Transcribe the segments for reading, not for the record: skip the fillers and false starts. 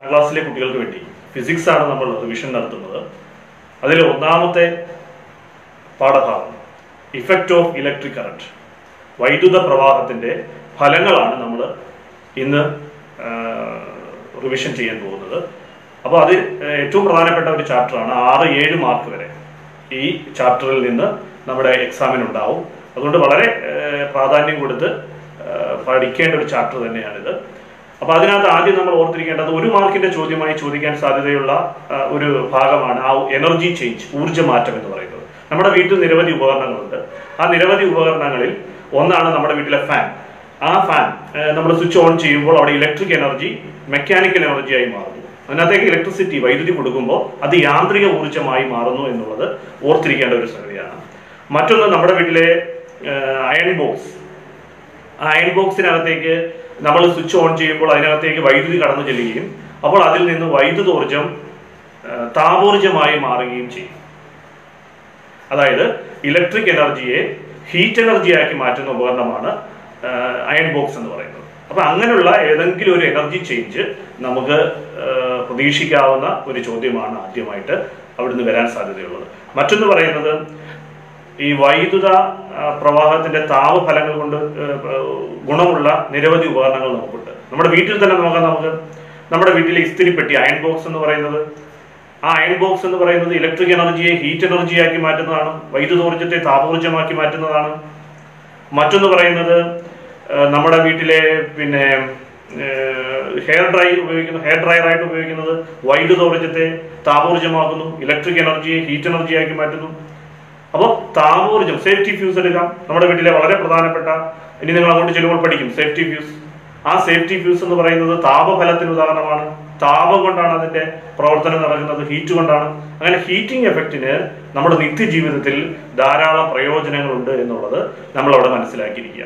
ക്ലാസ്സിലെ കുട്ടികൾക്ക് വേണ്ടി ഫിസിക്സ് ആണ് നമ്മൾ റിവിഷൻ നടത്തുന്നത്. അതിൽ ഒന്നാമത്തെ പാഠഭാഗം ഇഫക്റ്റ് ഓഫ് ഇലക്ട്രിക് കറണ്ട്, വൈദ്യുത പ്രവാഹത്തിന്റെ ഫലങ്ങളാണ് നമ്മൾ ഇന്ന് റിവിഷൻ ചെയ്യാൻ പോകുന്നത്. അപ്പോൾ അത് ഏറ്റവും പ്രധാനപ്പെട്ട ഒരു ചാപ്റ്ററാണ്. 6-7 മാർക്ക് വരെ ഈ ചാപ്റ്ററിൽ നിന്ന് നമ്മുടെ എക്സാമിനുണ്ടാവും. അതുകൊണ്ട് വളരെ പ്രാധാന്യം കൊടുത്ത് പഠിക്കേണ്ട ഒരു ചാപ്റ്റർ തന്നെയാണിത്. അപ്പോൾ അതിനകത്ത് ആദ്യം നമ്മൾ ഓർത്തിരിക്കേണ്ടത് 1 മാർക്കിന്റെ ചോദ്യമായി ചോദിക്കാൻ സാധ്യതയുള്ള ഒരു ഭാഗമാണ് ആ എനർജി ചേഞ്ച്, ഊർജ്ജമാറ്റം എന്ന് പറയുന്നത്. നമ്മുടെ വീട്ടിൽ നിരവധി ഉപകരണങ്ങളുണ്ട്. ആ നിരവധി ഉപകരണങ്ങളിൽ ഒന്നാണ് നമ്മുടെ വീട്ടിലെ ഫാൻ. ആ ഫാൻ നമ്മൾ സ്വിച്ച് ഓൺ ചെയ്യുമ്പോൾ അവിടെ ഇലക്ട്രിക് എനർജി മെക്കാനിക്കൽ എനർജിയായി മാറുന്നു. അതിനകത്തേക്ക് ഇലക്ട്രിസിറ്റി, വൈദ്യുതി കൊടുക്കുമ്പോൾ അത് യാന്ത്രിക ഊർജ്ജമായി മാറുന്നു എന്നുള്ളത് ഓർത്തിരിക്കേണ്ട ഒരു സംഗതിയാണ്. മറ്റൊന്ന് നമ്മുടെ വീട്ടിലെ അയൺ ബോക്സ്. ആ അയൺ ബോക്സിനകത്തേക്ക് നമ്മൾ സ്വിച്ച് ഓൺ ചെയ്യുമ്പോൾ അതിനകത്തേക്ക് വൈദ്യുതി കടന്നു ചെല്ലുകയും അപ്പോൾ അതിൽ നിന്ന് വൈദ്യുതോർജ്ജം താപോർജ്ജമായി മാറുകയും ചെയ്യും. അതായത് ഇലക്ട്രിക് എനർജിയെ ഹീറ്റ് എനർജിയാക്കി മാറ്റുന്ന ഉപകരണമാണ് അയൺ ബോക്സ് എന്ന് പറയുന്നത്. അപ്പൊ അങ്ങനെയുള്ള ഏതെങ്കിലും ഒരു എനർജി ചേഞ്ച് നമുക്ക് പ്രതീക്ഷിക്കാവുന്ന ഒരു ചോദ്യമാണ് ആദ്യമായിട്ട് അവിടുന്ന് വരാൻ സാധ്യതയുള്ളത്. മറ്റൊന്ന് പറയുന്നത് ഈ വൈദ്യുത പ്രവാഹത്തിന്റെ താപഫലങ്ങൾ കൊണ്ട് ഗുണമുള്ള നിരവധി ഉപകരണങ്ങൾ നമുക്കുണ്ട്. നമ്മുടെ വീട്ടിൽ തന്നെ നമുക്ക് നമ്മുടെ വീട്ടിലെ ഇസ്തിരിപ്പെട്ടി, അയൺ ബോക്സ് എന്ന് പറയുന്നത്, ആ അയൺ ബോക്സ് എന്ന് പറയുന്നത് ഇലക്ട്രിക് എനർജിയെ ഹീറ്റ് എനർജിയാക്കി മാറ്റുന്നതാണ്, വൈദ്യുതോർജ്ജത്തെ താപോർജ്ജമാക്കി മാറ്റുന്നതാണ്. മറ്റൊന്ന് പറയുന്നത് നമ്മുടെ വീട്ടിലെ ഹെയർ ഡ്രയർ ആയിട്ട് ഉപയോഗിക്കുന്നത് വൈദ്യുതോർജ്ജത്തെ താപോർജ്ജമാക്കുന്നു, ഇലക്ട്രിക് എനർജിയെ ഹീറ്റ് എനർജിയാക്കി മാറ്റുന്നു. അപ്പോൾ താപോർജ്ജം, സേഫ്റ്റി ഫ്യൂസ് എടുക്കാം. നമ്മുടെ വീട്ടിലെ വളരെ പ്രധാനപ്പെട്ട, ഇനി നിങ്ങൾ അങ്ങോട്ട് ചെല്ലുമ്പോൾ പഠിക്കും സേഫ്റ്റി ഫ്യൂസ്. ആ സേഫ്റ്റി ഫ്യൂസ് എന്ന് പറയുന്നത് താപഫലത്തിന് ഉദാഹരണമാണ്. താപം കൊണ്ടാണ് അതിന്റെ പ്രവർത്തനം നടക്കുന്നത്, ഹീറ്റ് കൊണ്ടാണ്. അങ്ങനെ ഹീറ്റിംഗ് എഫക്റ്റിന് നമ്മുടെ നിത്യജീവിതത്തിൽ ധാരാളം പ്രയോജനങ്ങളുണ്ട് എന്നുള്ളത് നമ്മൾ അവിടെ മനസ്സിലാക്കിയിരിക്കുക.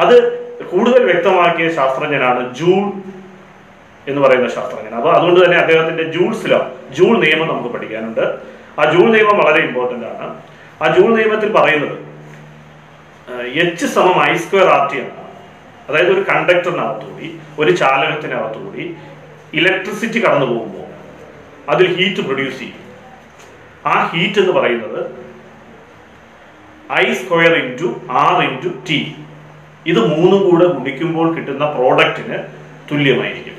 അത് കൂടുതൽ വ്യക്തമാക്കിയ ശാസ്ത്രജ്ഞനാണ് ജൂൾ എന്ന് പറയുന്ന ശാസ്ത്രജ്ഞൻ. അപ്പൊ അതുകൊണ്ട് തന്നെ അദ്ദേഹത്തിന്റെ ജൂൾസ് ലോ, ജൂൾ നിയമം നമുക്ക് പഠിക്കാനുണ്ട്. ആ ജൂൾ നിയമം വളരെ ഇമ്പോർട്ടന്റ് ആണ്. ആ ജൂൾ നിയമത്തിൽ പറയുന്നത് H = I²RT എന്നാണ്. അതായത് ഒരു കണ്ടക്ടറിനകത്തുകൂടി, ഒരു ചാലകത്തിനകത്തുകൂടി ഇലക്ട്രിസിറ്റി കടന്നു പോകുമ്പോൾ അതിൽ ഹീറ്റ് പ്രൊഡ്യൂസ് ചെയ്യും. ആ ഹീറ്റ് എന്ന് പറയുന്നത് I² × R × T. ഇത് 3 കൂടെ ഗുണിക്കുമ്പോൾ കിട്ടുന്ന പ്രോഡക്റ്റിന് തുല്യമായിരിക്കും.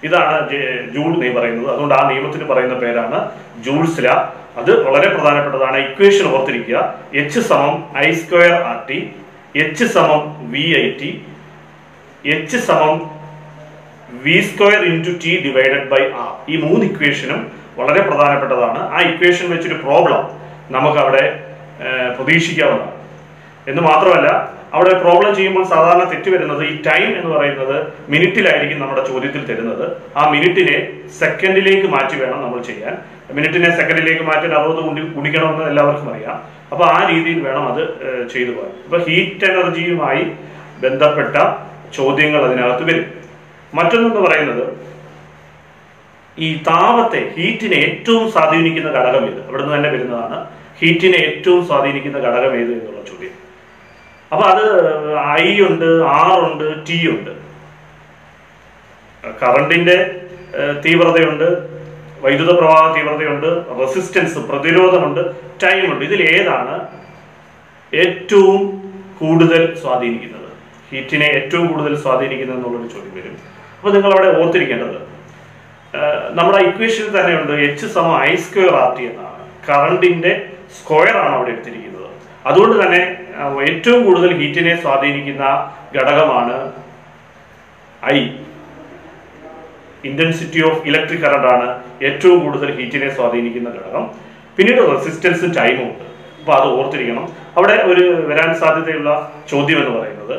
ഇതാണ് ജൂൾ നിയമം പറയുന്നത്. അതുകൊണ്ട് ആ നിയമത്തിന് പറയുന്ന പേരാണ് ജൂൾസ് ലോ. അത് വളരെ പ്രധാനപ്പെട്ടതാണ്. ഇക്വേഷൻ ഓർത്തിരിക്കുക. H = I²RT, H = VIT, H = V² × T / R. ഈ 3 ഇക്വേഷനും വളരെ പ്രധാനപ്പെട്ടതാണ്. ആ ഇക്വേഷൻ വെച്ചൊരു പ്രോബ്ലം നമുക്ക് അവിടെ പ്രതീക്ഷിക്കാവുന്നതാണ്. എന്ന് മാത്രമല്ല, അവിടെ പ്രോബ്ലം ചെയ്യുമ്പോൾ സാധാരണ തെറ്റ് വരുന്നത് ഈ ടൈം എന്ന് പറയുന്നത് മിനിറ്റിലായിരിക്കും നമ്മുടെ ചോദ്യത്തിൽ തരുന്നത്. ആ മിനിറ്റിനെ സെക്കൻഡിലേക്ക് മാറ്റി വേണം നമ്മൾ ചെയ്യാൻ. മിനിറ്റിനെ സെക്കൻഡിലേക്ക് മാറ്റാൻ 60 ഗുണിക്കണമെന്ന് എല്ലാവർക്കും അറിയാം. അപ്പൊ ആ രീതിയിൽ വേണം അത് ചെയ്തു പോകാൻ. അപ്പൊ ഹീറ്റ് എനർജിയുമായി ബന്ധപ്പെട്ട ചോദ്യങ്ങൾ അതിനകത്ത് വരും. മറ്റൊന്നെന്ന് പറയുന്നത് ഈ താപത്തെ, ഹീറ്റിനെ ഏറ്റവും സ്വാധീനിക്കുന്ന ഘടകം ഏത്? അവിടെ നിന്ന് തന്നെ വരുന്നതാണ്. ഹീറ്റിനെ ഏറ്റവും സ്വാധീനിക്കുന്ന ഘടകം ഏത് എന്നുള്ള ചോദ്യം. അപ്പൊ അത് I ഉണ്ട്, R ഉണ്ട്, T ഉണ്ട്. കറണ്ടിന്റെ തീവ്രതയുണ്ട്, വൈദ്യുത പ്രവാഹ തീവ്രതയുണ്ട്, റെസിസ്റ്റൻസ്, പ്രതിരോധമുണ്ട്, ടൈമുണ്ട്. ഇതിൽ ഏതാണ് ഏറ്റവും കൂടുതൽ സ്വാധീനിക്കുന്നത്? ഹീറ്റിനെ ഏറ്റവും കൂടുതൽ സ്വാധീനിക്കുന്നത് എന്നുള്ളൊരു ചോദ്യം വരും. അപ്പൊ നിങ്ങൾ അവിടെ ഓർത്തിരിക്കേണ്ടത് നമ്മുടെ ഇക്വേഷനിൽ തന്നെയുണ്ട് H = I²RT എന്നാണ്. കറണ്ടിന്റെ സ്ക്വയർ ആണ് അവിടെ എടുത്തിരിക്കുന്നത്. അതുകൊണ്ട് തന്നെ ഏറ്റവും കൂടുതൽ ഹീറ്റിനെ സ്വാധീനിക്കുന്ന ഘടകമാണ് I. Intensity of electric current ആണ് ഏറ്റവും കൂടുതൽ ഹീറ്റിനെ സ്വാധീനിക്കുന്ന ഘടകം. പിന്നീട് റെസിസ്റ്റൻസും ടൈമും ഉണ്ട്. അപ്പൊ അത് ഓർത്തിരിക്കണം. അവിടെ ഒരു വരാൻ സാധ്യതയുള്ള ചോദ്യം എന്ന് പറയുന്നത്,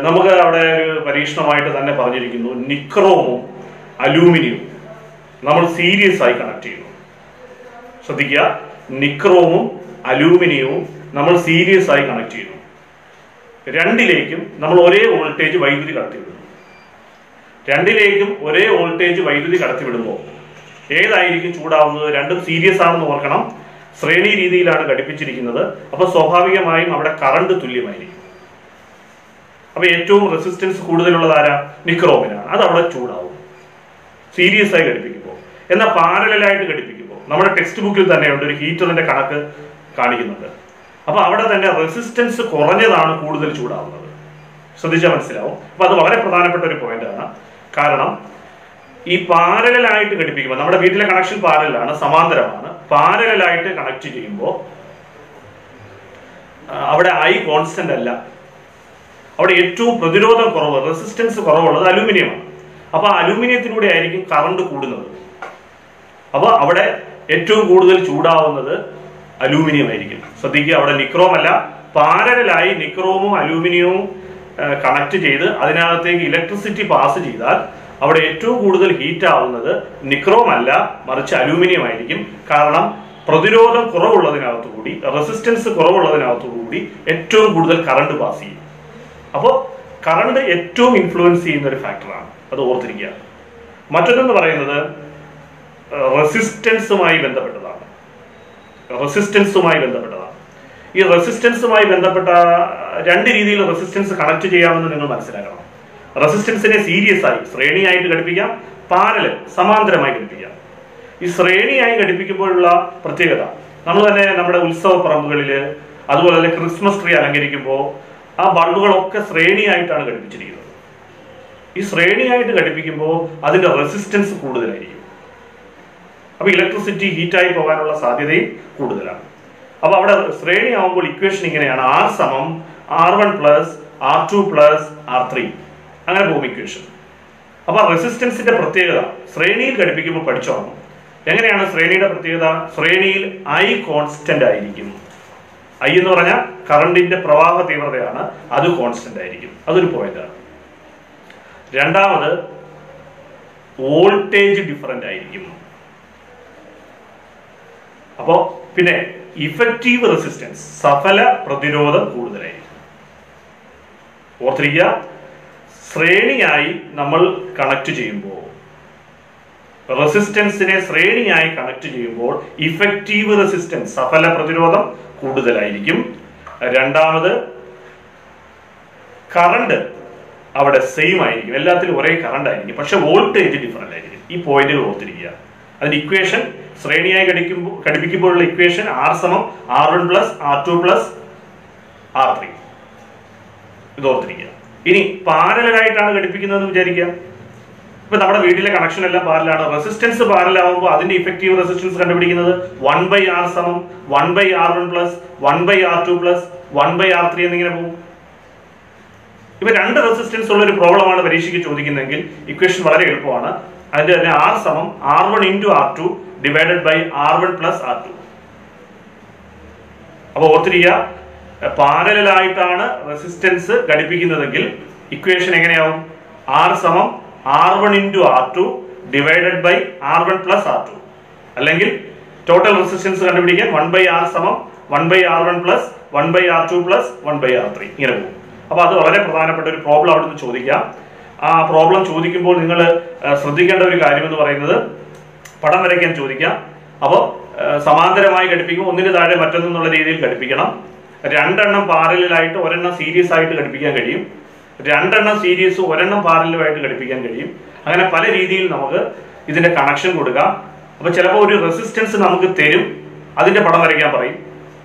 നമുക്ക് അവിടെ ഒരു പരീക്ഷണമായിട്ട് തന്നെ പറഞ്ഞിരിക്കുന്നു, നിക്രോമും അലൂമിനിയവും നമ്മൾ സീരീസ് ആയി കണക്ട് ചെയ്യുന്നു. ശ്രദ്ധിക്കുക, നിക്രോമും അലൂമിനിയവും നമ്മൾ സീരീസ് ആയി കണക്ട് ചെയ്യുന്നു. രണ്ടിലേക്കും നമ്മൾ ഒരേ വോൾട്ടേജ് വൈദ്യുതി കടത്തിവിടുന്നു. രണ്ടിലേക്കും ഒരേ വോൾട്ടേജ് വൈദ്യുതി കടത്തിവിടുമ്പോൾ ഏതായിരിക്കും ചൂടാവുന്നത്? രണ്ടും സീരീസ് ആണെന്ന് ഓർക്കണം. ശ്രേണി രീതിയിലാണ് ഘടിപ്പിച്ചിരിക്കുന്നത്. അപ്പൊ സ്വാഭാവികമായും അവിടെ കറണ്ട് തുല്യമായിരിക്കും. അപ്പൊ ഏറ്റവും റെസിസ്റ്റൻസ് കൂടുതലുള്ളത് ആരാ? നിക്രോമിനാണ്. അത് അവിടെ ചൂടാവും. സീരീസ് ആയി ഘടിപ്പിക്കുമ്പോൾ. എന്നാൽ പാരലായിട്ട് ഘടിപ്പിക്കുമ്പോൾ നമ്മുടെ ടെക്സ്റ്റ് ബുക്കിൽ തന്നെയുണ്ട് ഒരു ഹീറ്ററിന്റെ കണക്ക് കാണിക്കുന്നുണ്ട്. അപ്പൊ അവിടെ തന്നെ റെസിസ്റ്റൻസ് കുറഞ്ഞതാണ് കൂടുതൽ ചൂടാവുന്നത്. ശ്രദ്ധിച്ചാൽ മനസ്സിലാവും. അപ്പൊ അത് വളരെ പ്രധാനപ്പെട്ട ഒരു പോയിന്റ് ആണ്. കാരണം ഈ പാരലായിട്ട് ഘടിപ്പിക്കുമ്പോൾ നമ്മുടെ വീട്ടിലെ കണക്ഷൻ പാരലാണ്, സമാന്തരമാണ്. പാരലായിട്ട് കണക്ട് ചെയ്യുമ്പോൾ അവിടെ ഐ കോൺസ്റ്റന്റ് അല്ല. അവിടെ ഏറ്റവും പ്രതിരോധം കുറവ്, റെസിസ്റ്റൻസ് കുറവുള്ളത് അലൂമിനിയമാണ്. അപ്പൊ അലൂമിനിയത്തിലൂടെ ആയിരിക്കും കറണ്ട് കൂടുന്നത്. അപ്പൊ അവിടെ ഏറ്റവും കൂടുതൽ ചൂടാവുന്നത് അലൂമിനിയം ആയിരിക്കും. ശ്രദ്ധിക്കുക, അവിടെ നിക്രോം അല്ല. പാരലായി നിക്രോമും അലൂമിനിയവും കണക്ട് ചെയ്ത് അതിനകത്തേക്ക് ഇലക്ട്രിസിറ്റി പാസ് ചെയ്താൽ അവിടെ ഏറ്റവും കൂടുതൽ ഹീറ്റ് ആവുന്നത് നിക്രോം അല്ല, മറിച്ച് അലൂമിനിയം ആയിരിക്കും. കാരണം പ്രതിരോധം കുറവുള്ളതിനകത്തു കൂടി, റെസിസ്റ്റൻസ് കുറവുള്ളതിനകത്തു കൂടി ഏറ്റവും കൂടുതൽ കറണ്ട് പാസ് ചെയ്യും. അപ്പോൾ കറണ്ട് ഏറ്റവും ഇൻഫ്ലുവൻസ് ചെയ്യുന്ന ഒരു ഫാക്ടറാണ്, അത് ഓർത്തിരിക്കുക. മറ്റൊന്നെന്ന് പറയുന്നത് റെസിസ്റ്റൻസുമായി ബന്ധപ്പെട്ടതാണ്. ഈ റെസിസ്റ്റൻസുമായി ബന്ധപ്പെട്ട രണ്ട് രീതിയിൽ റെസിസ്റ്റൻസ് കണക്ട് ചെയ്യാമെന്ന് നിങ്ങൾ മനസ്സിലാക്കണം. റെസിസ്റ്റൻസിനെ സീരീസ് ആയി ശ്രേണിയായിട്ട് ഘടിപ്പിക്കാം, പാരലൽ സമാന്തരമായി ഘടിപ്പിക്കാം. ഈ ശ്രേണിയായി ഘടിപ്പിക്കുമ്പോഴുള്ള പ്രത്യേകത, നമ്മൾ തന്നെ നമ്മുടെ ഉത്സവ പറമ്പുകളില് അതുപോലെ തന്നെ ക്രിസ്മസ് ട്രീ അലങ്കരിക്കുമ്പോൾ ആ ബൾബുകളൊക്കെ ശ്രേണിയായിട്ടാണ് ഘടിപ്പിച്ചിരിക്കുന്നത്. ഈ ശ്രേണിയായിട്ട് ഘടിപ്പിക്കുമ്പോൾ അതിന്റെ റെസിസ്റ്റൻസ് കൂടുതലായിരിക്കും. അപ്പൊ ഇലക്ട്രിസിറ്റി ഹീറ്റായി പോകാനുള്ള സാധ്യതയും കൂടുതലാണ്. അപ്പൊ അവിടെ ശ്രേണി ആവുമ്പോൾ ഇക്വേഷൻ ഇങ്ങനെയാണ്: R സമം R1 plus R2 plus R3, അങ്ങനെ പോകും ഇക്വേഷൻ. അപ്പൊ റെസിസ്റ്റൻസിന്റെ പ്രത്യേകത ശ്രേണിയിൽ ഘടിപ്പിക്കുമ്പോൾ പഠിച്ചോണം. എങ്ങനെയാണ് ശ്രേണിയുടെ പ്രത്യേകത? ശ്രേണിയിൽ I കോൺസ്റ്റന്റ് ആയിരിക്കും. I എന്ന് പറഞ്ഞാൽ കറണ്ടിന്റെ പ്രവാഹ തീവ്രതയാണ്, അത് കോൺസ്റ്റന്റ് ആയിരിക്കും. അതൊരു പോയിന്റാണ്. രണ്ടാമത് വോൾട്ടേജ് ഡിഫറന്റ് ആയിരിക്കും. അപ്പോ പിന്നെ ഇഫക്റ്റീവ് റെസിസ്റ്റൻസ്, സഫല പ്രതിരോധം കൂടുതലായിരിക്കും. ഓർത്തിരിക്കുക, ശ്രേണിയായി നമ്മൾ കണക്ട് ചെയ്യുമ്പോൾ, റെസിസ്റ്റൻസിനെ ശ്രേണിയായി കണക്ട് ചെയ്യുമ്പോൾ ഇഫക്റ്റീവ് റെസിസ്റ്റൻസ്, സഫല പ്രതിരോധം കൂടുതലായിരിക്കും. രണ്ടാമത് കറണ്ട് അവിടെ സെയിം ആയിരിക്കും, എല്ലാത്തിലും ഒരേ കറണ്ട് ആയിരിക്കും, പക്ഷെ വോൾട്ടേജ് ഡിഫറന്റ് ആയിരിക്കും. ഈ പോയിന്റുകൾ ഓർത്തിരിക്കുക. അതിന്റെ ഇക്വേഷൻ ശ്രേണിയായി ഘടിപ്പിക്കുമ്പോഴുള്ള ഇക്വേഷൻ R സമം R1 plus R2 plus R3, ഇത് ഓർത്തിരിക്കുക. ഇനി പാരലായിട്ടാണ് ഘടിപ്പിക്കുന്നതെന്ന് വിചാരിക്കുക. ഇപ്പൊ നമ്മുടെ വീട്ടിലെ കണക്ഷൻ എല്ലാം പാരലാണ്. റെസിസ്റ്റൻസ് പാരലാവുമ്പോൾ അതിന്റെ ഇഫക്റ്റീവ് റെസിസ്റ്റൻസ് കണ്ടുപിടിക്കുന്നത് 1/R സമം 1/R1 plus 1/R2 plus 1/R3 എന്നിങ്ങനെ പോകും. ഇപ്പൊ രണ്ട് റെസിസ്റ്റൻസ് ഉള്ള ഒരു പ്രോബ്ലമാണ് പരീക്ഷയ്ക്ക് ചോദിക്കുന്നതെങ്കിൽ ഇക്വേഷൻ വളരെ എളുപ്പമാണ്. അതിന്റെ തന്നെ R സമം R1 into R2 divided by R1 plus R2. അപ്പൊ ഓർത്തിരിക്കുക, പാരലായിട്ടാണ് റെസിസ്റ്റൻസ് ഘടിപ്പിക്കുന്നതെങ്കിൽ ഇക്വേഷൻ എങ്ങനെയാവും? R സമം R1 into R2 divided by R1 plus R2. അല്ലെങ്കിൽ ടോട്ടൽ റെസിസ്റ്റൻസ് കണ്ടുപിടിക്കാൻ 1/R സമം 1/R1 plus 1/R2 plus 1/R3 ഇങ്ങനെ പോകും. അപ്പൊ അത് വളരെ പ്രധാനപ്പെട്ട ഒരു പ്രോബ്ലം അവിടെ നിന്ന് ചോദിക്കാം. ആ പ്രോബ്ലം ചോദിക്കുമ്പോൾ നിങ്ങൾ ശ്രദ്ധിക്കേണ്ട ഒരു കാര്യം എന്ന് പറയുന്നത് പടം വരയ്ക്കാൻ ചോദിക്കാം. അപ്പോൾ സമാന്തരമായി ഘടിപ്പിക്കും, ഒന്നിന് താഴെ മറ്റൊന്നുള്ള രീതിയിൽ ഘടിപ്പിക്കണം. രണ്ടെണ്ണം പാരലായിട്ട് ഒരെണ്ണം സീരീസ് ആയിട്ട് ഘടിപ്പിക്കാൻ കഴിയും, രണ്ടെണ്ണം സീരീസും ഒരെണ്ണം പാരലുമായിട്ട് ഘടിപ്പിക്കാൻ കഴിയും. അങ്ങനെ പല രീതിയിൽ നമുക്ക് ഇതിന്റെ കണക്ഷൻ കൊടുക്കാം. അപ്പൊ ചിലപ്പോൾ ഒരു റെസിസ്റ്റൻസ് നമുക്ക് തരും, അതിന്റെ പടം വരയ്ക്കാൻ പറയും.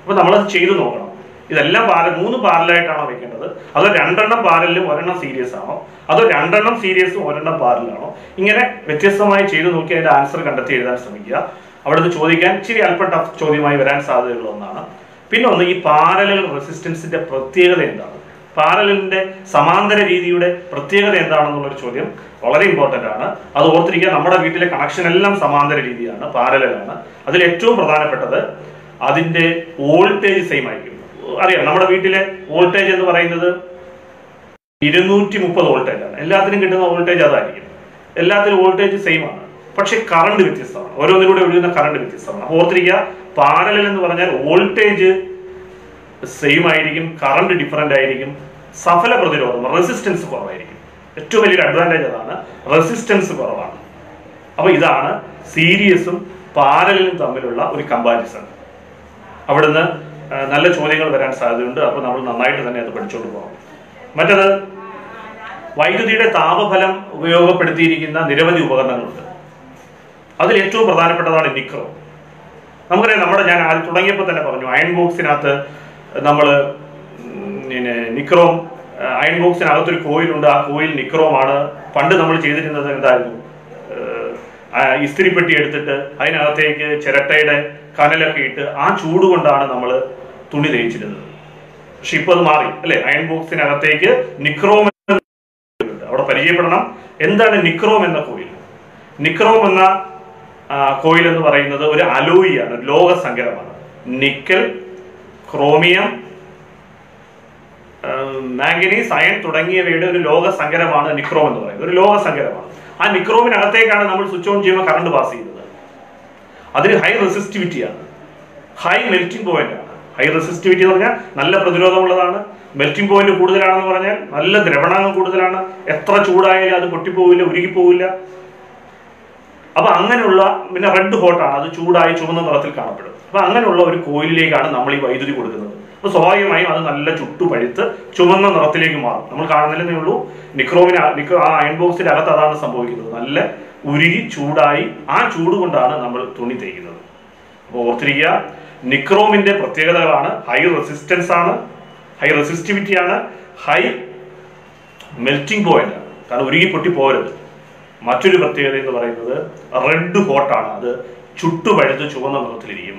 അപ്പൊ നമ്മളത് ചെയ്തു നോക്കണം. ഇതെല്ലാം മൂന്ന് പാരലായിട്ടാണോ വെക്കേണ്ടത്, അതോ രണ്ടെണ്ണം പാരലും ഒരെണ്ണം സീരീസ് ആണോ, അതോ രണ്ടെണ്ണം സീരീസും ഒരെണ്ണം പാരലാണോ? ഇങ്ങനെ വ്യത്യസ്തമായി ചെയ്തു നോക്കി അതിന്റെ ആൻസർ കണ്ടെത്തി എഴുതാൻ ശ്രമിക്കുക. അവിടെ നിന്ന് ചോദിക്കാൻ ഇച്ചിരി അല്പം ടഫ് ചോദ്യമായി വരാൻ സാധ്യതയുള്ള ഒന്നാണ്. പിന്നെ ഒന്ന്, ഈ പാരലൽ റെസിസ്റ്റൻസിന്റെ പ്രത്യേകത എന്താണ്? പാരലലിന്റെ സമാന്തര രീതിയുടെ പ്രത്യേകത എന്താണെന്നുള്ളൊരു ചോദ്യം വളരെ ഇമ്പോർട്ടന്റ് ആണ്. അത് ഓർത്തിരിക്കുക. നമ്മുടെ വീട്ടിലെ കണക്ഷൻ എല്ലാം സമാന്തര രീതിയാണ്, പാരലലാണ്. അതിൽ ഏറ്റവും പ്രധാനപ്പെട്ടത് അതിന്റെ വോൾട്ടേജ് സെയിം ആയിരിക്കും. അറിയാം, നമ്മുടെ വീട്ടിലെ വോൾട്ടേജ് എന്ന് പറയുന്നത് 230 വോൾട്ടേജ് ആണ്. എല്ലാത്തിനും കിട്ടുന്ന വോൾട്ടേജ് അതായിരിക്കും. എല്ലാത്തിലും വോൾട്ടേജ് സെയിം ആണ്, പക്ഷെ കറണ്ട് വ്യത്യസ്തമാണ്. ഓരോന്നിലൂടെ ഒഴുകുന്ന കറണ്ട് വ്യത്യസ്തമാണ്. അപ്പോൾ ഓർത്തിരിക്കുക, പാരലൽ എന്ന് പറഞ്ഞാൽ വോൾട്ടേജ് സെയിം ആയിരിക്കും, കറണ്ട് ഡിഫറന്റ് ആയിരിക്കും, സഫല പ്രതിരോധം റെസിസ്റ്റൻസ് കുറവായിരിക്കും. ഏറ്റവും വലിയൊരു അഡ്വാൻറ്റേജ് അതാണ്, റെസിസ്റ്റൻസ് കുറവാണ്. അപ്പൊ ഇതാണ് സീരീസും പാരലലും തമ്മിലുള്ള ഒരു കമ്പാരിസൺ. അവിടുന്ന് നല്ല ചോദ്യങ്ങൾ വരാൻ സാധ്യതയുണ്ട്. അപ്പൊ നമ്മൾ നന്നായിട്ട് തന്നെ അത് പഠിച്ചുകൊണ്ട് പോകണം. മറ്റത്, വൈദ്യുതിയുടെ താപഫലം ഉപയോഗപ്പെടുത്തിയിരിക്കുന്ന നിരവധി ഉപകരണങ്ങളുണ്ട്. അതിൽ ഏറ്റവും പ്രധാനപ്പെട്ടതാണ് നിക്രോം. നമുക്കറിയാം, ഞാൻ തുടങ്ങിയപ്പോൾ തന്നെ പറഞ്ഞു, അയൺ ബോക്സിനകത്ത് നമ്മൾ നിക്രോം, അയൺ ബോക്സിനകത്തൊരു കോയിലുണ്ട്, ആ കോയിൽ നിക്രോമാണ്. പണ്ട് നമ്മൾ ചെയ്തിരുന്നത് എന്തായിരുന്നു, ഇസ്തിരിപ്പെട്ടി എടുത്തിട്ട് അതിനകത്തേക്ക് ചിരട്ടയുടെ കനലൊക്കെ ഇട്ട് ആ ചൂട് കൊണ്ടാണ് നമ്മൾ തുണി തേച്ചിരുന്നത്. പക്ഷെ ഇപ്പൊ അത് മാറി അല്ലെ. അയൺ ബോക്സിനകത്തേക്ക് നിക്രോം അവിടെ പരിചയപ്പെടണം. എന്താണ് നിക്രോം എന്ന കോയിൽ? നിക്രോം എന്ന കോയിൽ എന്ന് പറയുന്നത് ഒരു അലോയിയാണ്, ലോഹ സങ്കരമാണ്. നിക്കൽ, ക്രോമിയം, മാംഗനീസ്, അയൺ തുടങ്ങിയവയുടെ ഒരു ലോഹ സങ്കരമാണ് നിക്രോം എന്ന് പറയുന്നത്. ഒരു ലോഹ സങ്കരമാണ്. ആ നിക്രോമിനകത്തേക്കാണ് നമ്മൾ സ്വിച്ച് ഓൺ ചെയ്യുമ്പോൾ കറണ്ട് പാസ് ചെയ്യുന്നത്. അതിന് ഹൈ റെസിസ്റ്റിവിറ്റിയാണ്, ഹൈ മെൽറ്റിംഗ് പോയിന്റ് ആണ്. ഹൈ റെസിസ്റ്റിവിറ്റി എന്ന് പറഞ്ഞാൽ നല്ല പ്രതിരോധമുള്ളതാണ്. മെൽറ്റിംഗ് പോയിന്റ് കൂടുതലാണെന്ന് പറഞ്ഞാൽ നല്ല ദ്രവണങ്ങൾ കൂടുതലാണ്. എത്ര ചൂടായാലും അത് പൊട്ടിപ്പോവില്ല, ഉരുകിപ്പോവില്ല. അപ്പൊ അങ്ങനെയുള്ള, പിന്നെ റെഡ് ഹോട്ടാണ്, അത് ചൂടായി ചുവന്ന നിറത്തിൽ കാണപ്പെടും. അപ്പൊ അങ്ങനെയുള്ള ഒരു കോയിലിലേക്കാണ് നമ്മൾ ഈ വൈദ്യുതി കൊടുക്കുന്നത്. അപ്പൊ സ്വാഭാവികമായും അത് നല്ല ചുട്ടുപഴുത്ത് ചുവന്ന നിറത്തിലേക്ക് മാറും. നമ്മൾ കാണുന്നില്ലെന്നേ ഉള്ളൂ. ആ അയൺ ബോക്സിന്റെ അകത്ത് അതാണ് സംഭവിക്കുന്നത്. നല്ല ഉരുകി ചൂടായി ആ ചൂട് കൊണ്ടാണ് നമ്മൾ തുണി തേക്കുന്നത്. അപ്പോൾ ഓർത്തിരിക്കുക, നിക്രോമിന്റെ പ്രത്യേകതകളാണ് ഹൈ റെസിസ്റ്റൻസ് ആണ്, ഹൈ റെസിസ്റ്റിവിറ്റി ആണ്, ഹൈ മെൽറ്റിംഗ് പോയിന്റ് ആണ്. കാരണം ഉരുകി പൊട്ടി പോരുത്. മറ്റൊരു പ്രത്യേകത എന്ന് പറയുന്നത് റെഡ് ഹോട്ടാണ്, അത് ചുട്ടുപഴുത്ത് ചുവന്ന നിറത്തിലിരിക്കും.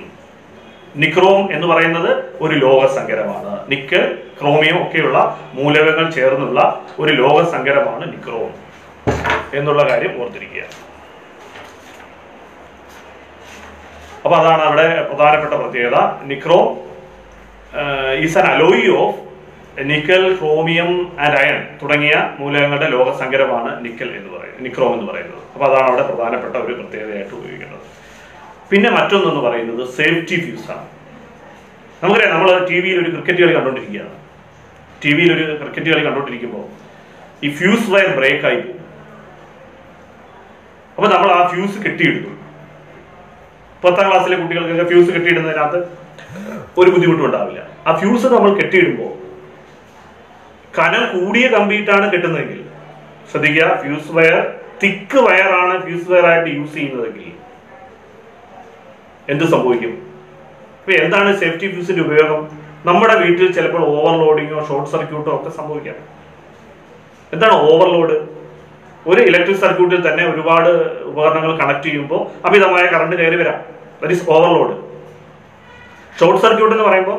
നിക്രോം എന്ന് പറയുന്നത് ഒരു ലോഹ സങ്കരമാണ്. നിക്കൽ, ക്രോമിയം ഒക്കെയുള്ള മൂലകങ്ങൾ ചേർന്നുള്ള ഒരു ലോഹ സങ്കരമാണ് നിക്രോം എന്നുള്ള കാര്യം ഓർത്തിരിക്കുക. അപ്പൊ അതാണ് അവിടെ പ്രധാനപ്പെട്ട പ്രത്യേകത. Nichrome is an alloy of nickel, chromium and iron തുടങ്ങിയ മൂലകങ്ങളുടെ ലോഹ സങ്കരമാണ് നിക്രോം എന്ന് പറയുന്നത്. അപ്പൊ അതാണ് അവിടെ പ്രധാനപ്പെട്ട ഒരു പ്രത്യേകതയായിട്ട് ഉപയോഗിക്കുന്നത്. പിന്നെ മറ്റൊന്നെന്ന് പറയുന്നത് സേഫ്റ്റി ഫ്യൂസ് ആണ്. നമുക്കറിയാം, നമ്മൾ ടി വിയിൽ ഒരു ക്രിക്കറ്റ് കളി കണ്ടുകൊണ്ടിരിക്കുകയാണ്. ടി വിയിൽ ഒരു ക്രിക്കറ്റ് കളി കണ്ടുകൊണ്ടിരിക്കുമ്പോൾ ഈ ഫ്യൂസ് വയർ ബ്രേക്ക് ആയി പോകും. അപ്പൊ നമ്മൾ ആ ഫ്യൂസ് കെട്ടിയിടുന്നു. 10ാം ക്ലാസ്സിലെ കുട്ടികൾക്കൊക്കെ ഫ്യൂസ് കെട്ടിയിടുന്നതിനകത്ത് ഒരു ബുദ്ധിമുട്ടും ഉണ്ടാവില്ല. ആ ഫ്യൂസ് നമ്മൾ കെട്ടിയിടുമ്പോൾ കനം കൂടിയ കമ്പിയിട്ടാണ് കെട്ടുന്നതെങ്കിൽ ശ്രദ്ധിക്കുക, ഫ്യൂസ് വയർ തിക്ക് വയറാണ് ഫ്യൂസ് വയർ ആയിട്ട് യൂസ് ചെയ്യുന്നതെങ്കിൽ എന്ത് സംഭവിക്കും? ഇപ്പൊ എന്താണ് സേഫ്റ്റി ഫ്യൂസിന്റെ ഉപയോഗം? നമ്മുടെ വീട്ടിൽ ചിലപ്പോൾ ഓവർലോഡിങ്ങോ ഷോർട്ട് സർക്യൂട്ടോ ഒക്കെ സംഭവിക്കാം. എന്താണ് ഓവർലോഡ്? ഒരു ഇലക്ട്രിക് സർക്യൂട്ടിൽ തന്നെ ഒരുപാട് ഉപകരണങ്ങൾ കണക്ട് ചെയ്യുമ്പോൾ അമിതമായ കറണ്ട് കയറി വരാം. That is overload. Short circuit എന്ന് പറയുമ്പോൾ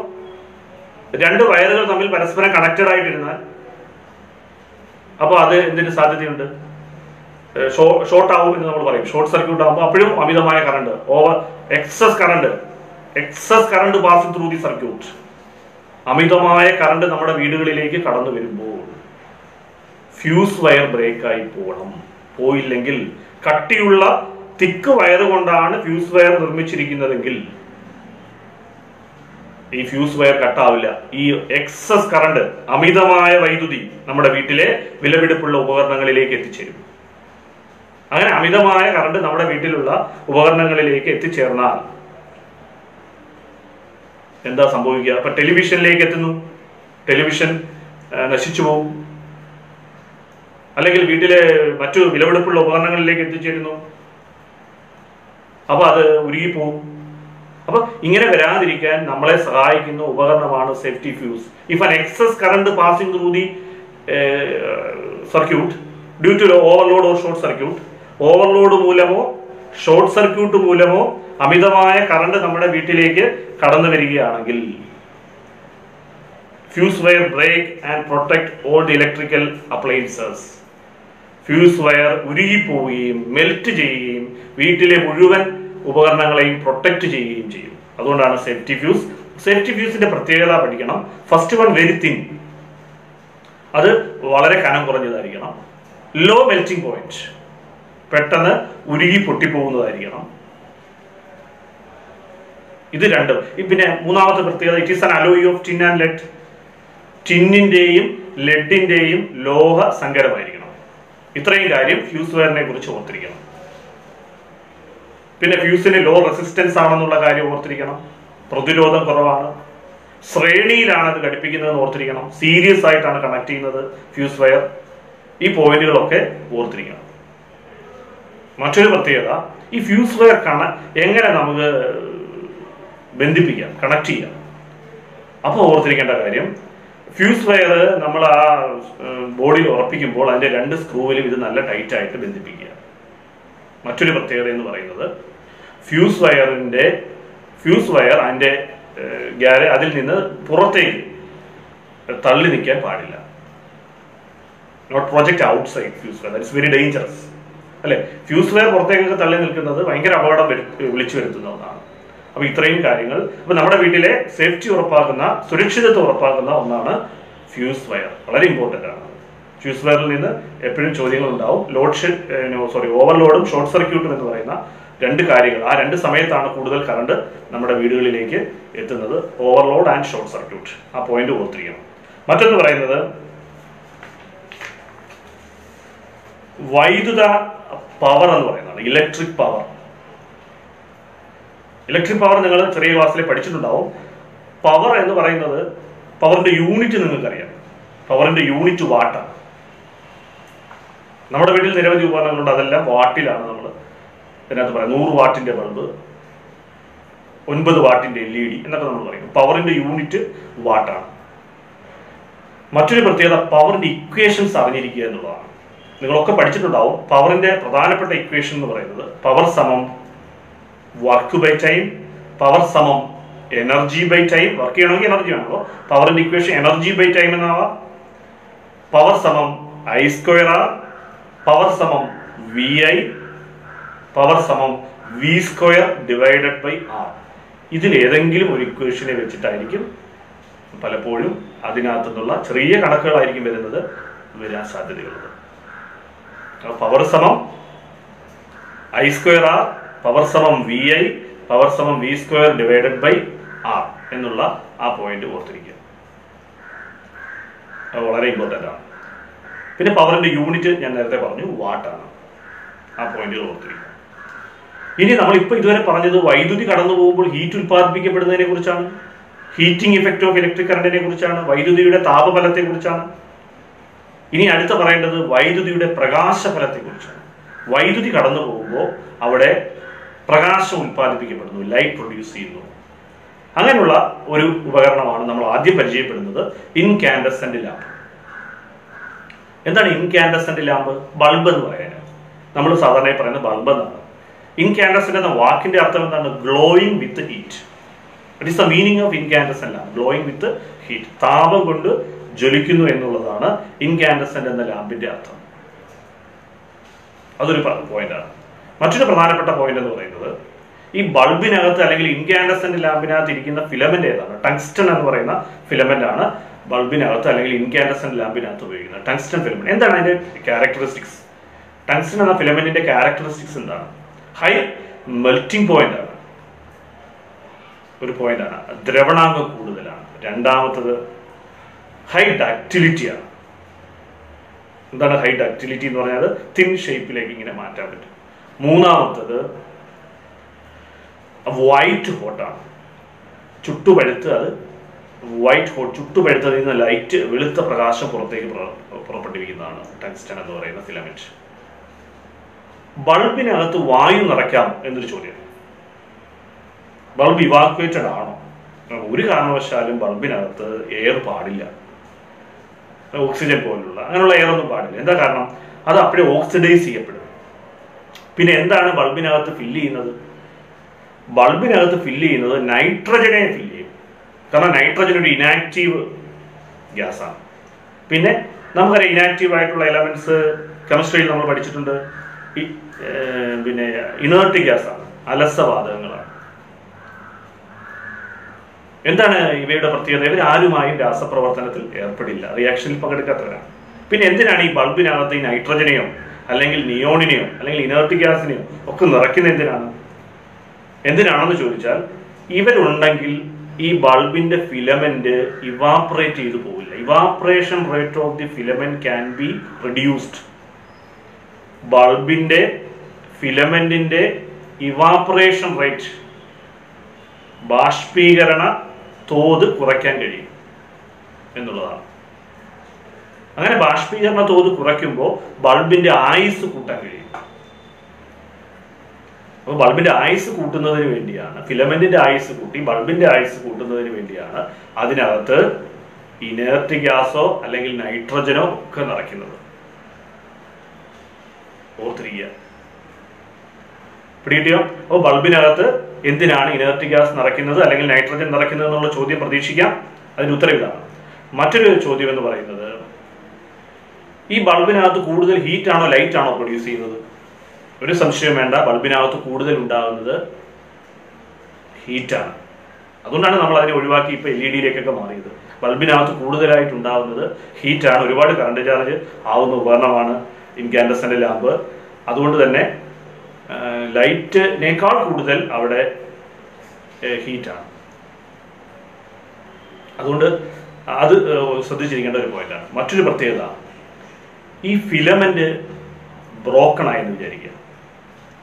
2 വയറുകൾ തമ്മിൽ പരസ്പരം കണക്റ്റഡ് ആയിട്ടിരുന്നാൽ അപ്പോൾ അത് എന്തിന് സാധ്യതയുണ്ട്? ഷോർട്ട് ആവും എന്ന് നമ്മൾ പറയും. ഷോർട്ട് സർക്യൂട്ട് ആകുമ്പോൾ അപ്പോഴും അമിതമായ current, excess current passing through the circuit. അമിതമായ കറണ്ട് നമ്മുടെ വീടുകളിലേക്ക് കടന്നു വരുമ്പോൾ ഫ്യൂസ് വയർ ബ്രേക്ക് ആയി പോയില്ലെങ്കിൽ, കട്ടിയുള്ള തിക്ക് വയർ കൊണ്ടാണ് ഫ്യൂസ് വയർ നിർമ്മിച്ചിരിക്കുന്നതെങ്കിൽ ഈ ഫ്യൂസ് വയർ കട്ടാവില്ല. ഈ എക്സസ് കറണ്ട്, അമിതമായ വൈദ്യുതി നമ്മുടെ വീട്ടിലെ വിലപിടിപ്പുള്ള ഉപകരണങ്ങളിലേക്ക് എത്തിച്ചേരും. അങ്ങനെ അമിതമായ കറണ്ട് നമ്മുടെ വീട്ടിലുള്ള ഉപകരണങ്ങളിലേക്ക് എത്തിച്ചേർന്നാൽ എന്താ സംഭവിക്കുക? അപ്പൊ ടെലിവിഷനിലേക്ക് എത്തുന്നു, ടെലിവിഷൻ നശിച്ചു പോകും. അല്ലെങ്കിൽ വീട്ടിലെ മറ്റു വിലപിടിപ്പുള്ള ഉപകരണങ്ങളിലേക്ക് എത്തിച്ചേരുന്നു, അപ്പൊ അത് ഉരുകിപ്പോവും. അപ്പൊ ഇങ്ങനെ വരാതിരിക്കാൻ നമ്മളെ സഹായിക്കുന്ന ഉപകരണമാണ് safety fuse. If an excess current passing through the circuit due to overload or short circuit, overload മൂലമോ ഷോർട്ട് സർക്യൂട്ട് മൂലമോ അമിതമായ കറണ്ട് നമ്മുടെ വീട്ടിലേക്ക് കടന്നു വരികയാണെങ്കിൽ fuse wire break and protect all the electrical appliances. Fuse wire ഉരുകിപ്പോവുകയും melt ചെയ്യുകയും വീട്ടിലെ മുഴുവൻ ഉപകരണങ്ങളെയും പ്രൊട്ടക്ട് ചെയ്യുകയും ചെയ്യും. അതുകൊണ്ടാണ് സേഫ്റ്റി ഫ്യൂസ്. സേഫ്റ്റി ഫ്യൂസിന്റെ പ്രത്യേകത പഠിക്കണം. ഫസ്റ്റ് വൺ, വെരി തിൻ, അത് വളരെ കനം കുറഞ്ഞതായിരിക്കണം. ലോ മെൽറ്റിംഗ് പോയിന്റ്, പെട്ടെന്ന് ഉരുകി പൊട്ടിപ്പോകുന്നതായിരിക്കണം. ഇത് രണ്ടും. പിന്നെ മൂന്നാമത്തെ പ്രത്യേകത, it is an alloy of tin and lead. ടിന്നിന്റെയും ലെഡിന്റെയും ലോഹ സങ്കരമായിരിക്കണം. ഇത്രയും കാര്യം ഫ്യൂസ് വയറിനെ കുറിച്ച് ഓർത്തിരിക്കണം. പിന്നെ ഫ്യൂസിന് ലോ റെസിസ്റ്റൻസ് ആണെന്നുള്ള കാര്യം ഓർത്തിരിക്കണം. പ്രതിരോധം കുറവാണ്. ശ്രേണിയിലാണ് അത് ഘടിപ്പിക്കുന്നതെന്ന് ഓർത്തിരിക്കണം. സീരിയസ് ആയിട്ടാണ് കണക്ട് ചെയ്യുന്നത് ഫ്യൂസ് വയർ. ഈ പോയിന്റുകളൊക്കെ ഓർത്തിരിക്കണം. മറ്റൊരു പ്രത്യേകത, ഈ ഫ്യൂസ് വയർ എങ്ങനെ നമുക്ക് ബന്ധിപ്പിക്കാം, കണക്ട് ചെയ്യാം? അപ്പോൾ ഓർത്തിരിക്കേണ്ട കാര്യം, ഫ്യൂസ് വയർ നമ്മൾ ആ ബോഡിയിൽ ഉറപ്പിക്കുമ്പോൾ അതിന്റെ 2 സ്ക്രൂവിലും ഇത് നല്ല ടൈറ്റ് ആയിട്ട് ബന്ധിപ്പിക്കുക. മറ്റൊരു പ്രത്യേകത എന്ന് പറയുന്നത് ഫ്യൂസ് വയർ അതിന്റെ അതിൽ നിന്ന് പുറത്തേക്ക് തള്ളി നിൽക്കാൻ പാടില്ല. Not project outside fuse wire, that is very dangerous അല്ലെ. ഫ്യൂസ് വയർ പുറത്തേക്കൊക്കെ തള്ളി നിൽക്കുന്നത് ഭയങ്കര അപകടം വിളിച്ചു വരുത്തുന്ന ഒന്നാണ്. അപ്പൊ ഇത്രയും കാര്യങ്ങൾ, അപ്പൊ നമ്മുടെ വീട്ടിലെ സേഫ്റ്റി ഉറപ്പാക്കുന്ന, സുരക്ഷിതത്വം ഉറപ്പാക്കുന്ന ഒന്നാണ് ഫ്യൂസ് വയർ. വളരെ ഇമ്പോർട്ടന്റ് ആണ്. ഫ്യൂസ് വയറിൽ നിന്ന് എപ്പോഴും ചോദ്യങ്ങൾ ഉണ്ടാവും. ഓവർലോഡും ഷോർട്ട് സർക്യൂട്ടും എന്ന് പറയുന്ന 2 കാര്യങ്ങൾ. ആ 2 സമയത്താണ് കൂടുതൽ കറണ്ട് നമ്മുടെ വീടുകളിലേക്ക് എത്തുന്നത്. Overload and short circuit. ആ പോയിന്റ് ഓർത്തിരിക്കണം. മറ്റൊന്ന് പറയുന്നത് വൈദ്യുത പവർ എന്ന് പറയുന്നതാണ്. ഇലക്ട്രിക് പവർ നിങ്ങൾ ചെറിയ ക്ലാസ്സിൽ പഠിച്ചിട്ടുണ്ടാവും. പവർ എന്ന് പറയുന്നത്, പവറിന്റെ യൂണിറ്റ് നിങ്ങൾക്കറിയാം. പവറിന്റെ യൂണിറ്റ് വാട്ടാണ്. നമ്മുടെ വീട്ടിൽ നിരവധി ഉപകരണങ്ങളുണ്ട്, അതെല്ലാം വാട്ടിലാണ് നമ്മൾ ഇതിനകത്ത് പറയാം. 100 വാട്ടിന്റെ ബൾബ്, 9 വാട്ടിന്റെ LED എന്നൊക്കെ നമ്മൾ പറയും. പവറിന്റെ യൂണിറ്റ് വാട്ടാണ്. മറ്റൊരു പ്രത്യേകത പവറിന്റെ ഇക്വേഷൻസ് അറിഞ്ഞിരിക്കുക എന്നുള്ളതാണ്. നിങ്ങളൊക്കെ പഠിച്ചിട്ടുണ്ടാവും. പവറിന്റെ പ്രധാനപ്പെട്ട ഇക്വേഷൻ എന്ന് പറയുന്നത് പവർ സമം വർക്ക് ബൈ ടൈം, പവർ സമം എനർജി ബൈ ടൈം. വർക്ക് ചെയ്യണമെങ്കിൽ എനർജി വേണമല്ലോ. പവറിന്റെ ഇക്വേഷൻ എനർജി ബൈ ടൈം എന്നാവാം. പവർ സമം I²R, പവർ സമം VI, പവർ സമം V² ഡിവൈഡഡ് ബൈ R. ഇതിലേതെങ്കിലും ഒരു ഇക്വേഷനെ വെച്ചിട്ടായിരിക്കും പലപ്പോഴും അതിനകത്തു നിന്നുള്ള ചെറിയ കണക്കുകളായിരിക്കും വരാൻ സാധ്യതയുള്ളത്. പവർ സമം I²R, പവർ സമം VI, പവർ സമം V² ഡിവൈഡഡ് ബൈ R എന്നുള്ള ആ പോയിന്റ് ഓർത്തിരിക്കുക. അത് വളരെ ഇമ്പോർട്ടൻ്റ് ആണ്. പിന്നെ പവറിന്റെ യൂണിറ്റ് ഞാൻ നേരത്തെ പറഞ്ഞു, വാട്ടാണ്. ആ പോയിന്റുകൾ ഓർത്തിരിക്കുക. ഇനി നമ്മളിപ്പോൾ ഇതുവരെ പറഞ്ഞത് വൈദ്യുതി കടന്നു പോകുമ്പോൾ ഹീറ്റ് ഉൽപ്പാദിപ്പിക്കപ്പെടുന്നതിനെ കുറിച്ചാണ്. ഹീറ്റിംഗ് ഇഫക്റ്റ് ഓഫ് ഇലക്ട്രിക് കറണ്ടിനെ കുറിച്ചാണ്. വൈദ്യുതിയുടെ താപഫലത്തെ കുറിച്ചാണ്. ഇനി അടുത്ത പറയേണ്ടത് വൈദ്യുതിയുടെ പ്രകാശഫലത്തെ കുറിച്ചാണ്. വൈദ്യുതി കടന്നു പോകുമ്പോൾ അവിടെ പ്രകാശം ഉൽപ്പാദിപ്പിക്കപ്പെടുന്നു, ലൈറ്റ് പ്രൊഡ്യൂസ് ചെയ്യുന്നു. അങ്ങനെയുള്ള ഒരു ഉപകരണമാണ് നമ്മൾ ആദ്യം പരിചയപ്പെടുന്നത്, ഇൻകാൻഡസെന്റ് ലാമ്പ്. എന്താണ് ഇൻകാൻഡസെന്റ് ലാമ്പ്? ബൾബ് എന്ന് പറയാൻ നമ്മൾ സാധാരണ പറയുന്നത് ബൾബ് എന്നാണ്. ഇൻകാൻഡസെന്റ് എന്ന വാക്കിന്റെ അർത്ഥം എന്താണ്? Glowing with heat. It is the meaning of incandescent lamp. Glowing with heat, താപം കൊണ്ട് ജ്വലിക്കുന്നു എന്നുള്ളതാണ് ഇൻകാൻഡസെന്റ് എന്ന ലാമ്പിന്റെ അർത്ഥം. അതൊരു പോയിന്റാണ്. മറ്റൊരു പ്രധാനപ്പെട്ട പോയിന്റ് എന്ന് പറയുന്നത്, ഈ ബൾബിനകത്ത് അല്ലെങ്കിൽ ഇൻകാൻഡസെന്റ് ലാമ്പിനകത്ത് ഇരിക്കുന്ന ഫിലമെന്റ് ഏതാണ്? ടങ്സ്റ്റൺ എന്ന് പറയുന്ന ഫിലമെന്റ് ആണ് ബൾബിനകത്ത് അല്ലെങ്കിൽ ഇൻകാൻഡസെന്റ് ലാമ്പിനകത്ത് ഉപയോഗിക്കുന്നത്. Tungsten filament. എന്താണ് അതിന്റെ ക്യാരക്ടറിസ്റ്റിക്സ്? ടങ്സ്റ്റൺ എന്ന ഫിലമെന്റിന്റെ ക്യാരക്ടറിസ്റ്റിക്സ് എന്താണ്? ഹൈ മെൽറ്റിംഗ് പോയിന്റ് ആണ്, ഒരു പോയിന്റ് ആണ്. ദ്രവണാങ്കം കൂടുതലാണ്. രണ്ടാമത്തത് ഹൈ ഡക്റ്റിലിറ്റി ആണ്. എന്താണ് ഹൈ ഡക്റ്റിലിറ്റി എന്ന് പറഞ്ഞാൽ? തിൻ ഷേപ്പിലേക്ക് ഇങ്ങനെ മാറ്റാൻ പറ്റും. മൂന്നാമത്തത് വൈറ്റ് ഹോട്ടാണ്. ചുട്ടുപഴുത്ത്, അത് വൈറ്റ് ഹോട്ട്, ചുട്ടുപഴുത്തതിൽ നിന്ന് ലൈറ്റ്, വെളുത്ത പ്രകാശം പുറത്തേക്ക് പുറപ്പെട്ടിരിക്കുന്നതാണ് ടങ്സ്റ്റൺ എന്ന് പറയുന്ന ഫിലമെന്റ്. ബൾബിനകത്ത് വായു നിറയ്ക്കാം എന്നൊരു ചോദ്യം. ബൾബ് ഇവാക്വേറ്റഡ് ആണോ? ഒരു കാരണവശാലും ബൾബിനകത്ത് എയർ പാടില്ല. ഓക്സിജൻ പോലുള്ള അങ്ങനെയുള്ള എയർ ഒന്നും പാടില്ല. എന്താ കാരണം? അത് അപ്പോഴേ ഓക്സിഡൈസ് ചെയ്യപ്പെടും. പിന്നെ എന്താണ് ബൾബിനകത്ത് ഫില്ല് ചെയ്യുന്നത്? ബൾബിനകത്ത് ഫില്ല് ചെയ്യുന്നത് നൈട്രജനെ ഫില്ല് ചെയ്യും. കാരണം നൈട്രജൻ ഒരു ഇനാക്റ്റീവ് ഗ്യാസാണ്. പിന്നെ നമുക്കറിയാം ഇനാക്റ്റീവ് ആയിട്ടുള്ള എലമെന്റ്സ് കെമിസ്ട്രിയിൽ നമ്മൾ പഠിച്ചിട്ടുണ്ട്. പിന്നെ ഇനേർട്ട് ഗ്യാസാണ്, അലസവാതകങ്ങളാണ്. എന്താണ് ഇവയുടെ പ്രത്യേകത? ഇവർ ആരുമായും രാസപ്രവർത്തനത്തിൽ ഏർപ്പെടില്ല, റിയാക്ഷനിൽ പങ്കെടുക്കാത്തവരാണ്. പിന്നെ എന്തിനാണ് ഈ ബൾബിനകത്ത് ഈ നൈട്രജനെയോ അല്ലെങ്കിൽ നിയോണിനെയോ അല്ലെങ്കിൽ ഇനേർട്ട് ഗ്യാസിനെയോ ഒക്കെ നിറയ്ക്കുന്നത്? എന്തിനാണെന്ന് ചോദിച്ചാൽ, ഇവരുണ്ടെങ്കിൽ ഈ ബൾബിന്റെ ഫിലമെന്റ് ഇവാപ്പറേറ്റ് ചെയ്തു പോവില്ല. Evaporation rate of the filament can be reduced. ബൾബിന്റെ ഫിലമെന്റിന്റെ ഇവാപ്പറേഷൻ റേറ്റ്, ബാഷ്പീകരണ തോത് കുറയ്ക്കാൻ കഴിയും എന്നുള്ളതാണ്. അങ്ങനെ ബാഷ്പീകരണ തോത് കുറയ്ക്കുമ്പോൾ ബൾബിന്റെ ആയുസ് കൂട്ടാൻ കഴിയും. അപ്പോൾ ബൾബിന്റെ ആയുസ് കൂട്ടുന്നതിന് വേണ്ടിയാണ്, ഫിലമെന്റിന്റെ ആയുസ് കൂട്ടി ബൾബിന്റെ ആയുസ് കൂട്ടുന്നതിന് വേണ്ടിയാണ് അതിനകത്ത് ഇനേർട്ട് ഗ്യാസോ അല്ലെങ്കിൽ നൈട്രജനോ ഒക്കെ നിറയ്ക്കുന്നത്. ഓർത്തിരിക്കുക. പിടികിട്ടിയോ? അപ്പോൾ ബൾബിനകത്ത് എന്തിനാണ് ഇനേർട്ട് ഗ്യാസ് നിറയ്ക്കുന്നത് അല്ലെങ്കിൽ നൈട്രജൻ നിറയ്ക്കുന്നത് എന്നുള്ള ചോദ്യം പ്രതീക്ഷിക്കാം. അതിന് ഉത്തരം ഇതാണ്. മറ്റൊരു ചോദ്യം എന്ന് പറയുന്നത്, ഈ ബൾബിനകത്ത് കൂടുതൽ ഹീറ്റ് ആണോ ലൈറ്റ് ആണോ പ്രൊഡ്യൂസ് ചെയ്യുന്നത്? ഒരു സംശയം വേണ്ട, ബൾബിനകത്ത് കൂടുതൽ ഉണ്ടാകുന്നത് ഹീറ്റാണ്. അതുകൊണ്ടാണ് നമ്മൾ അതിനെ ഒഴിവാക്കി ഇപ്പോൾ LED-യിലേക്കൊക്കെ മാറിയത്. ബൾബിനകത്ത് കൂടുതലായിട്ട് ഉണ്ടാകുന്നത് ഹീറ്റാണ്. ഒരുപാട് കറണ്ട് ചാർജ് ആവുന്ന ഉപകരണമാണ് ഇൻകാൻഡസന്റ് ലാമ്പ്. അതുകൊണ്ട് തന്നെ ലൈറ്റിനേക്കാൾ കൂടുതൽ അവിടെ ഹീറ്റാണ്. അതുകൊണ്ട് അത് ശ്രദ്ധിച്ചിരിക്കേണ്ട ഒരു പോയിന്റാണ്. മറ്റൊരു പ്രത്യേകത, ഈ ഫിലമെന്റ് ബ്രോക്കൺ ആയെന്ന് വിചാരിക്കുക.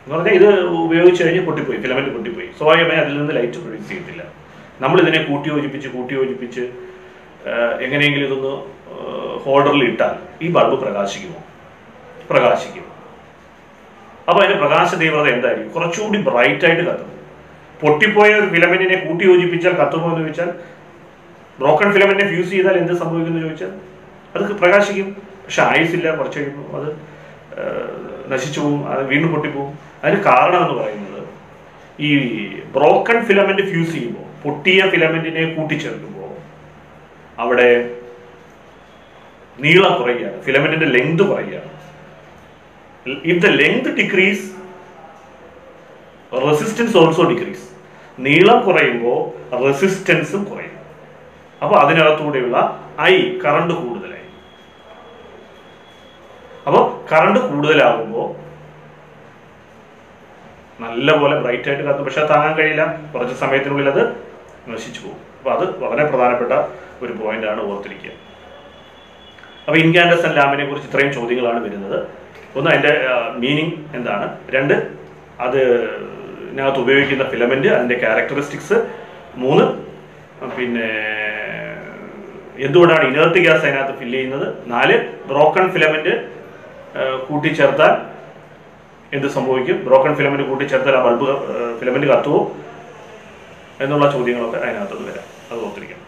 എന്ന് പറഞ്ഞാൽ ഇത് ഉപയോഗിച്ച് കഴിഞ്ഞ് പൊട്ടിപ്പോയി, ഫിലമെന്റ് പൊട്ടിപ്പോയി, സ്വാഭാവികമായി അതിൽ നിന്ന് ലൈറ്റ് പ്രൊഡ്യൂസ് ചെയ്യത്തില്ല. നമ്മളിതിനെ കൂട്ടിയോജിപ്പിച്ച് എങ്ങനെയെങ്കിലും ഇതൊന്ന് ഹോൾഡറിൽ ഇട്ടാൽ ഈ ബൾബ് പ്രകാശിക്കുമോ? പ്രകാശിക്കും. അപ്പോൾ അതിന്റെ പ്രകാശ തീവ്രത എന്തായിരിക്കും? കുറച്ചുകൂടി ബ്രൈറ്റ് ആയിട്ട് കത്തും. പൊട്ടിപ്പോയ ഒരു ഫിലമെന്റിനെ കൂട്ടിയോജിപ്പിച്ചാൽ കത്തുമോ എന്ന് ചോദിച്ചാൽ, ബ്രോക്കൺ ഫിലമെന്റിനെ ഫ്യൂസ് ചെയ്താൽ എന്ത് സംഭവിക്കുമെന്ന് ചോദിച്ചാൽ അത് പ്രകാശിക്കും. പക്ഷെ ആയുസില്ല, കുറച്ച് കഴിയുമ്പോൾ അത് നശിച്ചു പോകും, അത് വീണ്ടും പൊട്ടിപ്പോകും. അതിന് കാരണം എന്ന് പറയുന്നത്, ഈ ബ്രോക്കൺ ഫിലമെന്റ് ഫ്യൂസ് ചെയ്യുമ്പോൾ, പൊട്ടിയ ഫിലമെന്റിനെ കൂട്ടിച്ചേർക്കുമ്പോൾ അവിടെ നീളം കുറയുകയാണ്, ഫിലമെന്റിന്റെ ലെങ്ത് കുറയുകയാണ്. If the length decrease, resistance also decrease. നീളം കുറയുമ്പോൾ റെസിസ്റ്റൻസും കുറയും. അപ്പൊ അതിനകത്തൂടെയുള്ള കറണ്ട് കൂടുതലായി. അപ്പോൾ കറണ്ട് കൂടുതലാകുമ്പോൾ നല്ലപോലെ ബ്രൈറ്റ് ആയിട്ട് കത്തും. പക്ഷെ താങ്ങാൻ കഴിയില്ല, കുറച്ച് സമയത്തിനുള്ളിൽ അത് നശിച്ചു പോകും. അപ്പൊ അത് വളരെ പ്രധാനപ്പെട്ട ഒരു പോയിന്റാണ്, ഓർത്തിരിക്കുക. അപ്പൊ ഇൻകാൻഡസന്റ് ലാമ്പിനെ കുറിച്ച് ഇത്രയും ചോദ്യങ്ങളാണ് വരുന്നത്. ഒന്ന്, അതിന്റെ മീനിങ് എന്താണ്. രണ്ട്, അത് ഇതിനകത്ത് ഉപയോഗിക്കുന്ന ഫിലമെന്റ്, അതിന്റെ ക്യാരക്ടറിസ്റ്റിക്സ്. മൂന്ന്, പിന്നെ എന്തുകൊണ്ടാണ് ഇനേർട്ട് ഗ്യാസ് അതിനകത്ത് ഫില്ല് ചെയ്യുന്നത്. നാല്, ബ്രോക്കൺ ഫിലമെന്റ് കൂട്ടിച്ചേർത്താൽ എന്ത് സംഭവിക്കും, ബ്രോക്കൺ ഫിലമെന്റ് കൂട്ടിച്ചേർത്താൽ ആ ബൾബ് ഫിലമെന്റ് കത്തുവോ എന്നുള്ള ചോദ്യങ്ങളൊക്കെ അതിനകത്ത് വരാം. അത് ഓർത്തിരിക്കണം.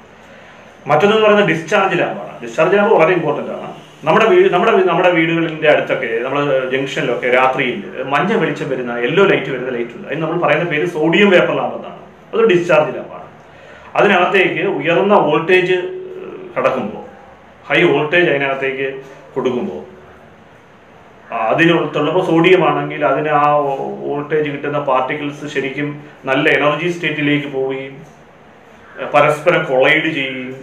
മറ്റൊന്നെന്ന് പറയുന്നത് ഡിസ്ചാർജ് ലാമ്പാണ്. ഡിസ്ചാർജ് ലാമ്പ് വളരെ ഇമ്പോർട്ടൻ്റ് ആണ്. നമ്മുടെ വീടുകളിന്റെ അടുത്തൊക്കെ, നമ്മുടെ ജംഗ്ഷനിലൊക്കെ രാത്രിയിൽ മഞ്ഞ വെളിച്ചം വരുന്ന, യെല്ലോ ലൈറ്റ് വരുന്ന ലൈറ്റ് ഉണ്ട്. അതിന് നമ്മൾ പറയുന്ന പേര് സോഡിയം വേപ്പർ ലാമ്പ് എന്നാണ്. അതൊരു ഡിസ്ചാർജ് ലാമ്പാണ്. അതിനകത്തേക്ക് ഉയർന്ന വോൾട്ടേജ് കടക്കുമ്പോൾ, ഹൈ വോൾട്ടേജ് അതിനകത്തേക്ക് കൊടുക്കുമ്പോൾ, അതിനുള്ളപ്പോൾ സോഡിയം ആണെങ്കിൽ അതിന് ആ വോൾട്ടേജ് കിട്ടുന്ന പാർട്ടിക്കിൾസ് ശരിക്കും നല്ല എനർജി സ്റ്റേറ്റിലേക്ക് പോവുകയും പരസ്പരം കൊളൈഡ് ചെയ്യുകയും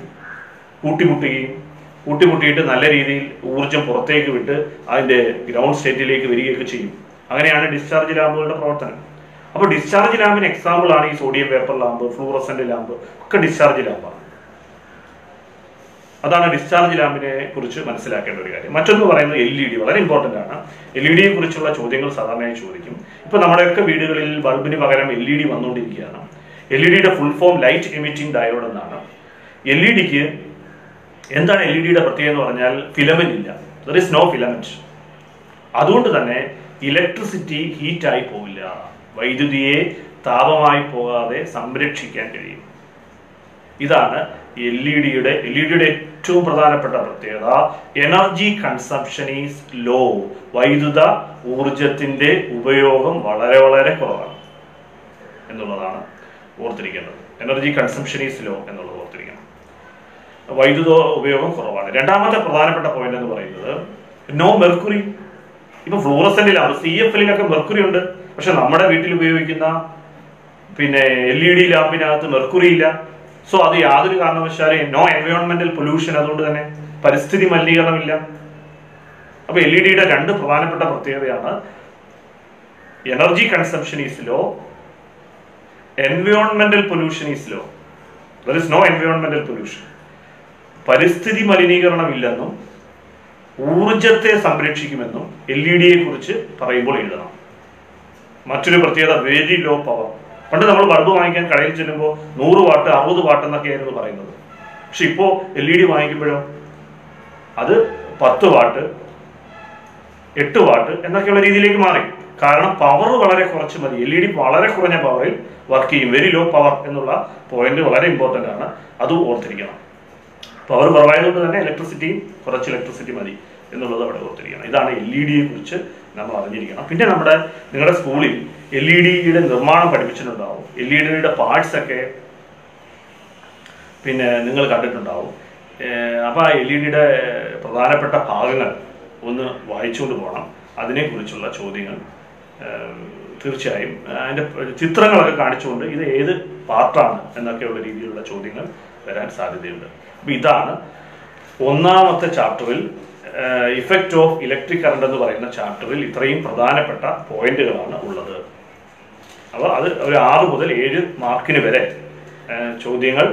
കൂട്ടിമുട്ടിയിട്ട് നല്ല രീതിയിൽ ഊർജം പുറത്തേക്ക് വിട്ട് അതിന്റെ ഗ്രൗണ്ട് സ്റ്റേറ്റിലേക്ക് വരികയൊക്കെ ചെയ്യും. അങ്ങനെയാണ് ഡിസ്ചാർജ് ലാമ്പുകളുടെ പ്രവർത്തനം. അപ്പോൾ ഡിസ്ചാർജ് ലാമ്പിന് എക്സാമ്പിൾ ആണ് ഈ sodium vapour lamp, fluorescent lamp ഒക്കെ ഡിസ്ചാർജ് ലാമ്പാണ്. അതാണ് ഡിസ്ചാർജ് ലാമ്പിനെ കുറിച്ച് മനസ്സിലാക്കേണ്ട ഒരു കാര്യം. മറ്റൊന്ന് പറയുന്നത് LED, വളരെ ഇമ്പോർട്ടൻ്റ് ആണ്. LED-യെ കുറിച്ചുള്ള ചോദ്യങ്ങൾ സാധാരണയായി ചോദിക്കും. ഇപ്പൊ നമ്മുടെയൊക്കെ വീടുകളിൽ ബൾബിന് പകരം LED വന്നുകൊണ്ടിരിക്കുകയാണ്. LED-യുടെ full form light emitting diode എന്നാണ്. LED-ക്ക് എന്താണ് LED-യുടെ പ്രത്യേകത എന്ന് പറഞ്ഞാൽ, ഫിലമെന്റ് ഇല്ല, ദർ ഇസ് നോ ഫിലമെന്റ്. അതുകൊണ്ട് തന്നെ ഇലക്ട്രിസിറ്റി ഹീറ്റായി പോവില്ല, വൈദ്യുതിയെ താപമായി പോകാതെ സംരക്ഷിക്കാൻ കഴിയും. ഇതാണ് LED-യുടെ ഏറ്റവും പ്രധാനപ്പെട്ട പ്രത്യേകത. Energy consumption is low. വൈദ്യുത ഊർജത്തിന്റെ ഉപയോഗം വളരെ വളരെ കുറവാണ് എന്നുള്ളതാണ് ഓർത്തിരിക്കേണ്ടത്. എനർജി കൺസംപ്ഷൻ ഈസ് ലോ എന്നുള്ളത് ഓർത്തിരിക്കണം. വൈദ്യുത ഉപയോഗം കുറവാണ്. രണ്ടാമത്തെ പ്രധാനപ്പെട്ട പോയിന്റ് എന്ന് പറയുന്നത്, നോ മെർക്കുറി. ഇപ്പൊ ഫ്ലൂറസെന്റിലാണ്, CFL-ലൊക്കെ മെർക്കുറി ഉണ്ട്. പക്ഷെ നമ്മുടെ വീട്ടിൽ ഉപയോഗിക്കുന്ന LED ലാമ്പിനകത്ത് മെർക്കുറി ഇല്ല. സോ അത് യാതൊരു കാരണവശാലും നോ എൻവയോൺമെന്റൽ പൊല്യൂഷൻ, അതുകൊണ്ട് തന്നെ പരിസ്ഥിതി മലിനീകരണമില്ല. അപ്പൊ LED-യുടെ രണ്ട് പ്രധാനപ്പെട്ട പ്രത്യേകതയാണ്, energy consumption is law, എൻവയോൺമെന്റൽ pollution is law. There is no എൻവയോൺമെന്റൽ pollution. പരിസ്ഥിതി മലിനീകരണം ഇല്ലെന്നും ഊർജത്തെ സംരക്ഷിക്കുമെന്നും LED-യെ കുറിച്ച് പറയുമ്പോൾ എഴുതണം. മറ്റൊരു പ്രത്യേകത, വെരി ലോ പവർ. പണ്ട് നമ്മൾ ബൾബ് വാങ്ങിക്കാൻ കടയിൽ ചെല്ലുമ്പോൾ 100 വാട്ട് 60 വാട്ട് എന്നൊക്കെയായിരുന്നു പറയുന്നത്. പക്ഷെ ഇപ്പോൾ LED വാങ്ങിക്കുമ്പോഴോ അത് 10 വാട്ട് 8 വാട്ട് എന്നൊക്കെയുള്ള രീതിയിലേക്ക് മാറി. കാരണം പവർ വളരെ കുറച്ച് മതി. LED വളരെ കുറഞ്ഞ പവറിൽ വർക്ക് ചെയ്യും. വെരി ലോ പവർ എന്നുള്ള പോയിന്റ് വളരെ ഇമ്പോർട്ടൻ്റ് ആണ്, അതും ഓർത്തിരിക്കണം. പവർ കുറവായതുകൊണ്ട് തന്നെ കുറച്ച് ഇലക്ട്രിസിറ്റി മതി എന്നുള്ളത് അവിടെ ഓർത്തിരിക്കണം. ഇതാണ് LED കുറിച്ച് നമ്മൾ അറിഞ്ഞിരിക്കണം. പിന്നെ നിങ്ങളുടെ സ്കൂളിൽ LED നിർമ്മാണം പഠിപ്പിച്ചിട്ടുണ്ടാവും. LED പാർട്സ് ഒക്കെ പിന്നെ നിങ്ങൾ കണ്ടിട്ടുണ്ടാവും. അപ്പോൾ ആ LED പ്രധാനപ്പെട്ട ഭാഗങ്ങൾ ഒന്ന് വായിച്ചുകൊണ്ട് പോകണം. അതിനെക്കുറിച്ചുള്ള ചോദ്യങ്ങൾ തീർച്ചയായും അതിൻ്റെ ചിത്രങ്ങളൊക്കെ കാണിച്ചുകൊണ്ട് ഇത് ഏത് പാർട്ടാണ് എന്നൊക്കെയുള്ള രീതിയിലുള്ള ചോദ്യങ്ങൾ വരാൻ സാധ്യതയുണ്ട്. അപ്പോൾ ഇതാണ് ഒന്നാമത്തെ ചാപ്റ്ററിൽ ഇഫക്റ്റ് ഓഫ് ഇലക്ട്രിക് കറണ്ട് എന്ന് പറയുന്ന ചാപ്റ്ററിൽ ഇത്രയും പ്രധാനപ്പെട്ട പോയിന്റുകളാണ് ഉള്ളത്. അപ്പോൾ അത് ഒരു 6 മുതൽ 7 മാർക്കിന് വരെ ചോദ്യങ്ങൾ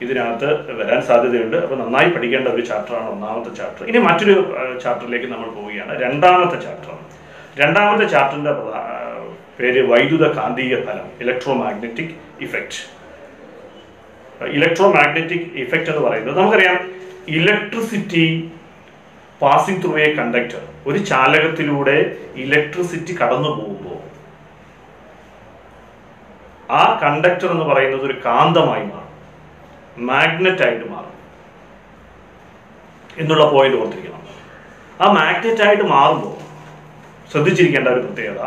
ഇതിനകത്ത് വരാൻ സാധ്യതയുണ്ട്. അപ്പോൾ നന്നായി പഠിക്കേണ്ട ഒരു ചാപ്റ്ററാണ് ഒന്നാമത്തെ ചാപ്റ്റർ. ഇനി മറ്റൊരു ചാപ്റ്ററിലേക്ക് നമ്മൾ പോവുകയാണ്. രണ്ടാമത്തെ ചാപ്റ്ററാണ്. രണ്ടാമത്തെ ചാപ്റ്ററിന്റെ പേര് വൈദ്യുത കാന്തിക ഫലം, ഇലക്ട്രോമാഗ്നറ്റിക് ഇഫക്റ്റ്. ഇലക്ട്രോമാഗ്നറ്റിക് ഇഫക്റ്റ് എന്ന് പറയുന്നത് നമുക്കറിയാം, electricity passing through A conductor, ഒരു ചാലകത്തിലൂടെ ഇലക്ട്രിസിറ്റി കടന്നു പോകുമ്പോൾ ആ കണ്ടക്ടർ എന്ന് പറയുന്നത് ഒരു കാന്തമായി മാറും, മാഗ്നറ്റ് ആയിട്ട് മാറും എന്നുള്ള പോയിന്റ് ഓർത്തിരിക്കണം. ആ മാഗ്നറ്റ് ആയിട്ട് മാറുമ്പോൾ ശ്രദ്ധിച്ചിരിക്കേണ്ട ഒരു പ്രത്യേകത,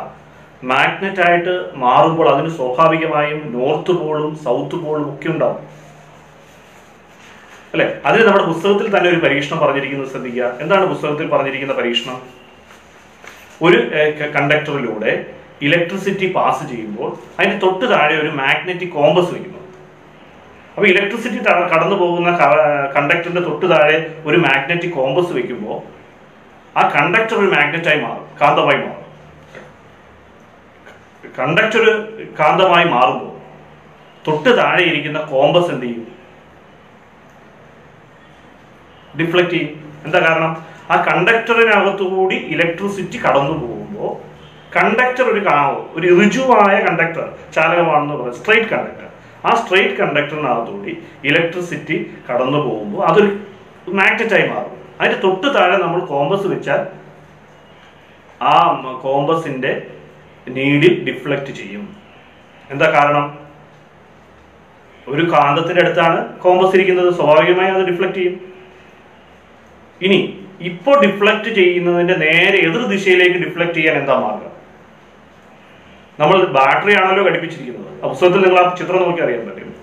മാഗ്നറ്റ് ആയിട്ട് മാറുമ്പോൾ അതിന് സ്വാഭാവികമായും നോർത്ത് പോളും സൗത്ത് പോളും ഒക്കെ ഉണ്ടാവും അല്ലെ? അതിന് നമ്മുടെ പുസ്തകത്തിൽ തന്നെ ഒരു പരീക്ഷണം പറഞ്ഞിരിക്കുന്നത് ശ്രദ്ധിക്കുക. എന്താണ് പുസ്തകത്തിൽ പറഞ്ഞിരിക്കുന്ന പരീക്ഷണം? ഒരു കണ്ടക്ടറിലൂടെ ഇലക്ട്രിസിറ്റി പാസ് ചെയ്യുമ്പോൾ അതിന് തൊട്ട് താഴെ ഒരു മാഗ്നറ്റിക് കോമ്പസ് വയ്ക്കുന്നു. അപ്പൊ ഇലക്ട്രിസിറ്റി കടന്നു പോകുന്ന കണ്ടക്ടറിന്റെ തൊട്ട് താഴെ ഒരു മാഗ്നറ്റിക് കോമ്പസ് വെക്കുമ്പോൾ ആ കണ്ടക്ടർ ഒരു മാഗ്നറ്റായി മാറും, കാന്തമായി മാറും. കണ്ടക്ടർ കാന്തമായി മാറുമ്പോൾ തൊട്ട് താഴെ ഇരിക്കുന്ന കോമ്പസ് എന്ത് ചെയ്യും? ഡിഫ്ലക്ട് ചെയ്യും. എന്താ കാരണം? ആ കണ്ടക്ടറിനകത്തുകൂടി ഇലക്ട്രിസിറ്റി കടന്നു പോകുമ്പോൾ കണ്ടക്ടർ ഒരു ഋജുവായ കണ്ടക്ടർ ചാലകമാണെന്ന് പറയുന്നത് സ്ട്രെയിറ്റ് കണ്ടക്ടർ. ആ സ്ട്രെയിറ്റ് കണ്ടക്ടറിനകത്തുകൂടി ഇലക്ട്രിസിറ്റി കടന്നു പോകുമ്പോൾ അതൊരു മാഗ്നറ്റായി മാറും. അതിന്റെ തൊട്ട് താഴെ നമ്മൾ കോമ്പസ് വെച്ചാൽ ആ കോമ്പസിന്റെ നീഡിൽ ഡിഫ്ലക്ട് ചെയ്യും. എന്താ കാരണം? ഒരു കാന്തത്തിന്റെ അടുത്താണ് കോമ്പസ് ഇരിക്കുന്നത്, സ്വാഭാവികമായി അത് ഡിഫ്ലക്ട് ചെയ്യും. ഇനി ഇപ്പോൾ ഡിഫ്ലക്ട് ചെയ്യുന്നതിന്റെ നേരെ എതിർ ദിശയിലേക്ക് ഡിഫ്ലക്ട് ചെയ്യാൻ എന്താ മാർഗം? നമ്മൾ ബാറ്ററി ആണല്ലോ ഘടിപ്പിച്ചിരിക്കുന്നത്. പുസ്തകത്തിൽ നിങ്ങൾ ആ ചിത്രം നോക്കി അറിയാൻ പറ്റും.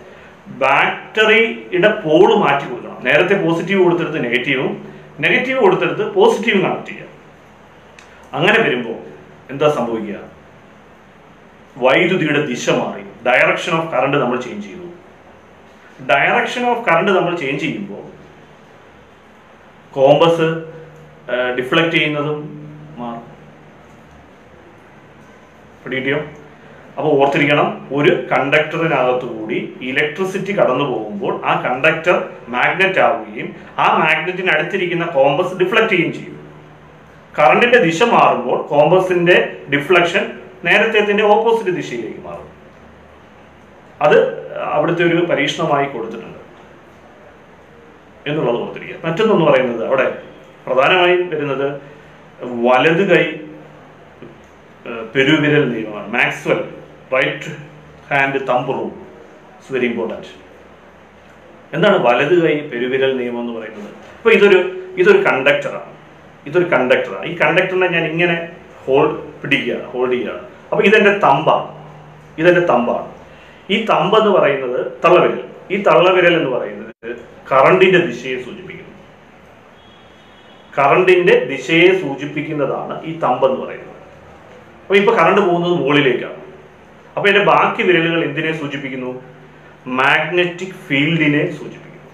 ബാറ്ററിയുടെ പോള് മാറ്റി കൊടുക്കണം. നേരത്തെ പോസിറ്റീവ് കൊടുത്തെടുത്ത് നെഗറ്റീവും, നെഗറ്റീവ് കൊടുത്തെടുത്ത് പോസിറ്റീവും കണക്ട് ചെയ്യുക. അങ്ങനെ വരുമ്പോൾ എന്താ സംഭവിക്കുക? വൈദ്യുതിയുടെ ദിശ മാറി, ഡയറക്ഷൻ ഓഫ് കറണ്ട് നമ്മൾ ചേഞ്ച് ചെയ്തു. ഡയറക്ഷൻ ഓഫ് കറണ്ട് നമ്മൾ ചേഞ്ച് ചെയ്യുമ്പോൾ കോമ്പസ് ഡിഫ്ലക്ട് ചെയ്യുന്നതും മാറും. പിടികിട്ടിയോ? അപ്പോൾ ഓർത്തിരിക്കണം, ഒരു കണ്ടക്ടറിനകത്തു കൂടി ഇലക്ട്രിസിറ്റി കടന്നു പോകുമ്പോൾ ആ കണ്ടക്ടർ മാഗ്നറ്റ് ആവുകയും ആ മാഗ്നറ്റിന് അടുത്തിരിക്കുന്ന കോമ്പസ് ഡിഫ്ലക്ട് ചെയ്യുകയും ചെയ്യും. കറണ്ടിന്റെ ദിശ മാറുമ്പോൾ കോമ്പസിന്റെ ഡിഫ്ലക്ഷൻ നേരത്തെ ഓപ്പോസിറ്റ് ദിശയിലേക്ക് മാറും. അത് അവിടുത്തെ ഒരു പരീക്ഷണമായി കൊടുത്തിട്ടുണ്ട് എന്നുള്ളത് ഓർത്തിരിക്കുക. മറ്റൊന്നെന്ന് പറയുന്നത് അവിടെ പ്രധാനമായും വരുന്നത് വലത് കൈ പെരുവിരൽ നിയമമാണ്. Maxwell right hand thumb rule it's very important. എന്താണ് വലത് കൈ പെരുവിരൽ നിയമം എന്ന് പറയുന്നത്? അപ്പോൾ ഇതൊരു കണ്ടക്ടറാണ്. ഈ കണ്ടക്ടറിനെ ഞാൻ ഇങ്ങനെ ഹോൾഡ് ചെയ്യുകയാണ്. അപ്പോൾ ഇതെന്റെ തമ്പാണ്. ഈ തമ്പ് എന്ന് പറയുന്നത് തള്ളവിരൽ. ഈ തള്ളവിരൽ എന്ന് പറയുന്നത് കറണ്ടിന്റെ ദിശയെ സൂചിപ്പിക്കുന്നതാണ് ഈ തമ്പ് എന്ന് പറയുന്നത്. അപ്പൊ ഇപ്പൊ കറണ്ട് പോകുന്നത് മുകളിലേക്കാണ്. അപ്പൊ ഇതിന്റെ ബാക്കി വിരലുകൾ എന്തിനെ സൂചിപ്പിക്കുന്നു? മാഗ്നറ്റിക് ഫീൽഡിനെ സൂചിപ്പിക്കുന്നു.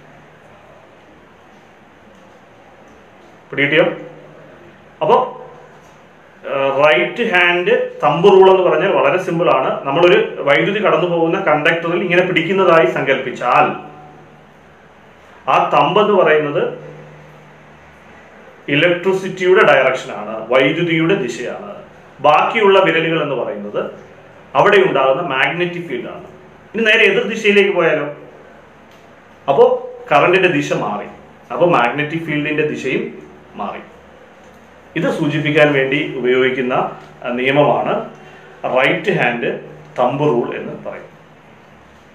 പിടികിട്ടിയോ? അപ്പൊ റൈറ്റ് ഹാൻഡ് തമ്പ് റൂൾ എന്ന് പറഞ്ഞാൽ വളരെ സിമ്പിൾ ആണ്. നമ്മളൊരു വൈദ്യുതി കടന്നു പോകുന്ന കണ്ടക്ടറിൽ ഇങ്ങനെ പിടിക്കുന്നതായി സങ്കല്പിച്ചാൽ ആ തമ്പ് എന്ന് പറയുന്നത് ഇലക്ട്രിസിറ്റിയുടെ ഡയറക്ഷനാണ്, വൈദ്യുതിയുടെ ദിശയാണ്. ബാക്കിയുള്ള വിരലുകൾ എന്ന് പറയുന്നത് അവിടെ ഉണ്ടാകുന്ന മാഗ്നറ്റിക് ഫീൽഡാണ്. ഇനി നേരെ എതിർ ദിശയിലേക്ക് പോയാലോ? അപ്പോൾ കറണ്ടിന്റെ ദിശ മാറി, അപ്പോൾ മാഗ്നറ്റിക് ഫീൽഡിന്റെ ദിശയും മാറി. ഇത് സൂചിപ്പിക്കാൻ വേണ്ടി ഉപയോഗിക്കുന്ന നിയമമാണ് റൈറ്റ് ഹാൻഡ് തമ്പ് റൂൾ എന്ന് പറയും.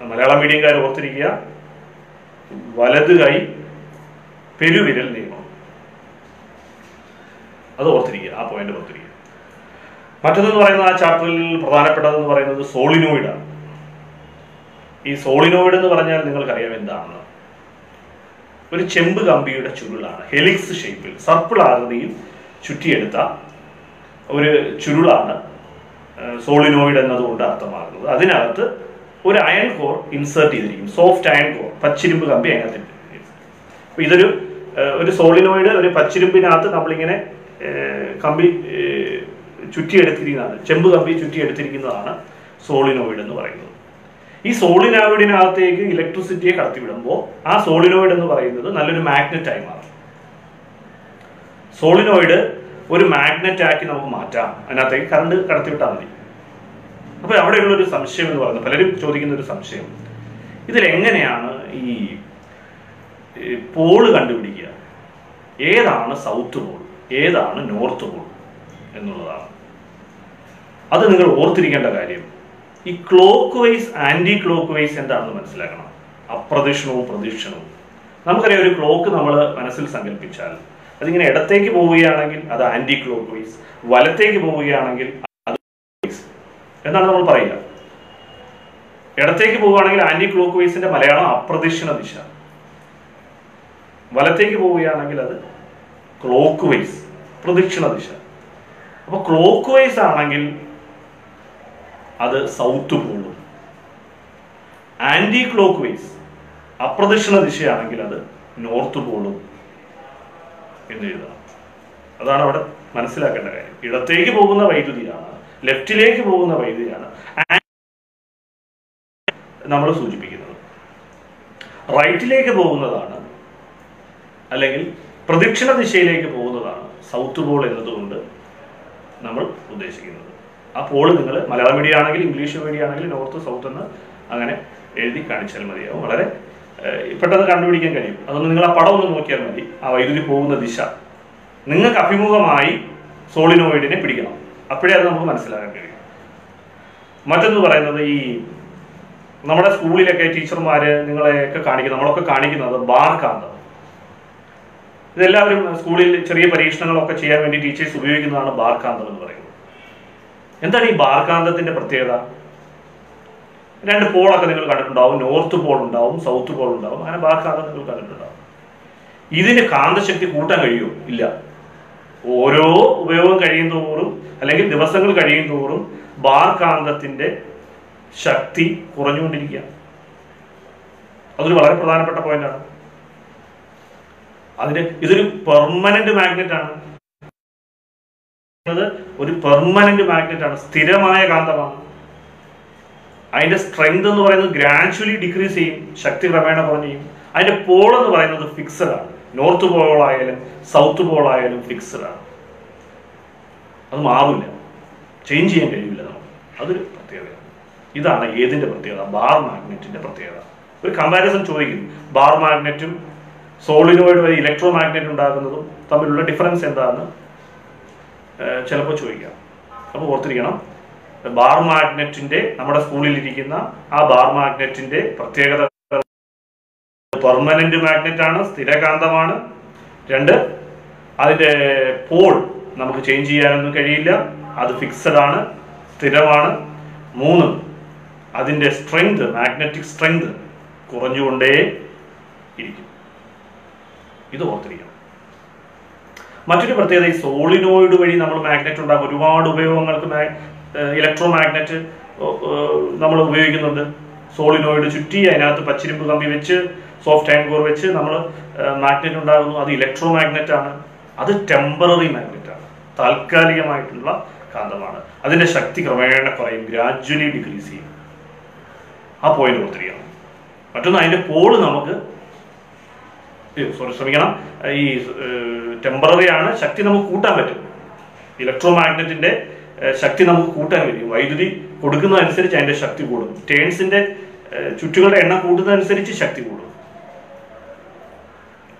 മലയാളം മീഡിയംകാർ ഓർത്തിരിക്കുക, വലത് കൈ പെരുവിരൽ നിയമം. അത് ഓർത്തിരിക്കുക, ആ പോയിന്റ് ഓർത്തിരിക്കുക. മറ്റൊന്നെന്ന് പറയുന്നത്, ആ ചാപ്റ്ററിൽ പ്രധാനപ്പെട്ടതെന്ന് പറയുന്നത് സോളിനോയിഡാണ്. ഈ സോളിനോയിഡ് എന്ന് പറഞ്ഞാൽ നിങ്ങൾക്കറിയാം എന്താണെന്ന്. ഒരു ചെമ്പ് കമ്പിയുടെ ചുരുളാണ്, ഹെലിക്സ് ഷേപ്പിൽ സർപ്പിൾ ആകൃതിയിൽ ചുറ്റിയെടുത്ത ഒരു ചുരുളാണ് സോളിനോയിഡ് എന്നതുകൊണ്ട് അർത്ഥമാകുന്നത്. അതിനകത്ത് ഒരു അയൺ കോർ ഇൻസേർട്ട് ചെയ്തിരിക്കും, സോഫ്റ്റ് അയൺ കോർ, പച്ചിരുമ്പ് കമ്പി അതിനകത്ത്. അപ്പൊ ഇതൊരു സോളിനോയിഡ്, ഒരു പച്ചിരുമ്പിനകത്ത് നമ്മളിങ്ങനെ കമ്പി ചുറ്റിയെടുത്തിരിക്കുന്നതാണ്, ചെമ്പ് കമ്പി ചുറ്റിയെടുത്തിരിക്കുന്നതാണ് സോളിനോയിഡ് എന്ന് പറയുന്നത്. ഈ സോളിനോയിഡിനകത്തേക്ക് ഇലക്ട്രിസിറ്റിയെ കടത്തിവിടുമ്പോൾ ആ സോളിനോയിഡ് എന്ന് പറയുന്നത് നല്ലൊരു മാഗ്നറ്റായി മാറും. സോളിനോയിഡ് ഒരു മാഗ്നറ്റ് ആക്കി നമുക്ക് മാറ്റാം, അതിനകത്തേക്ക് കറണ്ട് കടത്തിവിട്ടാൽ മതി. അപ്പൊ അവിടെയുള്ള ഒരു സംശയം എന്ന് പറയുന്നത്, പലരും ചോദിക്കുന്ന ഒരു സംശയം, ഇതിലെങ്ങനെയാണ് ഈ പോള് കണ്ടുപിടിക്കുക, ഏതാണ് സൗത്ത് പോൾ ഏതാണ് നോർത്ത് പോൾ എന്നുള്ളതാണ്. അത് നിങ്ങൾ ഓർത്തിരിക്കേണ്ട കാര്യം, ഈ clockwise anticlockwise എന്താണെന്ന് മനസ്സിലാക്കണം. അപ്രദക്ഷിണവും പ്രദക്ഷിണവും. നമുക്കറിയാം, ഒരു ക്ലോക്ക് നമ്മൾ മനസ്സിൽ സങ്കല്പിച്ചാൽ അതിങ്ങനെ ഇടത്തേക്ക് പോവുകയാണെങ്കിൽ അത് ആന്റി ക്ലോക്ക് വൈസ്, വലത്തേക്ക് പോവുകയാണെങ്കിൽ അത് എന്നാണ് നമ്മൾ പറയുക. ഇടത്തേക്ക് പോവുകയാണെങ്കിൽ ആന്റി ക്ലോക്ക് വൈസിന്റെ മലയാളം അപ്രദക്ഷിണ ദിശ, വലത്തേക്ക് പോവുകയാണെങ്കിൽ അത് ക്ലോക്ക് വൈസ്, പ്രദക്ഷിണ ദിശ. അപ്പൊ ക്ലോക്ക് വൈസ് ആണെങ്കിൽ അത് സൗത്ത് പോളും, ആന്റി ക്ലോക്ക് വൈസ് അപ്രദക്ഷിണ ദിശയാണെങ്കിൽ അത് നോർത്ത് പോളും എന്ന് എഴുതണം. അതാണ് അവിടെ മനസ്സിലാക്കേണ്ട കാര്യം. ഇടത്തേക്ക് പോകുന്ന വൈദ്യുതിയാണ്, ലെഫ്റ്റിലേക്ക് പോകുന്ന വൈദ്യുതിയാണ് നമ്മൾ സൂചിപ്പിക്കുന്നത്. റൈറ്റിലേക്ക് പോകുന്നതാണ്, അല്ലെങ്കിൽ പ്രദക്ഷിണ ദിശയിലേക്ക് പോകുന്നതാണ് സൗത്ത് പോൾ എന്നതുകൊണ്ട് നമ്മൾ ഉദ്ദേശിക്കുന്നത്. ആ പോള് നിങ്ങൾ മലയാളം മീഡിയം ആണെങ്കിൽ, ഇംഗ്ലീഷ് മീഡിയം ആണെങ്കിൽ നോർത്ത് സൗത്ത് എന്ന് അങ്ങനെ എഴുതി കാണിച്ചാൽ മതിയാവും. വളരെ പെട്ടെന്ന് കണ്ടുപിടിക്കാൻ കഴിയും. അതൊന്ന് നിങ്ങൾ ആ പടം ഒന്ന് നോക്കിയാൽ മതി. ആ വൈദ്യുതി പോകുന്ന ദിശ നിങ്ങൾക്ക് അഭിമുഖമായി സോളിനോയിഡിനെ പിടിക്കണം, അപ്പോഴേ അത് നമുക്ക് മനസ്സിലാക്കാൻ കഴിയും. മറ്റൊന്ന് പറയുന്നത്, ഈ നമ്മുടെ സ്കൂളിലൊക്കെ ടീച്ചർമാര് നിങ്ങളെയൊക്കെ നമ്മളൊക്കെ കാണിക്കുന്നത് ബാർ കാന്തം. ഇതെല്ലാവരും സ്കൂളിൽ ചെറിയ പരീക്ഷണങ്ങളൊക്കെ ചെയ്യാൻ വേണ്ടി ടീച്ചേഴ്സ് ഉപയോഗിക്കുന്നതാണ് ബാർ കാന്തം എന്ന് പറയുന്നത്. എന്താണ് ഈ ബാർ കാന്തത്തിന്റെ പ്രത്യേകത? രണ്ട് പോളൊക്കെ നിങ്ങൾ കണ്ടിട്ടുണ്ടാവും, നോർത്ത് പോൾ ഉണ്ടാവും, സൗത്ത് പോൾ ഉണ്ടാവും. അങ്ങനെ ബാർ കാന്തം നിങ്ങൾ കണ്ടിട്ടുണ്ടാവും. ഇതിന് കാന്തശക്തി കൂട്ടാൻ കഴിയുമോ? ഇല്ല. ഓരോ ഉപയോഗം കഴിയും തോറും, അല്ലെങ്കിൽ ദിവസങ്ങൾ കഴിയും തോറും ബാർ കാന്തത്തിന്റെ ശക്തി കുറഞ്ഞുകൊണ്ടിരിക്കുക. അതൊരു വളരെ പ്രധാനപ്പെട്ട പോയിന്റാണ്. ഇതൊരു പെർമനന്റ് മാഗ്നറ്റ് ആണ്. ഒരു പെർമനന്റ് മാഗ്നറ്റ് ആണ്, സ്ഥിരമായ കാന്തമാണ്. അതിന്റെ സ്ട്രെങ്ത് എന്ന് പറയുന്നത് ഗ്രാജുവലി ഡിക്രീസ് ചെയ്യും, ശക്തി ക്രമേണ കുറഞ്ഞു ചെയ്യും. അതിന്റെ പോൾ എന്ന് പറയുന്നത് ഫിക്സഡ് ആണ്. നോർത്ത് പോൾ ആയാലും സൗത്ത് പോൾ ആയാലും ഫിക്സഡ് ആണ്, അത് മാറില്ല, ചേഞ്ച് ചെയ്യാൻ കഴിയില്ല നമുക്ക്. അതൊരു പ്രത്യേകതയാണ്. ഇതാണ് ഏതിന്റെ പ്രത്യേകത? ബാർ മാഗ്നറ്റിന്റെ പ്രത്യേകത. ഒരു കമ്പാരിസൺ ചോദിക്കും, ബാർ മാഗ്നറ്റും സോളിനോയിഡ് വഴി ഇലക്ട്രോ മാഗ്നറ്റ് ഉണ്ടാകുന്നതും തമ്മിലുള്ള ഡിഫറൻസ് എന്താണെന്ന് ചിലപ്പോൾ ചോദിക്കാം. അപ്പോൾ ഓർത്തിരിക്കണം, ബാർ മാഗ്നറ്റിന്റെ, നമ്മുടെ സ്കൂളിൽ ഇരിക്കുന്ന ആ ബാർ മാഗ്നറ്റിന്റെ പ്രത്യേകത, പെർമനന്റ് മാഗ്നറ്റ് ആണ്, സ്ഥിരകാന്തമാണ്. രണ്ട്, അതിന്റെ പോൾ നമുക്ക് ചേഞ്ച് ചെയ്യാനൊന്നും കഴിയില്ല, അത് ഫിക്സഡ് ആണ്, സ്ഥിരമാണ്. മൂന്ന്, അതിന്റെ സ്ട്രെങ്ത്, മാഗ്നറ്റിക് സ്ട്രെങ്ത് കുറഞ്ഞുകൊണ്ടേ ഇരിക്കും. ഇത് ഓർത്തിരിക്കണം. മറ്റൊരു പ്രത്യേകത, ഈ സോളിനോയിഡ് വഴി നമ്മൾ മാഗ്നറ്റ് ഉണ്ടാകും. ഒരുപാട് ഉപയോഗങ്ങൾക്ക് ഇലക്ട്രോ മാഗ്നറ്റ് നമ്മൾ ഉപയോഗിക്കുന്നുണ്ട്. സോളിനോയിഡ് ചുറ്റി അതിനകത്ത് പച്ചിരുമ്പ് കമ്പി വെച്ച്, സോഫ്റ്റ് അയൺ കോർ വെച്ച് നമ്മൾ മാഗ്നറ്റ് ഉണ്ടാകുന്നു. അത് ഇലക്ട്രോ മാഗ്നറ്റ് ആണ്. അത് ടെമ്പററി മാഗ്നറ്റ് ആണ്, താൽക്കാലികമായിട്ടുള്ള കാന്തമാണ്. അതിന്റെ ശക്തി ക്രമേണ കുറയും, ഗ്രാജുവലി ഡിക്രീസ് ചെയ്യും. ആ പോയിന്റ് ഓർത്തിരിക്കണം. മറ്റൊന്ന്, അതിന്റെ പോള് നമുക്ക് ശ്രമിക്കണം, ഈ ടെമ്പററി ആണ്, ശക്തി നമുക്ക് കൂട്ടാൻ പറ്റും. ഇലക്ട്രോ മാഗ്നറ്റിന്റെ ശക്തി നമുക്ക് കൂട്ടാൻ കഴിയും. വൈദ്യുതി കൊടുക്കുന്നതനുസരിച്ച് അതിന്റെ ശക്തി കൂടും. ടേൺസിന്റെ ചുറ്റുകളുടെ എണ്ണം കൂടുന്നതനുസരിച്ച് ശക്തി കൂടും.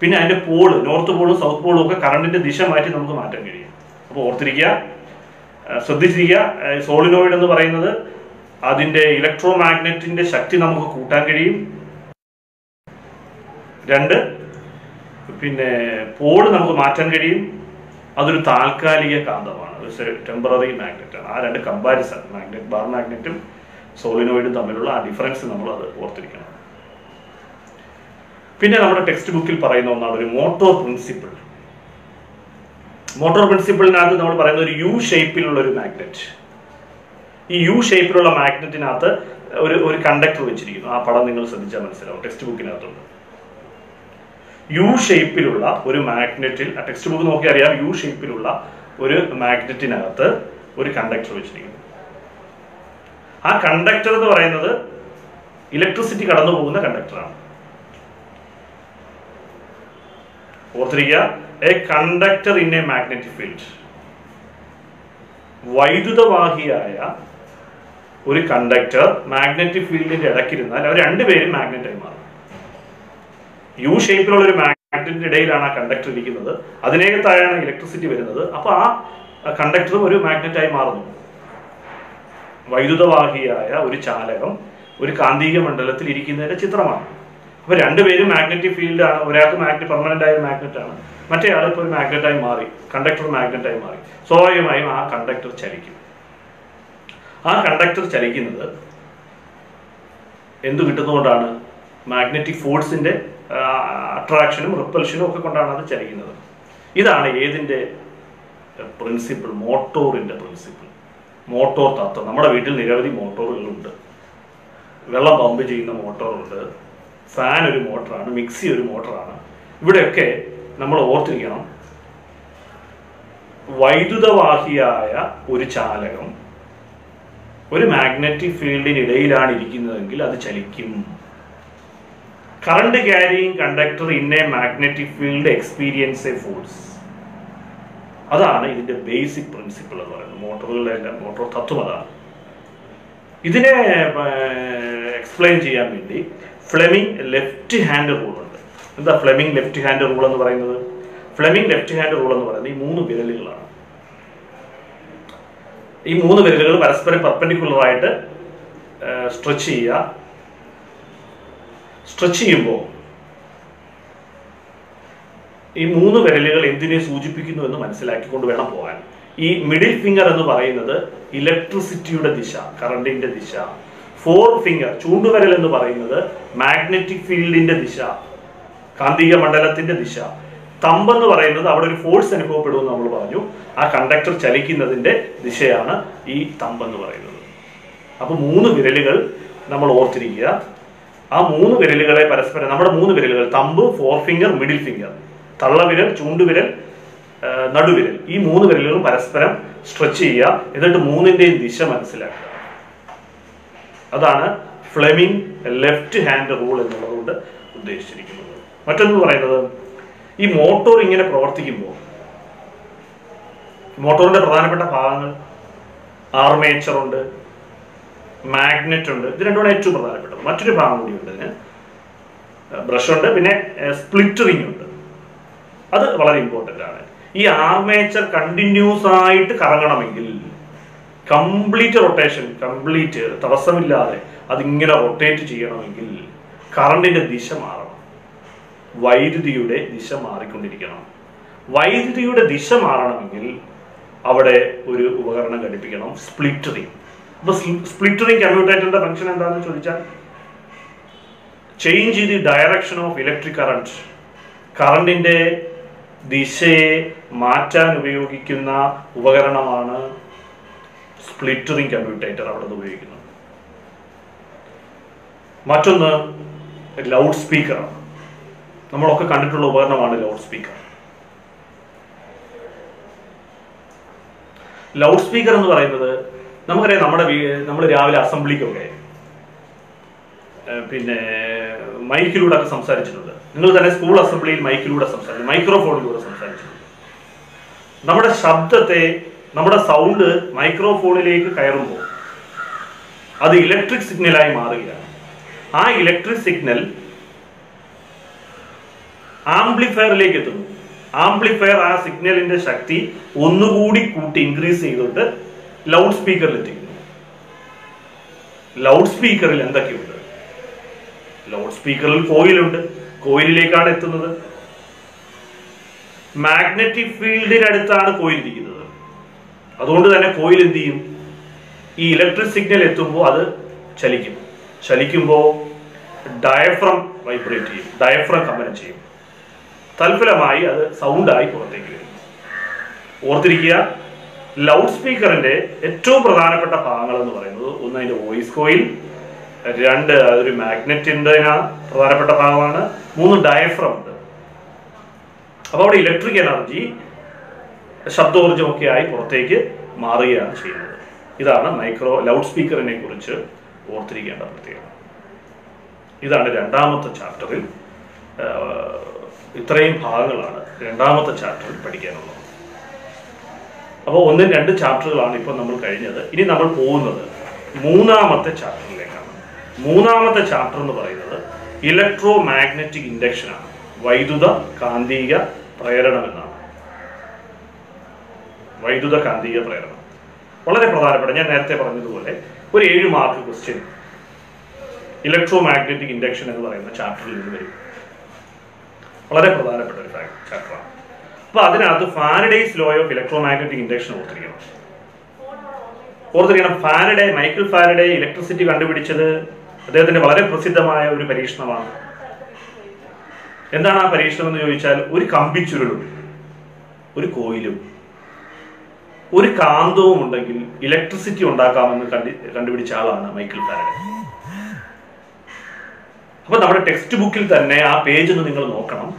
പിന്നെ അതിന്റെ പോള്, നോർത്ത് പോളും സൗത്ത് പോളും ഒക്കെ കറണ്ടിന്റെ ദിശ മാറ്റി നമുക്ക് മാറ്റാൻ കഴിയും. അപ്പോൾ ഓർത്തിരിക്കുക, ശ്രദ്ധിച്ചിരിക്കുക. സോളിനോയിഡ് എന്ന് പറയുന്നത് അതിൻ്റെ ഇലക്ട്രോ മാഗ്നറ്റിന്റെ ശക്തി നമുക്ക് കൂട്ടാൻ കഴിയും. 2, പിന്നെ പോള് നമുക്ക് മാറ്റാൻ കഴിയും. അതൊരു താൽക്കാലിക കാന്തമാണ്, ടെമ്പററി മാഗ്നറ്റ് ആണ്. ആ 2 കമ്പാരിസൺ, മാഗ്നറ്റ് ബാർ മാഗ്നറ്റും സോളിനോയിഡും തമ്മിലുള്ള ആ ഡിഫറൻസ് നമ്മൾ അത് ഓർത്തിരിക്കണം. പിന്നെ നമ്മുടെ ടെക്സ്റ്റ് ബുക്കിൽ പറയുന്ന ഒന്നാണ് ഒരു മോട്ടോർ പ്രിൻസിപ്പിൾ. മോട്ടോർ പ്രിൻസിപ്പിളിനകത്ത് നമ്മൾ പറയുന്ന ഒരു യു ഷേപ്പിലുള്ള ഒരു മാഗ്നറ്റ്. ഈ യു ഷേപ്പിലുള്ള മാഗ്നറ്റിനകത്ത് ഒരു കണ്ടക്ടർ വെച്ചിരിക്കുന്നു. ആ പടം നിങ്ങൾ ശ്രദ്ധിച്ചാൽ മനസ്സിലാവും, ടെക്സ്റ്റ് ബുക്കിനകത്തുണ്ട്. യു ഷേപ്പിലുള്ള ഒരു മാഗ്നറ്റിൽ, ടെക്സ്റ്റ് ബുക്ക് നോക്കി അറിയാം, യു ഷേപ്പിലുള്ള ഒരു മാഗ്നറ്റിനകത്ത് ഒരു കണ്ടക്ടർ വെച്ചിരിക്കുന്നു. ആ കണ്ടക്ടർ എന്ന് പറയുന്നത് ഇലക്ട്രിസിറ്റി കടന്നു പോകുന്ന കണ്ടക്ടറാണ്. ഓർത്തിരിക്കുക, a conductor in a magnetic field. വൈദ്യുതവാഹിയായ ഒരു കണ്ടക്ടർ മാഗ്നറ്റിക് ഫീൽഡിന്റെ ഇടയ്ക്കിരുന്നാൽ അവർ രണ്ടുപേരും മാഗ്നറ്റായി മാറും. യു ഷേപ്പിലുള്ള ഒരു മാഗ്നറ്റിന്റെ ഇടയിലാണ് ആ കണ്ടക്ടർ ഇരിക്കുന്നത്, അതിനകത്തായാണ് ഇലക്ട്രിസിറ്റി വരുന്നത്. അപ്പൊ ആ കണ്ടക്ടറും ഒരു മാഗ്നറ്റായി മാറുന്നു. വൈദ്യുതവാഹിയായ ഒരു ചാലകം ഒരു കാന്തിക മണ്ഡലത്തിൽ ഇരിക്കുന്നതിന്റെ ചിത്രമാണ്. അപ്പൊ രണ്ടുപേരും മാഗ്നറ്റിക് ഫീൽഡാണ്. ഒരാൾക്ക് പെർമനന്റ് ആയ മാഗ്നറ്റ് ആണ്, മറ്റേ ആൾ ഇപ്പോൾ ഒരു മാഗ്നറ്റായി മാറി, കണ്ടക്ടർ മാഗ്നറ്റായി മാറി. സ്വാഭാവികമായും ആ കണ്ടക്ടർ ചലിക്കും. ആ കണ്ടക്ടർ ചലിക്കുന്നത് എന്ത് കിട്ടുന്നതുകൊണ്ടാണ്? മാഗ്നറ്റിക് ഫോഴ്സിന്റെ അട്രാക്ഷനും റിപ്പൽഷനും ഒക്കെ കൊണ്ടാണ് അത് ചലിക്കുന്നത്. ഇതാണ് ഏതിന്റെ പ്രിൻസിപ്പിൾ? മോട്ടോറിന്റെ പ്രിൻസിപ്പിൾ, മോട്ടോർ തത്വം. നമ്മുടെ വീട്ടിൽ നിരവധി മോട്ടോറുകളുണ്ട്. വെള്ളം പമ്പ് ചെയ്യുന്ന മോട്ടോറുണ്ട്, ഫാൻ ഒരു മോട്ടറാണ്, മിക്സി ഒരു മോട്ടറാണ്. ഇവിടെയൊക്കെ നമ്മൾ ഓർത്തിരിക്കണം, വൈദ്യുതവാഹിയായ ഒരു ചാലകം ഒരു മാഗ്നറ്റിക് ഫീൽഡിനിടയിലാണ് ഇരിക്കുന്നതെങ്കിൽ അത് ചലിക്കും. Current carrying conductor in a magnetic field experience a force. അതാണ് ഇതിന്റെ ബേസിക് പ്രിൻസിപ്പിൾ എന്ന് പറയുന്നത്. മോട്ടോറുകളുടെ മോട്ടോർ തത്വം അതാണ്. ഇതിനെ എക്സ്പ്ലെയിൻ ചെയ്യാൻ വേണ്ടി ഫ്ലെമിംഗ് ലെഫ്റ്റ് ഹാൻഡ് റൂൾ ഉണ്ട്. എന്താ ഫ്ലെമിംഗ് ലെഫ്റ്റ് ഹാൻഡ് റൂൾ എന്ന് പറയുന്നത്? ഫ്ലെമിംഗ് ലെഫ്റ്റ് ഹാൻഡ് റൂൾ എന്ന് പറയുന്നത് ഈ 3 വിരലുകളാണ്. ഈ 3 വിരലുകൾ പരസ്പരം പെർപെൻഡിക്കുലർ ആയിട്ട് സ്ട്രെച്ച് ചെയ്യുക. സ്ട്രെച്ച് ചെയ്യുമ്പോൾ ഈ 3 വിരലുകൾ എന്തിനെ സൂചിപ്പിക്കുന്നു എന്ന് മനസ്സിലാക്കിക്കൊണ്ട് വേണം പോകാൻ. ഈ മിഡിൽ ഫിംഗർ എന്ന് പറയുന്നത് ഇലക്ട്രിസിറ്റിയുടെ ദിശ, കറണ്ടിന്റെ ദിശ. 4 ഫിംഗർ, ചൂണ്ടുവിരൽ എന്ന് പറയുന്നത് മാഗ്നറ്റിക് ഫീൽഡിന്റെ ദിശ, കാന്തിക മണ്ഡലത്തിന്റെ ദിശ. തമ്പ് എന്ന് പറയുന്നത് അവിടെ ഒരു ഫോഴ്സ് അനുഭവപ്പെടുമെന്ന് നമ്മൾ പറഞ്ഞു. ആ കണ്ടക്ടർ ചലിക്കുന്നതിന്റെ ദിശയാണ് ഈ തമ്പ് എന്ന് പറയുന്നത്. അപ്പൊ 3 വിരലുകൾ നമ്മൾ ഓർത്തിരിക്കുക. ആ 3 വിരലുകളെ പരസ്പരം, നമ്മുടെ 3 വിരലുകൾ, തമ്പ്, 4 ഫിംഗർ, മിഡിൽ ഫിംഗർ, തള്ളവിരൽ, ചൂണ്ടുവിരൽ, നടുവിരൽ, ഈ 3 വിരലുകളും പരസ്പരം സ്ട്രെച്ച് ചെയ്യുക. എന്നിട്ട് 3ന്റെയും ദിശ മനസ്സിലാക്കുക. അതാണ് ഫ്ലെമിംഗ് ലെഫ്റ്റ് ഹാൻഡ് റൂൾ എന്നുള്ളതുകൊണ്ട് ഉദ്ദേശിച്ചിരിക്കുന്നത്. മറ്റൊന്ന് പറയുന്നത്, ഈ മോട്ടോർ ഇങ്ങനെ പ്രവർത്തിക്കുമ്പോൾ മോട്ടോറിന്റെ പ്രധാനപ്പെട്ട ഭാഗങ്ങൾ ആർമേച്ചർ ഉണ്ട്, മാഗ്നറ്റ് ഉണ്ട്. ഇത് രണ്ടുമാണ് ഏറ്റവും പ്രധാനപ്പെട്ടത്. മറ്റൊരു ഭാഗം കൂടി ഉണ്ട്, ഇതിന് ബ്രഷ് ഉണ്ട്, പിന്നെ സ്പ്ലിറ്റ് റിംഗ് ഉണ്ട്. അത് വളരെ ഇമ്പോർട്ടൻ്റ് ആണ്. ഈ ആർമേച്ചർ കണ്ടിന്യൂസ് ആയിട്ട് കറങ്ങണമെങ്കിൽ, കംപ്ലീറ്റ് റൊട്ടേഷൻ, കംപ്ലീറ്റ് തടസ്സമില്ലാതെ അതിങ്ങനെ റൊട്ടേറ്റ് ചെയ്യണമെങ്കിൽ കറണ്ടിന്റെ ദിശ മാറണം. വൈദ്യുതിയുടെ ദിശ മാറിക്കൊണ്ടിരിക്കണം. വൈദ്യുതിയുടെ ദിശ മാറണമെങ്കിൽ അവിടെ ഒരു ഉപകരണം ഘടിപ്പിക്കണം, സ്പ്ലിറ്റ് റിംഗ്. അപ്പൊ സ്പ്ലിറ്റ് റിംഗ് കമ്മ്യൂട്ടേറ്ററിന്റെ ഫംഗ്ഷൻ എന്താണെന്ന് ചോദിച്ചാൽ, change the direction of electric current, കറണ്ടിന്റെ ദിശയെ മാറ്റാൻ ഉപയോഗിക്കുന്ന ഉപകരണമാണ് സ്പ്ലിറ്റ് റിംഗ് കമ്മ്യൂട്ടേറ്റർ. അവിടെ ഉപയോഗിക്കുന്നത്. മറ്റൊന്ന് ലൗഡ് സ്പീക്കറാണ്. നമ്മളൊക്കെ കണ്ടിട്ടുള്ള ഉപകരണമാണ് ലൗഡ് സ്പീക്കർ. ലൗഡ് സ്പീക്കർ എന്ന് പറയുന്നത്, നമുക്കറിയാം, നമ്മൾ രാവിലെ അസംബ്ലിക്കൊക്കെ പിന്നെ മൈക്കിലൂടെ ഒക്കെ സംസാരിച്ചിട്ടുണ്ട്. നിങ്ങൾ തന്നെ സ്കൂൾ അസംബ്ലിയിൽ മൈക്കിലൂടെ സംസാരിച്ചു, മൈക്രോഫോണിലൂടെ സംസാരിച്ചിട്ടുണ്ട്. നമ്മുടെ ശബ്ദത്തെ, നമ്മുടെ സൗണ്ട് മൈക്രോഫോണിലേക്ക് കയറുമ്പോൾ അത് ഇലക്ട്രിക് സിഗ്നലായി മാറുകയാണ്. ആ ഇലക്ട്രിക് സിഗ്നൽ ആംപ്ലിഫയറിലേക്ക് എത്തുന്നു. ആംപ്ലിഫയർ ആ സിഗ്നലിന്റെ ശക്തി ഒന്നുകൂടി കൂട്ടി ഇൻക്രീസ് ചെയ്തിട്ട് ലൗഡ് സ്പീക്കറിൽ എത്തിക്കുന്നു. ലൗഡ് സ്പീക്കറിൽ എന്തൊക്കെയുണ്ട്? ലൗഡ് സ്പീക്കറിൽ കോയിലുണ്ട്, കോയിലിലേക്കാണ് എത്തുന്നത്. മാഗ്നറ്റിക് ഫീൽഡിനടുത്താണ് കോയിൽ ഇരിക്കുന്നത്. അതുകൊണ്ട് തന്നെ കോയിൽ എന്ത് ചെയ്യും? ഈ ഇലക്ട്രിക് സിഗ്നൽ എത്തുമ്പോൾ അത് ചലിക്കും. ചലിക്കുമ്പോൾ ഡയഫ്രം വൈബ്രേറ്റ് ചെയ്യും, ഡയഫ്രം കമ്പനം ചെയ്യും. തൽഫലമായി അത് സൗണ്ടായി പുറത്തേക്ക് വരും. ഓർത്തിരിക്കുക, ലൗഡ് സ്പീക്കറിന്റെ ഏറ്റവും പ്രധാനപ്പെട്ട ഭാഗങ്ങൾ എന്ന് പറയുന്നത് ഒന്ന് അതിന്റെ വോയിസ് കോയിൽ, രണ്ട് അതൊരു മാഗ്നറ്റിന്റെ പ്രധാനപ്പെട്ട ഭാഗമാണ്, മൂന്ന് ഡയഫ്രം ഉണ്ട്. അപ്പൊ അവിടെ ഇലക്ട്രിക് എനർജി ശബ്ദോർജ്ജമൊക്കെ ആയി പുറത്തേക്ക് മാറുകയാണ് ചെയ്യുന്നത്. ഇതാണ് മൈക്രോ ലൗഡ് സ്പീക്കറിനെ കുറിച്ച് ഓർത്തിരിക്കേണ്ട പ്രത്യേകത. ഇതാണ് രണ്ടാമത്തെ ചാപ്റ്ററിൽ. ഇത്രയും ഭാഗങ്ങളാണ് രണ്ടാമത്തെ ചാപ്റ്ററിൽ പഠിക്കാനുള്ളത്. അപ്പോൾ 1-2 ചാപ്റ്ററുകളാണ് ഇപ്പോൾ നമ്മൾ കഴിഞ്ഞത്. ഇനി നമ്മൾ പോകുന്നത് മൂന്നാമത്തെ ചാപ്റ്ററിലേക്കാണ്. മൂന്നാമത്തെ ചാപ്റ്റർ എന്ന് പറയുന്നത് ഇലക്ട്രോ മാഗ്നറ്റിക് ഇൻഡക്ഷൻ ആണ്, വൈദ്യുത കാന്തിക പ്രേരണം എന്നാണ്. വൈദ്യുത കാന്തിക പ്രേരണം വളരെ പ്രധാനപ്പെട്ട, ഞാൻ നേരത്തെ പറഞ്ഞതുപോലെ ഒരു 7 mark question electro magnetic induction എന്ന് പറയുന്ന ചാപ്റ്ററിൽ നിന്ന് വരും. വളരെ പ്രധാനപ്പെട്ട ഒരു ചാപ്റ്ററാണ്. അപ്പൊ അതിനകത്ത് Faraday's law of electro magnetic induction ഓർത്തിരിക്കണം. ഫാരഡേ, മൈക്കിൾ ഫാരഡേ ഇലക്ട്രിസിറ്റി കണ്ടുപിടിച്ചത് അദ്ദേഹത്തിന്റെ വളരെ പ്രസിദ്ധമായ ഒരു പരീക്ഷണമാണ്. എന്താണ് ആ പരീക്ഷണം എന്ന് ചോദിച്ചാൽ, ഒരു കമ്പിച്ചുരുളും ഒരു കോയിലും ഒരു കാന്തവും ഉണ്ടെങ്കിൽ ഇലക്ട്രിസിറ്റി ഉണ്ടാക്കാമെന്ന് കണ്ടുപിടിച്ച ആളാണ് മൈക്കിൾ ഫാരഡേ. അപ്പൊ നമ്മുടെ ടെക്സ്റ്റ് ബുക്കിൽ തന്നെ ആ പേജ് ഒന്ന് നിങ്ങൾ നോക്കണം.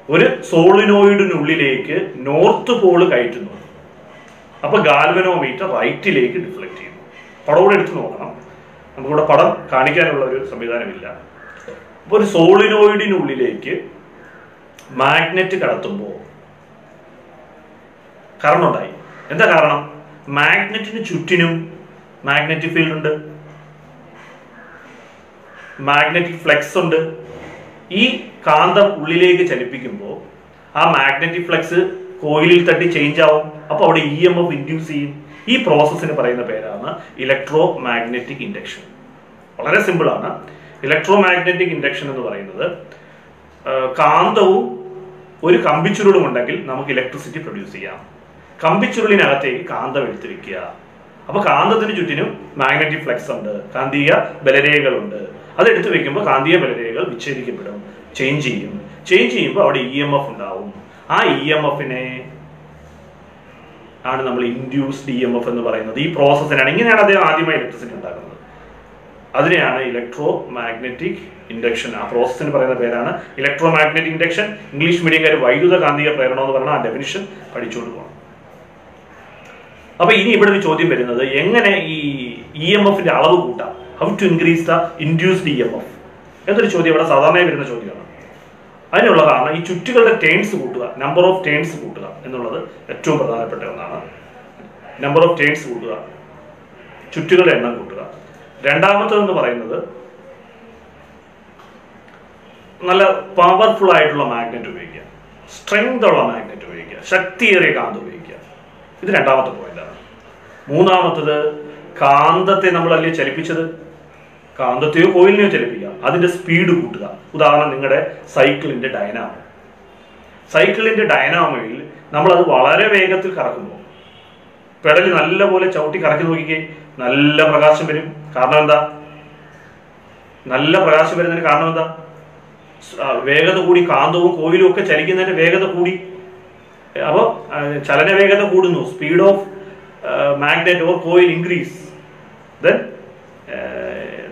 ഒരു സോളിനോയിഡിനുള്ളിലേക്ക് നോർത്ത് പോള് കയറ്റുന്നു. അപ്പൊ ഗാൽവനോമീറ്റർ റൈറ്റിലേക്ക് ഡിഫ്ലക്ട് ചെയ്യുന്നു. പടം എടുത്ത് നോക്കണം, നമുക്കിവിടെ പടം കാണിക്കാനുള്ള ഒരു സംവിധാനമില്ല. അപ്പൊ ഒരു സോളിനോയിഡിനുള്ളിലേക്ക് മാഗ്നറ്റ് കടത്തുമ്പോൾ കറണ്ട് ഉണ്ടായി. എന്താ കാരണം? മാഗ്നറ്റിന് ചുറ്റിനും മാഗ്നറ്റിക് ഫീൽഡ് ഉണ്ട്, മാഗ്നറ്റിക് ഫ്ലക്സ് ഉണ്ട്. ഈ കാന്തം ഉള്ളിലേക്ക് ചലിപ്പിക്കുമ്പോൾ ആ മാഗ്നറ്റിക് ഫ്ലക്സ് കോയിലിൽ തട്ടി ചേഞ്ച് ആവും. അപ്പൊ അവിടെ EMF ഇൻഡ്യൂസ് ചെയ്യും. ഈ പ്രോസസ്സിന് പറയുന്ന പേരാണ് ഇലക്ട്രോ മാഗ്നറ്റിക് ഇൻഡക്ഷൻ. വളരെ സിമ്പിൾ ആണ്. ഇലക്ട്രോ മാഗ്നറ്റിക് ഇൻഡക്ഷൻ എന്ന് പറയുന്നത് കാന്തവും ഒരു കമ്പിച്ചുരുളും ഉണ്ടെങ്കിൽ നമുക്ക് ഇലക്ട്രിസിറ്റി പ്രൊഡ്യൂസ് ചെയ്യാം. കമ്പിച്ചുരുളിനകത്തേക്ക് കാന്തം എടുത്തു വെക്കുക. അപ്പൊ കാന്തത്തിന് ചുറ്റിനും മാഗ്നറ്റിക് ഫ്ലക്സ് ഉണ്ട്, കാന്തിക ബലരേഖകളുണ്ട്. അതെടുത്ത് വെക്കുമ്പോൾ കാന്തിക ബലരേഖകൾ വിച്ഛേദിക്കപ്പെടും, ചേഞ്ച് ചെയ്യും. ചേഞ്ച് ചെയ്യുമ്പോൾ അവിടെ EMF ഉണ്ടാവും. ആ EMFനെ ആണ് നമ്മൾ ഇൻഡ്യൂസ്ഡ് EMF എന്ന് പറയുന്നത്. ഈ പ്രോസസ്സിനാണ്, ഇങ്ങനെയാണ് അദ്ദേഹം ആദ്യമായി ഇലക്ട്രിസിറ്റി ഉണ്ടാക്കുന്നത്. അതിനെയാണ് ഇലക്ട്രോ മാഗ്നറ്റിക് ഇൻഡക്ഷൻ. ആ പ്രോസസ്സിന് പറയുന്ന പേരാണ് ഇലക്ട്രോ മാഗ്നറ്റിക് ഇൻഡക്ഷൻ. ഇംഗ്ലീഷ് മീഡിയംകാർ വൈദ്യുത കാന്തിക പ്രേരണം എന്ന് പറഞ്ഞാൽ ആ ഡെഫിനിഷൻ പഠിച്ചുകൊണ്ട് പോകണം. അപ്പൊ ഇനി ഇവിടെ ഒരു ചോദ്യം വരുന്നത്, എങ്ങനെ ഈ EMFന്റെ അളവ് കൂട്ടാം? How to increase the induced EMF എന്നൊരു ചോദ്യം ഇവിടെ സാധാരണയായി വരുന്ന ചോദ്യമാണ്. അതിനുള്ളതാണ് ഈ ചുറ്റുകളുടെ ടേൺസ് കൂട്ടുക, നമ്പർ ഓഫ് ടേൺസ് കൂട്ടുക എന്നുള്ളത് ഏറ്റവും പ്രധാനപ്പെട്ട ഒന്നാണ്. നമ്പർ ഓഫ് ടേൺസ് കൂട്ടുക, ചുറ്റുകളുടെ എണ്ണം കൂട്ടുക. രണ്ടാമത്തേതെന്ന് പറയുന്നത് നല്ല പവർഫുൾ ആയിട്ടുള്ള മാഗ്നറ്റ് ഉപയോഗിക്കുക, സ്ട്രെങ്ത് ഉള്ള മാഗ്നറ്റ് ഉപയോഗിക്കുക, ശക്തിയേറിയ കാന്തം ഉപയോഗിക്കുക. ഇത് രണ്ടാമത്തെ പോയിന്റാണ്. മൂന്നാമത്തത്, കാന്തത്തെ നമ്മളല്ലേ ചലിപ്പിച്ചത്, കാന്തത്തെയോ കോയിലിനെയോ ചലിപ്പിക്കുക, അതിന്റെ സ്പീഡ് കൂട്ടുക. ഉദാഹരണം, നിങ്ങളുടെ സൈക്കിളിന്റെ ഡൈനാമോ. സൈക്കിളിന്റെ ഡൈനാമോയിൽ നമ്മളത് വളരെ വേഗത്തിൽ കറക്കുമ്പോൾ പെഡല് നല്ലപോലെ ചവിട്ടി കറക്കി നോക്കിക്കേ, നല്ല പ്രകാശം വരും. കാരണം എന്താ? നല്ല പ്രകാശം വരുന്നതിന് കാരണം എന്താ? വേഗത കൂടി. കാന്തവും കോയിലും ഒക്കെ ചലിക്കുന്നതിന്റെ വേഗത കൂടി. അപ്പോൾ ചലന വേഗത കൂടുന്നു, speed of magnet or coil increase, then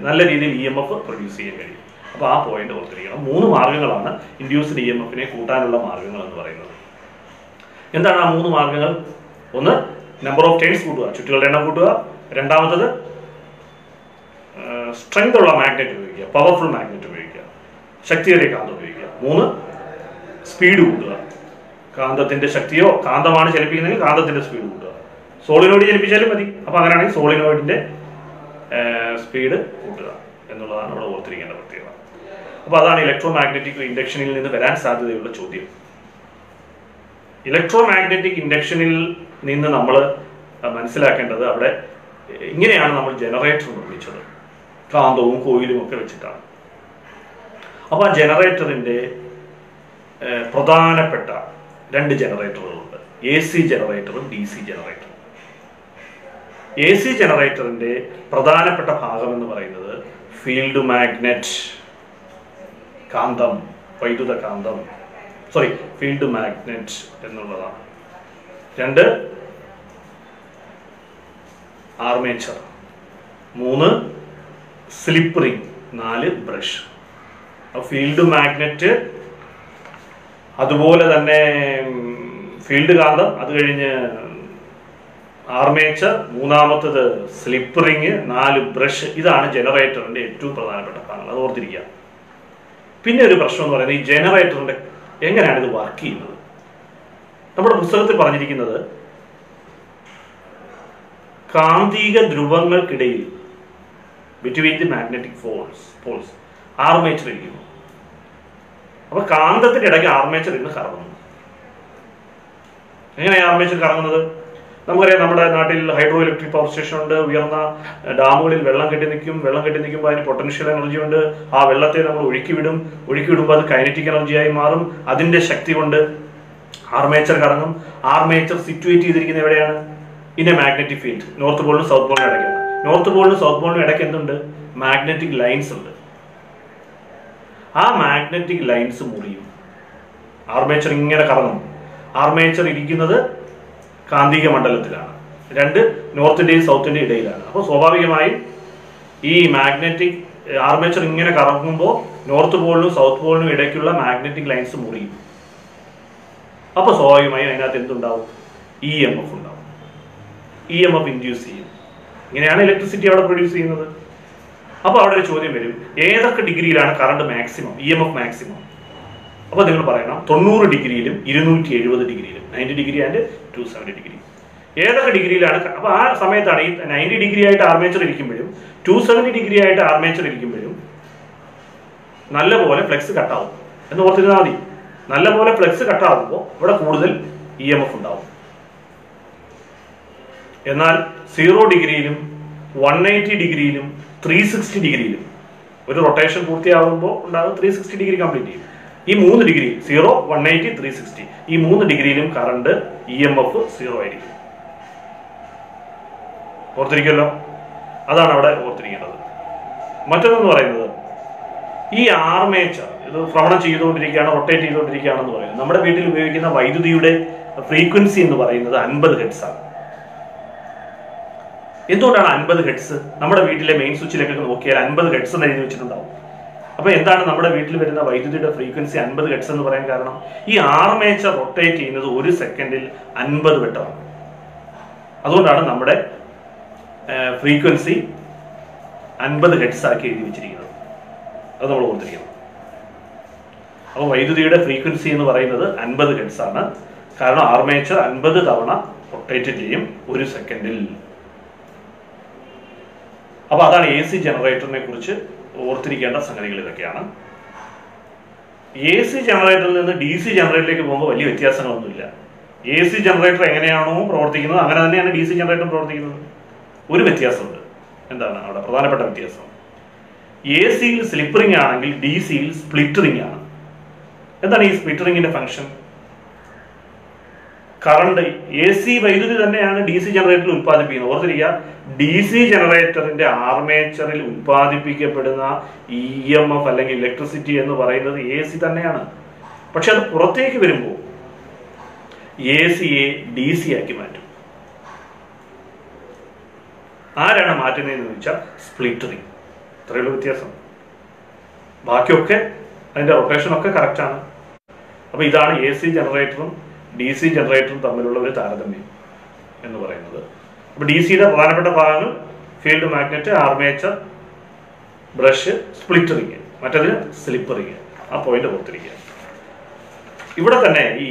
നല്ല രീതിയിൽ EMF പ്രൊഡ്യൂസ് ചെയ്യാൻ കഴിയും. അപ്പോൾ ആ പോയിന്റ് ഓർത്തിരിക്കണം. 3 മാർഗങ്ങളാണ് ഇൻഡ്യൂസ്ഡ് EMFനെ കൂട്ടാനുള്ള മാർഗങ്ങൾ എന്ന് പറയുന്നത്. എന്താണ് ആ 3 മാർഗങ്ങൾ? ഒന്ന്, നമ്പർ ഓഫ് ടേൺസ് കൂട്ടുക, ചുറ്റുകളുടെ എണ്ണം കൂട്ടുക. രണ്ടാമത്തത്, സ്ട്രെങ്ത് ഉള്ള മാഗ്നറ്റ് ഉപയോഗിക്കുക, പവർഫുൾ മാഗ്നറ്റ് ഉപയോഗിക്കുക, ശക്തിയേറിയ കാന്തം ഉപയോഗിക്കുക. 3, സ്പീഡ് കൂട്ടുക. കാന്തത്തിന്റെ ശക്തിയോ, കാന്തമാണ് ചലിപ്പിക്കുന്നതെങ്കിൽ കാന്തത്തിന്റെ സ്പീഡ് കൂട്ടുക. സോളിനോയിഡ് ചലിപ്പിച്ചാലും മതി. അപ്പൊ അങ്ങനെയാണെങ്കിൽ സോളിനോയിഡിന്റെ സ്പീഡ് കൂട്ടുക എന്നുള്ളതാണ് ഇവിടെ ഓർത്തിരിക്കേണ്ട പ്രത്യേകത. അപ്പൊ അതാണ് ഇലക്ട്രോ മാഗ്നറ്റിക് ഇൻഡക്ഷനിൽ നിന്ന് വരാൻ സാധ്യതയുള്ള ചോദ്യം. ഇലക്ട്രോ മാഗ്നറ്റിക് ഇൻഡക്ഷനിൽ നിന്ന് നമ്മൾ മനസ്സിലാക്കേണ്ടത് അവിടെ ഇങ്ങനെയാണ് നമ്മൾ ജനറേറ്റർ നിർമ്മിച്ചത്, കാന്തവും കോയിലും ഒക്കെ വെച്ചിട്ടാണ്. അപ്പോൾ ആ ജനറേറ്ററിൻ്റെ പ്രധാനപ്പെട്ട 2 ജനറേറ്ററുകളുണ്ട്, AC ജനറേറ്ററും DC ജനറേറ്ററും. AC ജനറേറ്ററിൻ്റെ പ്രധാനപ്പെട്ട ഭാഗം എന്ന് പറയുന്നത് ഫീൽഡ് മാഗ്നറ്റ്, കാന്തം, വൈദ്യുത കാന്തം, ഫീൽഡ് മാഗ്നറ്റ് എന്നുള്ളതാണ്. 2 armature, 3 slip ring, 4 brush. Field magnet, അതുപോലെ തന്നെ ഫീൽഡ് കാന്തം, അത് കഴിഞ്ഞ് ആർമേച്ചർ, മൂന്നാമത്തത് സ്ലിപ്പ് റിംഗ്, 4 ബ്രഷ്. ഇതാണ് ജനറേറ്ററിന്റെ ഏറ്റവും പ്രധാനപ്പെട്ട ഭാഗങ്ങൾ, അത് ഓർത്തിരിക്കുക. പിന്നെ ഒരു പ്രശ്നം എന്ന് പറയുന്നത് ഈ ജനറേറ്ററിന്റെ എങ്ങനെയാണ് ഇത് വർക്ക് ചെയ്യുന്നത്. നമ്മുടെ പുസ്തകത്തിൽ പറഞ്ഞിരിക്കുന്നത് കാന്തിക ധ്രുവങ്ങൾക്കിടയിൽ between the magnetic poles armature ഇരിക്കുന്നു. അപ്പൊ കാന്തത്തിന്റെ ഇടയ്ക്ക് ആർമേച്ചർ ഇന്ന് കറങ്ങുന്നു. എങ്ങനെയാണ് ആർമേച്ചർ കറങ്ങുന്നത്? നമുക്കറിയാം, നമ്മുടെ നാട്ടിൽ ഹൈഡ്രോ ഇലക്ട്രിക് പവർ സ്റ്റേഷൻ ഉണ്ട്. ഉയർന്ന ഡാമുകളിൽ വെള്ളം കെട്ടി നിൽക്കുമ്പോൾ അതിന് പൊട്ടൻഷ്യൽ എനർജി ഉണ്ട്. ആ വെള്ളത്തെ നമ്മൾ ഒഴുക്കിവിടുമ്പോൾ അത് കൈനറ്റിക് എനർജിയായി മാറും. അതിന്റെ ശക്തി കൊണ്ട് ആർമേച്ചർ കറങ്ങും. ആർമേച്ചർ സിറ്റുവേറ്റ് ചെയ്തിരിക്കുന്നത് എവിടെയാണ്? In a magnetic field. North പോളിനും സൗത്ത് പോളിനും ഇടയ്ക്കാണ്. നോർത്ത് പോളിനും സൗത്ത് പോളിനും ഇടയ്ക്ക് എന്തുണ്ട്? മാഗ്നറ്റിക് ലൈൻസ് ഉണ്ട്. ആ മാഗ്നറ്റിക് ലൈൻസ് മുറിയും, ആർമേച്ചർ ഇങ്ങനെ കറങ്ങും. ആർമേച്ചർ ഇരിക്കുന്നത് കാന്തിക മണ്ഡലത്തിലാണ്, 2 നോർത്തിന്റെയും സൗത്തിന്റെയും ഇടയിലാണ്. അപ്പോൾ സ്വാഭാവികമായും ഈ മാഗ്നറ്റിക് ആർമേച്ചർ ഇങ്ങനെ കറങ്ങുമ്പോൾ നോർത്ത് പോളിനും സൗത്ത് പോളിനും ഇടയ്ക്കുള്ള മാഗ്നറ്റിക് ലൈൻസ് മുറിയും. അപ്പോൾ സ്വാഭാവികമായും അതിനകത്ത് എന്തുണ്ടാവും? EMF ഉണ്ടാവും. EMF ഇൻഡ്യൂസ് ചെയ്യും. ഇങ്ങനെയാണ് ഇലക്ട്രിസിറ്റി അവിടെ പ്രൊഡ്യൂസ് ചെയ്യുന്നത്. അപ്പോൾ അവിടെ ഒരു ചോദ്യം വരും, ഏതൊക്കെ ഡിഗ്രിയിലാണ് കറണ്ട് മാക്സിമം, EMF മാക്സിമം? അപ്പോൾ നിങ്ങൾ പറയണം 90 ഡിഗ്രിയിലും 270 ഡിഗ്രിയിലും, 90 ഡിഗ്രി ആൻഡ് 270 ഡിഗ്രി. ഏതൊക്കെ ഡിഗ്രിയിലാണ്? അപ്പോൾ ആ സമയത്താണ് ഈ 90 ഡിഗ്രി ആയിട്ട് ആർമേച്ചർ ഇരിക്കുമ്പോഴും 270 ഡിഗ്രി ആയിട്ട് ആർമേച്ചർ ഇരിക്കുമ്പോഴും നല്ലപോലെ ഫ്ലെക്സ് കട്ടാവും എന്ന് ഓർത്തിരുന്നാൽ മതി. നല്ലപോലെ ഫ്ലെക്സ് കട്ടാവുമ്പോൾ ഇവിടെ കൂടുതൽ EMF ഉണ്ടാവും. എന്നാൽ 0 ഡിഗ്രിയിലും 180 ഡിഗ്രിയിലും 360 ഡിഗ്രിയിലും ഒരു റൊട്ടേഷൻ പൂർത്തിയാകുമ്പോൾ ഉണ്ടാകും 360 ഡിഗ്രി കംപ്ലീറ്റ് ചെയ്യും. ഈ 3 ഡിഗ്രി 0, 180, 360 ഈ 3 ഡിഗ്രിയിലും കറണ്ട് EMF 0 ആയിരിക്കും. ഓർത്തിരിക്കുമല്ലോ, അതാണ് അവിടെ ഓർത്തിരിക്കേണ്ടത്. മറ്റൊന്നെന്ന് പറയുന്നത് ഈ ആർമേച്ചർ ഇത് ഭ്രമണം ചെയ്തുകൊണ്ടിരിക്കുകയാണ്, റൊട്ടേറ്റ് ചെയ്തുകൊണ്ടിരിക്കുകയാണെന്ന് പറയുന്നത്. നമ്മുടെ വീട്ടിൽ ഉപയോഗിക്കുന്ന വൈദ്യുതിയുടെ ഫ്രീക്വൻസി എന്ന് പറയുന്നത് 50 ഹെർട്സ് ആണ്. എന്തുകൊണ്ടാണ് 50 ഹെർട്സ്? നമ്മുടെ വീട്ടിലെ മെയിൻ സ്വിച്ചിലൊക്കെ നോക്കിയാൽ 50 ഹെർട്സ് എന്ന് എഴുതി വെച്ചിട്ടുണ്ടാവും. അപ്പോൾ എന്താണ് നമ്മുടെ വീട്ടിൽ വരുന്ന വൈദ്യുതിയുടെ ഫ്രീക്വൻസി 50 ഹെർട്സ് എന്ന് പറയാൻ കാരണം? ഈ ആർമേച്ചർ റൊട്ടേറ്റ് ചെയ്യുന്നത് 1 സെക്കൻഡിൽ 50 വട്ടമാണ്. അതുകൊണ്ടാണ് നമ്മുടെ ഫ്രീക്വൻസി 50 ഹെർട്സ് ആക്കി എഴുതി വെച്ചിരിക്കുന്നത്. അത് നമ്മൾ ഓർത്തിരിക്കണം. അപ്പോൾ വൈദ്യുതിയുടെ ഫ്രീക്വൻസി എന്ന് പറയുന്നത് 50 ഹെർട്സ് ആണ്. കാരണം ആർമേച്ചർ 50 തവണ റൊട്ടേറ്റ് ചെയ്യും 1 സെക്കൻഡിൽ. അപ്പോൾ അതാണ് AC ജനറേറ്ററിനെ കുറിച്ച് ഓർത്തിരിക്കേണ്ട സംഗതികൾ. ഇതൊക്കെയാണ്. AC ജനറേറ്ററിൽ നിന്ന് DC ജനറേറ്ററിലേക്ക് പോകുമ്പോൾ വലിയ വ്യത്യാസങ്ങളൊന്നുമില്ല. AC ജനറേറ്റർ എങ്ങനെയാണോ പ്രവർത്തിക്കുന്നത് അങ്ങനെ തന്നെയാണ് DC ജനറേറ്റർ പ്രവർത്തിക്കുന്നത്. ഒരു വ്യത്യാസമുണ്ട്. എന്താണ് അവിടെ പ്രധാനപ്പെട്ട വ്യത്യാസം? ACയിൽ സ്ലിപ്പ് റിംഗ് ആണെങ്കിൽ DCയിൽ സ്പ്ലിറ്റ് റിംഗ് ആണ്. എന്താണ് ഈ സ്പ്ലിറ്റ് റിംഗിന്റെ ഫംഗ്ഷൻ? കറണ്ട് AC വൈദ്യുതി തന്നെയാണ് DC ജനറേറ്ററിൽ ഉത്പാദിപ്പിക്കുന്നത്. ഓർത്തിരിക്കുക, DC ജനറേറ്ററിന്റെ ആർമേച്ചറിൽ ഉത്പാദിപ്പിക്കപ്പെടുന്ന EMF അല്ലെങ്കിൽ ഇലക്ട്രിസിറ്റി എന്ന് പറയുന്നത് AC തന്നെയാണ്. പക്ഷെ അത് പുറത്തേക്ക് വരുമ്പോൾ ACയെ DC ആക്കി മാറ്റും. ആരാണ് മാറ്റുന്നതെന്ന് ചോദിച്ചാൽ സ്പ്ലിറ്റ് റിംഗ്. ഇത്രയുള്ള വ്യത്യാസം. ബാക്കിയൊക്കെ അതിന്റെ റൊട്ടേഷനൊക്കെ കറക്റ്റാണ്. അപ്പോൾ ഇതാണ് AC ജനറേറ്ററും DC ജനറേറ്ററും തമ്മിലുള്ള ഒരു താരതമ്യം എന്ന് പറയുന്നത്. അപ്പോൾ DCയുടെ പ്രധാനപ്പെട്ട ഭാഗങ്ങൾ field magnet, armature, brush, split ring, മറ്റതിന് സ്ലിപ്പ് റിംഗ്. ആ പോയിന്റ് ഓർത്തിരിക്കുക. ഇവിടെ തന്നെ ഈ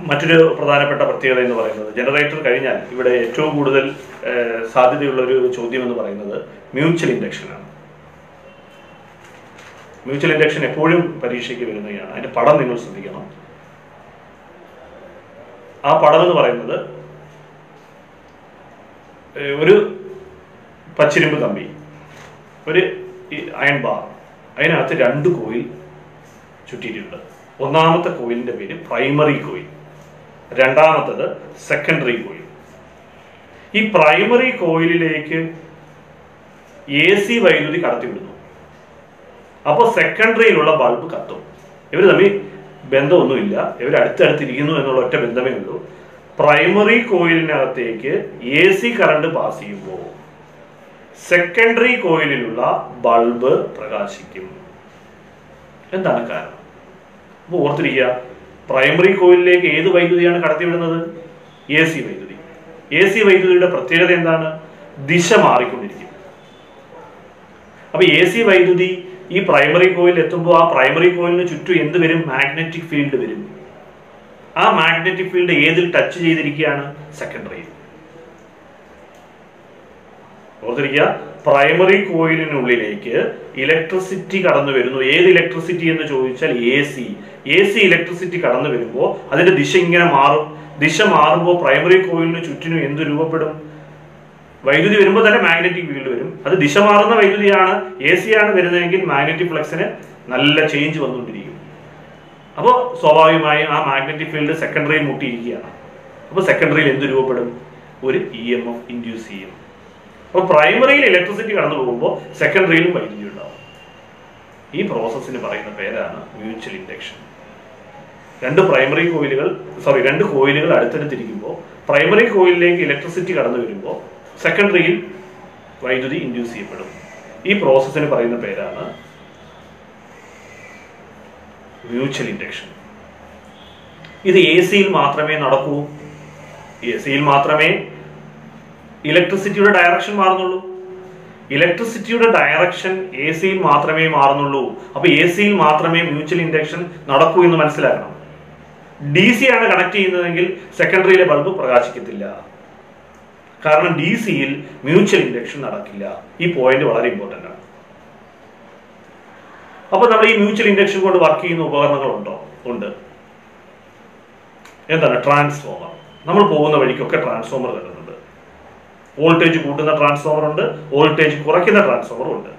മറ്റൊരു പ്രധാനപ്പെട്ട പ്രത്യേകത എന്ന് പറയുന്നത് ജനറേറ്റർ കഴിഞ്ഞാൽ ഇവിടെ ഏറ്റവും കൂടുതൽ സാധ്യതയുള്ള ഒരു ചോദ്യം എന്ന് പറയുന്നത് മ്യൂച്വൽ ഇൻഡക്ഷനാണ്. മ്യൂച്വൽ ഇൻഡക്ഷൻ എപ്പോഴും പരീക്ഷയ്ക്ക് വരുന്നതാണ്. അതിന്റെ പടം നിങ്ങൾ ശ്രദ്ധിക്കണം. ആ പടം എന്ന് പറയുന്നത് ഒരു പച്ചിരുമ്പ് കമ്പി, ഒരു അയൺ ബാർ, അതിനകത്ത് 2 കോയിൽ ചുറ്റിയിട്ടുണ്ട്. ഒന്നാമത്തെ കോയിലിന്റെ പേര് പ്രൈമറി കോയിൽ, രണ്ടാമത്തത് സെക്കൻഡറി കോയിൽ. ഈ പ്രൈമറി കോയിലിലേക്ക് AC വൈദ്യുതി കടത്തിവിടുന്നു. അപ്പോൾ സെക്കൻഡറിയിലുള്ള ബൾബ് കത്തും. ഇവർ തമ്മിൽ ബന്ധമൊന്നുമില്ല, ഇവർ അടുത്തടുത്തിരിക്കുന്നു എന്നുള്ള ഒറ്റ ബന്ധമേ ഉള്ളൂ. പ്രൈമറി കോയിലിനകത്തേക്ക് AC കറണ്ട് പാസ് ചെയ്യുമ്പോൾ സെക്കൻഡറി കോയിലിലുള്ള ബൾബ് പ്രകാശിക്കും. എന്താണ് കാരണം? അപ്പോൾ ഓർത്തിരിക്കുക, പ്രൈമറി കോയിലിലേക്ക് ഏത് വൈദ്യുതിയാണ് കടത്തിവിടുന്നത്? AC വൈദ്യുതി. AC വൈദ്യുതിയുടെ പ്രത്യേകത എന്താണ്? ദിശ മാറിക്കൊണ്ടിരിക്കും. അപ്പൊ AC വൈദ്യുതി ഈ പ്രൈമറി കോയിൽ എത്തുമ്പോൾ ആ പ്രൈമറി കോയിലിന് ചുറ്റും എന്ത് വരും? മാഗ്നറ്റിക് ഫീൽഡ് വരും. ആ മാഗ്നറ്റിക് ഫീൽഡ് ഏതിൽ ടച്ച് ചെയ്തിരിക്കുകയാണ്? സെക്കൻഡറിയിൽ. ഓർത്തിരിക്കുക, പ്രൈമറി കോയിലിനുള്ളിലേക്ക് ഇലക്ട്രിസിറ്റി കടന്നു വരുന്നു. ഏത് ഇലക്ട്രിസിറ്റി എന്ന് ചോദിച്ചാൽ AC ഇലക്ട്രിസിറ്റി കടന്നു വരുമ്പോൾ അതിന്റെ ദിശ ഇങ്ങനെ മാറും. ദിശ മാറുമ്പോൾ പ്രൈമറി കോയിലിന് ചുറ്റിനും എന്ത് രൂപപ്പെടും? വൈദ്യുതി വരുമ്പോൾ തന്നെ മാഗ്നറ്റിക് ഫീൽഡ് വരും. അത് ദിശ മാറുന്ന വൈദ്യുതിയാണ്. AC ആണ് വരുന്നതെങ്കിൽ മാഗ്നറ്റിക് ഫ്ലക്സിന് നല്ല ചേഞ്ച് വന്നുകൊണ്ടിരിക്കും. അപ്പോൾ സ്വാഭാവികമായും ആ മാഗ്നറ്റിക് ഫീൽഡ് സെക്കൻഡറിയിൽ മുട്ടിയിരിക്കുകയാണ്. അപ്പോൾ സെക്കൻഡറിയിൽ എന്ത് രൂപപ്പെടും? ഒരു EMF ഇൻഡ്യൂസ് ചെയ്യും. അപ്പോൾ പ്രൈമറിയിൽ ഇലക്ട്രിസിറ്റി കടന്നു പോകുമ്പോൾ സെക്കൻഡറിയിലും വൈദ്യുതി ഉണ്ടാവും. ഈ പ്രോസസ്സിന് പറയുന്ന പേരാണ് മ്യൂച്വൽ ഇൻഡക്ഷൻ. 2 കോയിലുകൾ അടുത്തടുത്തിരിക്കുമ്പോൾ പ്രൈമറി കോയിലിലേക്ക് ഇലക്ട്രിസിറ്റി കടന്നു വരുമ്പോൾ സെക്കൻഡറിയിൽ വൈദ്യുതി ഇൻഡ്യൂസ് ചെയ്യപ്പെടും. ഈ പ്രോസസ്സിന് പറയുന്ന പേരാണ് മ്യൂച്വൽ ഇൻഡക്ഷൻ. ഇത് AC-യിൽ മാത്രമേ നടക്കൂ. AC-യിൽ മാത്രമേ ഇലക്ട്രിസിറ്റിയുടെ ഡയറക്ഷൻ മാറുന്നുള്ളൂ. ഇലക്ട്രിസിറ്റിയുടെ ഡയറക്ഷൻ AC-യിൽ മാത്രമേ മാറുന്നുള്ളൂ. അപ്പൊ AC-യിൽ മാത്രമേ മ്യൂച്വൽ ഇൻഡക്ഷൻ നടക്കൂ എന്ന് മനസ്സിലാക്കണം. DC ആണ് കണക്ട് ചെയ്യുന്നതെങ്കിൽ സെക്കൻഡറിയിലെ ബൾബ് പ്രകാശിക്കത്തില്ല. കാരണം DC-യിൽ മ്യൂച്വൽ ഇൻഡക്ഷൻ നടക്കില്ല. ഈ പോയിന്റ് വളരെ ഇമ്പോർട്ടന്റ് ആണ്. അപ്പൊ നമ്മൾ ഈ മ്യൂച്വൽ ഇൻഡക്ഷൻ കൊണ്ട് വർക്ക് ചെയ്യുന്ന ഉപകരണങ്ങളുണ്ടോ? ഉണ്ട്. എന്താണ്? ട്രാൻസ്ഫോമർ. നമ്മൾ പോകുന്ന വഴിക്കൊക്കെ ട്രാൻസ്ഫോമർ തരുന്നുണ്ട്. വോൾട്ടേജ് കൂട്ടുന്ന ട്രാൻസ്ഫോമർ ഉണ്ട്, വോൾട്ടേജ് കുറയ്ക്കുന്ന ട്രാൻസ്ഫോമർ ഉണ്ട്.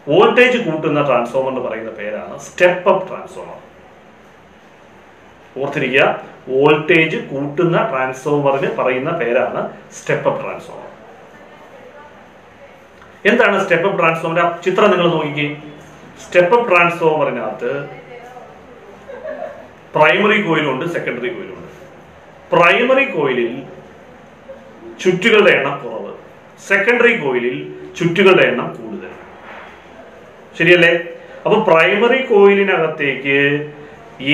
വോൾട്ടേജ് കൂട്ടുന്ന ട്രാൻസ്ഫോമർ എന്ന് പറയുന്ന പേരാണ് സ്റ്റെപ്പ് അപ്പ് ട്രാൻസ്ഫോമർ. ഓർത്തിരിക്കുക, വോൾട്ടേജ് കൂട്ടുന്ന ട്രാൻസ്ഫോമറിന് പറയുന്ന പേരാണ് സ്റ്റെപ്പ് അപ്പ് ട്രാൻസ്ഫോമർ. എന്താണ് സ്റ്റെപ്പ് അപ്പ് ട്രാൻസ്ഫോമർ? ചിത്രം നിങ്ങൾ നോക്കിക്കേ. സ്റ്റെപ്പ് അപ്പ് ട്രാൻസ്ഫോമറിനകത്ത് പ്രൈമറി കോയിലുണ്ട്, സെക്കൻഡറി കോയിലുണ്ട്. പ്രൈമറി കോയിലിൽ ചുറ്റുകളുടെ എണ്ണം കുറവ്, സെക്കൻഡറി കോയിലിൽ ചുറ്റുകളുടെ എണ്ണം കൂടുതൽ. ശരിയല്ലേ? അപ്പൊ പ്രൈമറി കോയിലിനകത്തേക്ക്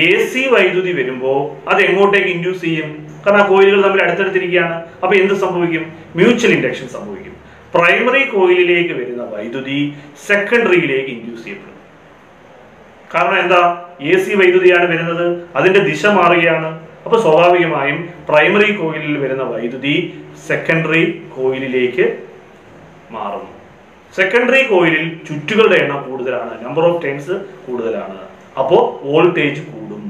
AC വൈദ്യുതി വരുമ്പോൾ അത് എങ്ങോട്ടേക്ക് ഇൻഡ്യൂസ് ചെയ്യും? കാരണം ആ കോയിലുകൾ തമ്മിൽ അടുത്തടുത്തിരിക്കുകയാണ്. അപ്പൊ എന്ത് സംഭവിക്കും? മ്യൂച്വൽ ഇൻഡക്ഷൻ സംഭവിക്കും. പ്രൈമറി കോയിലിലേക്ക് വരുന്ന വൈദ്യുതി സെക്കൻഡറിയിലേക്ക് ഇൻഡ്യൂസ് ചെയ്യപ്പെടും. കാരണം എന്താ? AC വൈദ്യുതിയാണ് വരുന്നത്, അതിന്റെ ദിശ മാറുകയാണ്. അപ്പൊ സ്വാഭാവികമായും പ്രൈമറി കോയിലിൽ വരുന്ന വൈദ്യുതി സെക്കൻഡറി കോയിലിലേക്ക് മാറുന്നു. സെക്കൻഡറി കോയിലിൽ ചുറ്റുകളുടെ എണ്ണം കൂടുതലാണ്, നമ്പർ ഓഫ് ടേൺസ് കൂടുതലാണ്. അപ്പോൾ വോൾട്ടേജ് കൂടും.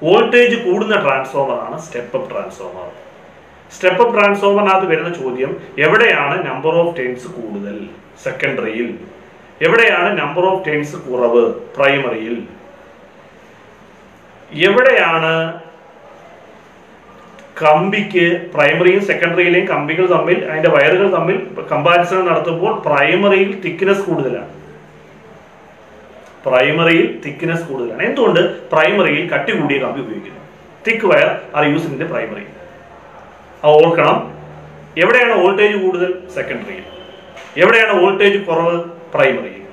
വോൾട്ടേജ് കൂടുന്ന ട്രാൻസ്ഫോമർ ആണ് step up transformer. Step up ട്രാൻസ്ഫോമറിനകത്ത് വരുന്ന ചോദ്യം, എവിടെയാണ് നമ്പർ ഓഫ് ടേൺസ് കൂടുതൽ? സെക്കൻഡറിയിൽ. എവിടെയാണ് നമ്പർ ഓഫ് ടേൺസ് കുറവ്? പ്രൈമറിയിൽ. എവിടെയാണ് കമ്പിക്ക് പ്രൈമറിയും സെക്കൻഡറിയിലെയും കമ്പികൾ തമ്മിൽ, അതിന്റെ വയറുകൾ തമ്മിൽ കമ്പാരിസൺ നടത്തുമ്പോൾ പ്രൈമറിയിൽ തിക്നെസ് കൂടുതലാണ്. പ്രൈമറിയിൽ തിക്നെസ് കൂടുതലാണ്. എന്തുകൊണ്ട്? പ്രൈമറിയിൽ കട്ടി കൂടിയ കമ്പി ഉപയോഗിക്കുന്നു. Thick wire are used in the primary. ഓർക്കണം, എവിടെയാണ് വോൾട്ടേജ് കൂടുതൽ? സെക്കൻഡറിയിൽ. എവിടെയാണ് വോൾട്ടേജ് കുറവ്? പ്രൈമറിയിൽ.